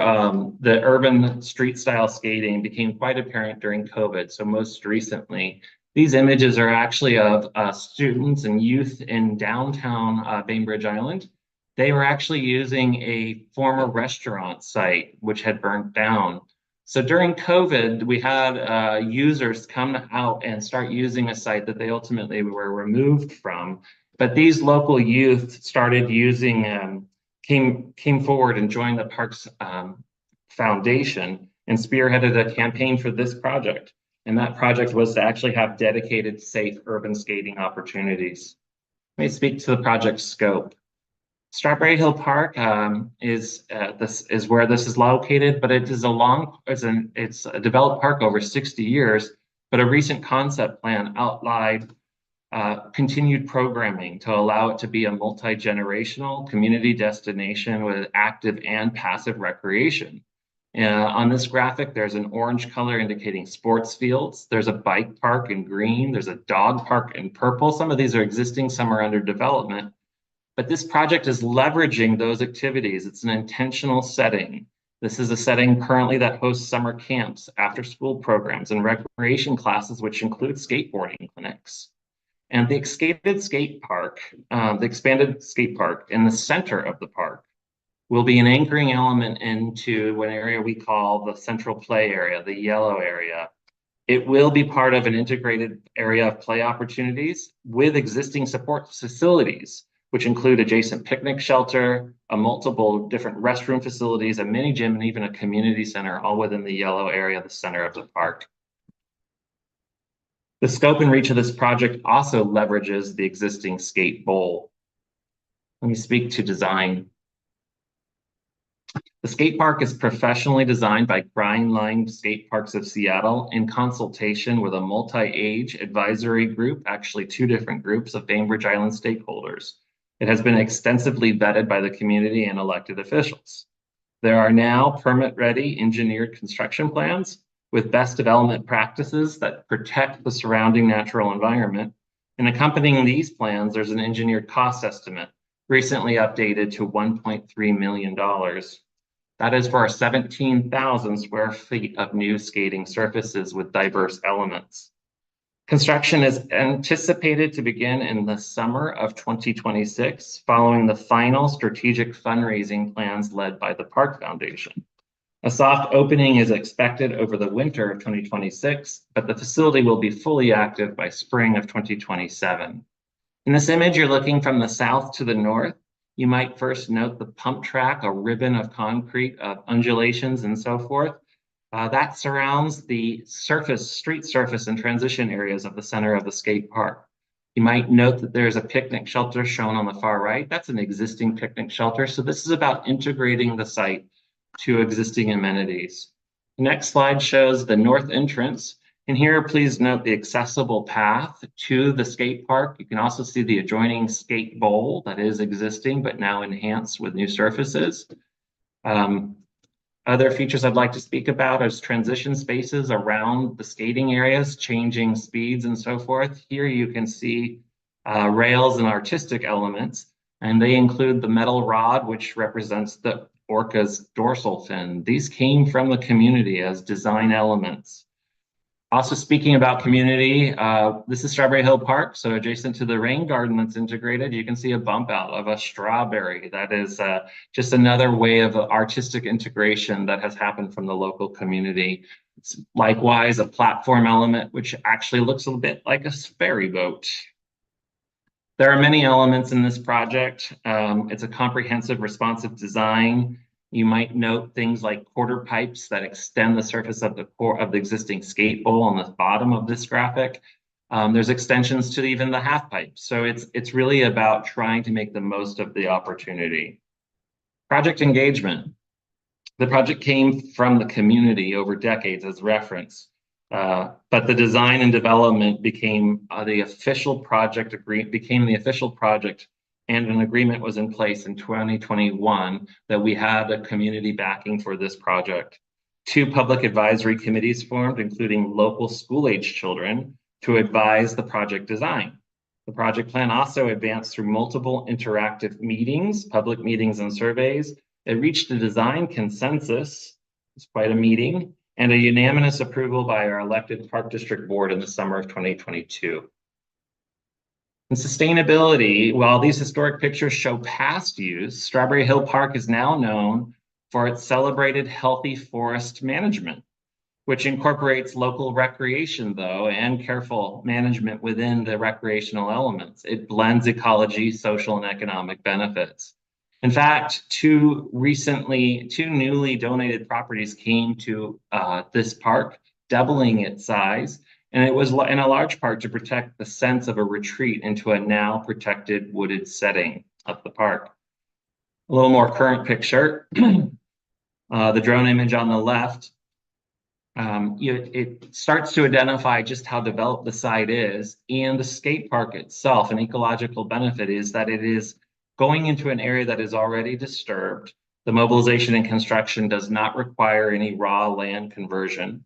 the urban street style skating became quite apparent during COVID. So most recently, these images are actually of students and youth in downtown Bainbridge Island. They were actually using a former restaurant site, which had burnt down. So during COVID, we had users come out and start using a site that they ultimately were removed from. But these local youth started using, came forward and joined the Parks Foundation and spearheaded a campaign for this project. And that project was to actually have dedicated, safe urban skating opportunities. Let me speak to the project scope. Strawberry Hill Park is where this is located, but it is it's a developed park over 60 years, but a recent concept plan outlined continued programming to allow it to be a multi-generational community destination with active and passive recreation. On this graphic, there's an orange color indicating sports fields. There's a bike park in green. There's a dog park in purple. Some of these are existing, some are under development. But this project is leveraging those activities. It's an intentional setting. This is a setting currently that hosts summer camps, after-school programs, and recreation classes, which include skateboarding clinics. And the expanded skate park in the center of the park will be an anchoring element into an area we call the central play area, the yellow area. It will be part of an integrated area of play opportunities with existing support facilities, which include adjacent picnic shelter, multiple different restroom facilities, a mini gym, and even a community center, all within the yellow area, the center of the park. The scope and reach of this project also leverages the existing skate bowl. Let me speak to design. The skate park is professionally designed by Grind Line Skate Parks of Seattle in consultation with a multi-age advisory group, actually two different groups of Bainbridge Island stakeholders. It has been extensively vetted by the community and elected officials. There are now permit-ready engineered construction plans with best development practices that protect the surrounding natural environment. And accompanying these plans, there's an engineered cost estimate, recently updated to $1.3 million. That is for 17,000 square feet of new skating surfaces with diverse elements. Construction is anticipated to begin in the summer of 2026, following the final strategic fundraising plans led by the Park Foundation. A soft opening is expected over the winter of 2026, but the facility will be fully active by spring of 2027. In this image, you're looking from the south to the north. You might first note the pump track, a ribbon of concrete, of undulations and so forth. That surrounds the street surface and transition areas of the center of the skate park. You might note that there's a picnic shelter shown on the far right. That's an existing picnic shelter. So this is about integrating the site to existing amenities. The next slide shows the north entrance. And here, please note the accessible path to the skate park. You can also see the adjoining skate bowl that is existing, but now enhanced with new surfaces. Other features I'd like to speak about is transition spaces around the skating areas, changing speeds and so forth. Here you can see rails and artistic elements, and they include the metal rod, which represents the orca's dorsal fin. These came from the community as design elements. Also speaking about community, this is Strawberry Hill Park. So adjacent to the rain garden that's integrated, you can see a bump out of a strawberry. That is just another way of artistic integration that has happened from the local community. It's likewise a platform element, which actually looks a little bit like a ferry boat. There are many elements in this project. It's a comprehensive responsive design. You might note things like quarter pipes that extend the surface of the core of the existing skate bowl on the bottom of this graphic. There's extensions to even the half pipe. So it's really about trying to make the most of the opportunity. Project engagement. The project came from the community over decades as reference, but the design and development became the official project and an agreement was in place in 2021 that we had a community backing for this project. 2 public advisory committees formed, including local school-age children, to advise the project design. The project plan also advanced through multiple interactive meetings, public meetings and surveys. It reached a design consensus, it's quite a meeting, and a unanimous approval by our elected Park District Board in the summer of 2022. In sustainability, while these historic pictures show past use, Strawberry Hill Park is now known for its celebrated healthy forest management, which incorporates local recreation, though, and careful management within the recreational elements. It blends ecology, social, and economic benefits. In fact, 2 newly donated properties came to this park, doubling its size. And it was in a large part to protect the sense of a retreat into a now protected wooded setting of the park. A little more current picture, the drone image on the left, it starts to identify just how developed the site is, and the skate park itself. An ecological benefit is that it is going into an area that is already disturbed. The mobilization and construction does not require any raw land conversion.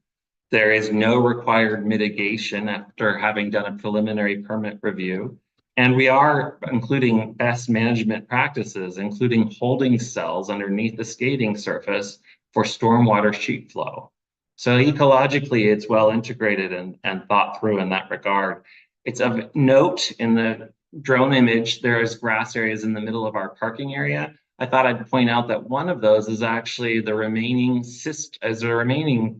There is no required mitigation after having done a preliminary permit review. And we are including best management practices, including holding cells underneath the skating surface for stormwater sheet flow. So ecologically, it's well integrated and thought through in that regard. It's of note in the drone image, there is grass areas in the middle of our parking area. I thought I'd point out that one of those is actually the remaining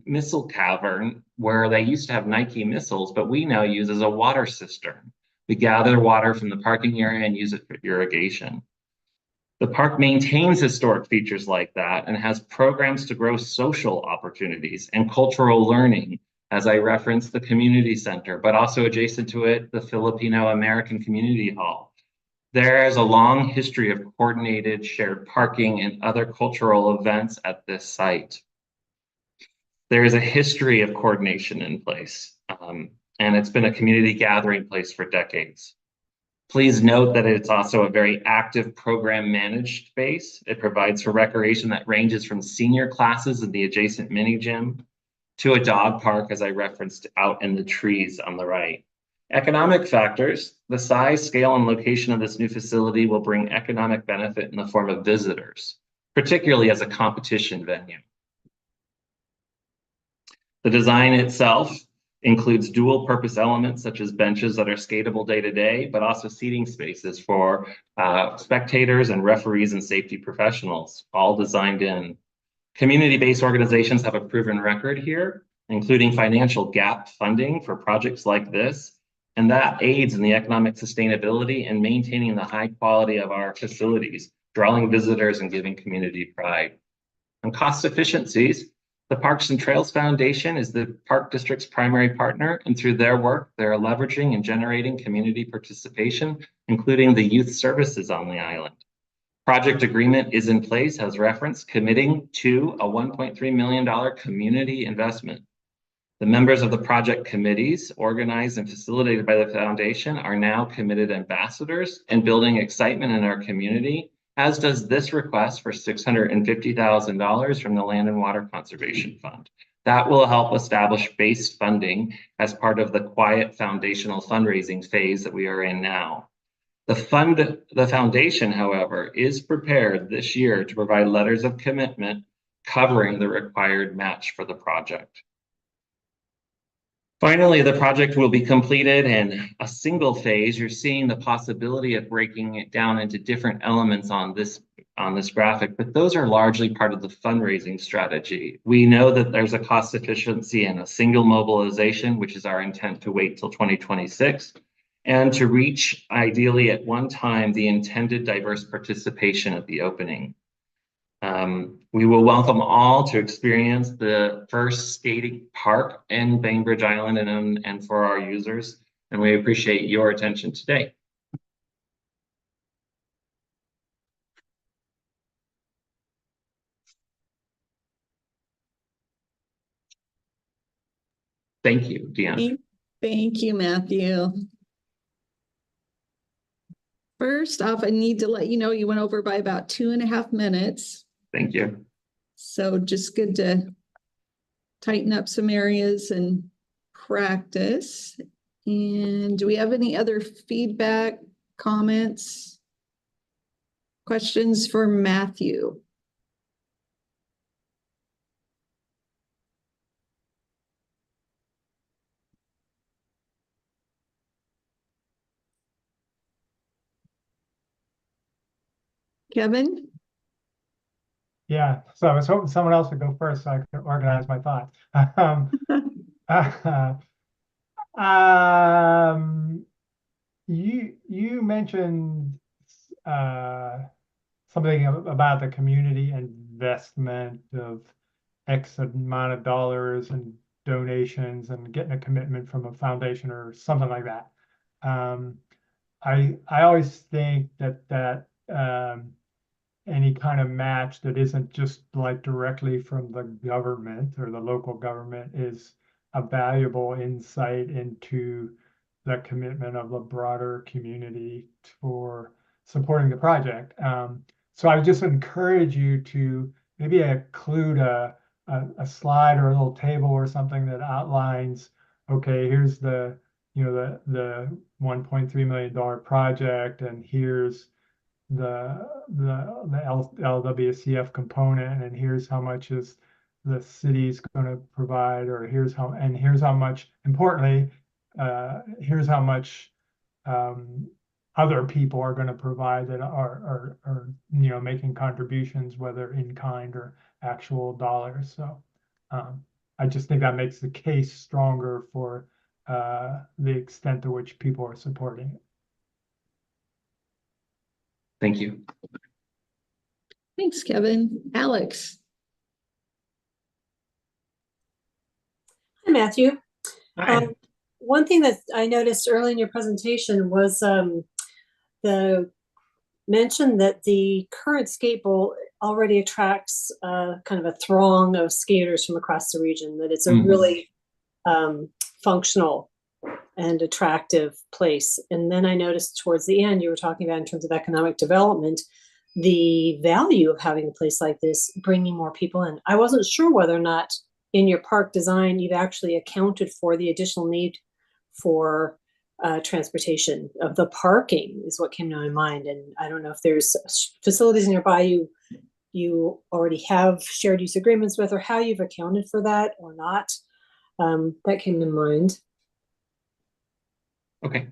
missile cavern where they used to have Nike missiles, but we now use as a water cistern. We gather water from the parking area and use it for irrigation. The park maintains historic features like that and has programs to grow social opportunities and cultural learning, as I referenced the community center, but also adjacent to it, the Filipino American Community Hall. There is a long history of coordinated shared parking and other cultural events at this site. There is a history of coordination in place, and it's been a community gathering place for decades. Please note that it's also a very active program managed space. It provides for recreation that ranges from senior classes in the adjacent mini gym to a dog park, as I referenced out in the trees on the right. Economic factors, the size, scale, and location of this new facility will bring economic benefit in the form of visitors, particularly as a competition venue. The design itself includes dual purpose elements such as benches that are skatable day to day, but also seating spaces for spectators and referees and safety professionals, all designed in. Community-based organizations have a proven record here, including financial gap funding for projects like this, and that aids in the economic sustainability and maintaining the high quality of our facilities, drawing visitors and giving community pride. On cost efficiencies, the Parks and Trails Foundation is the Park District's primary partner, and through their work, they're leveraging and generating community participation, including the youth services on the island. Project agreement is in place, as referenced, committing to a $1.3 million community investment. The members of the project committees, organized and facilitated by the foundation, are now committed ambassadors and building excitement in our community, as does this request for $650,000 from the Land and Water Conservation Fund. That will help establish base funding as part of the quiet foundational fundraising phase that we are in now. The foundation, however, is prepared this year to provide letters of commitment covering the required match for the project. Finally, the project will be completed in a single phase. You're seeing the possibility of breaking it down into different elements on this graphic, but those are largely part of the fundraising strategy. We know that there's a cost efficiency in a single mobilization, which is our intent to wait till 2026, and to reach ideally at one time the intended diverse participation at the opening. We will welcome all to experience the first skating park in Bainbridge Island and for our users, and we appreciate your attention today. Thank you, Deanne. Thank you, Matthew. First off, I need to let you know you went over by about 2.5 minutes. Thank you. So just good to tighten up some areas and practice. And do we have any other feedback, comments, questions for Matthew? Kevin? Yeah, so I was hoping someone else would go first so I could organize my thoughts. You mentioned something about the community investment of X amount of dollars and donations and getting a commitment from a foundation or something like that. I always think that any kind of match that isn't just like directly from the government or the local government is a valuable insight into the commitment of the broader community for supporting the project. So I just encourage you to maybe include a slide or a little table or something that outlines, okay, here's the $1.3 million project, and here's the LWCF component, and here's how much is the city's going to provide, or here's how much, importantly, here's how much other people are going to provide that are making contributions, whether in kind or actual dollars. So I just think that makes the case stronger for the extent to which people are supporting it. Thank you. Thanks, Kevin. Alex. Hi, Matthew. Hi. One thing that I noticed early in your presentation was the mention that the current skate bowl already attracts kind of a throng of skaters from across the region, that it's a really functional and attractive place. And then I noticed towards the end, you were talking about in terms of economic development, the value of having a place like this, bringing more people in. I wasn't sure whether or not in your park design, you've actually accounted for the additional need for transportation of the parking is what came to my mind. And I don't know if there's facilities nearby you already have shared use agreements with, or how you've accounted for that or not. That came to mind. Okay.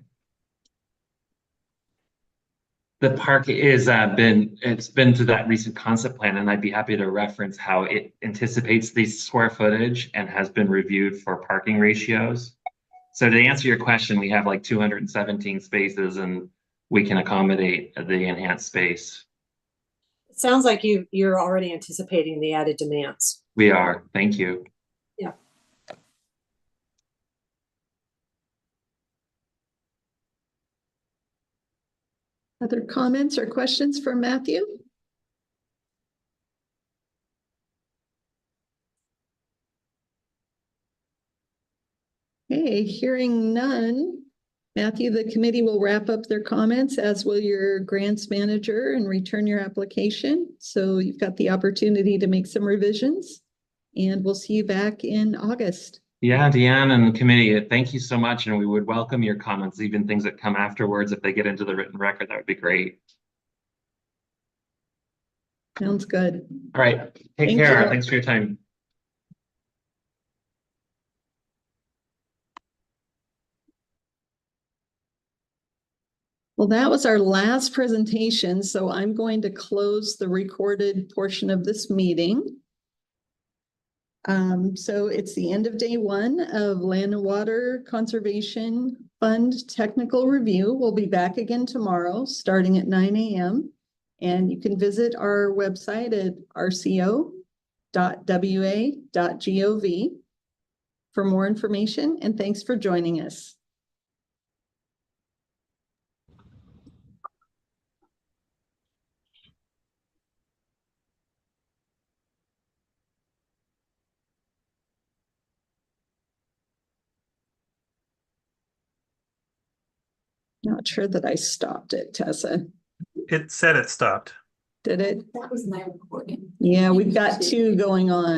The park is it's been through that recent concept plan, and I'd be happy to reference how it anticipates the square footage and has been reviewed for parking ratios. So to answer your question, we have like 217 spaces, and we can accommodate the enhanced space. It sounds like you're already anticipating the added demands. We are. Thank you. Yeah. Other comments or questions for Matthew? Okay, hearing none. Matthew, the committee will wrap up their comments, as will your grants manager, and return your application. So you've got the opportunity to make some revisions, and we'll see you back in August. Yeah, Deanne and the committee, thank you so much. And we would welcome your comments, even things that come afterwards. If they get into the written record, that would be great. Sounds good. All right. Take care. Thanks for your time. Well, that was our last presentation, so I'm going to close the recorded portion of this meeting. So it's the end of day one of Land and Water Conservation Fund Technical Review. We'll be back again tomorrow, starting at 9 a.m. And you can visit our website at rco.wa.gov for more information. And thanks for joining us. Not sure that I stopped it, Tessa. It said it stopped. Did it? That was my recording. Yeah, we've got two going on.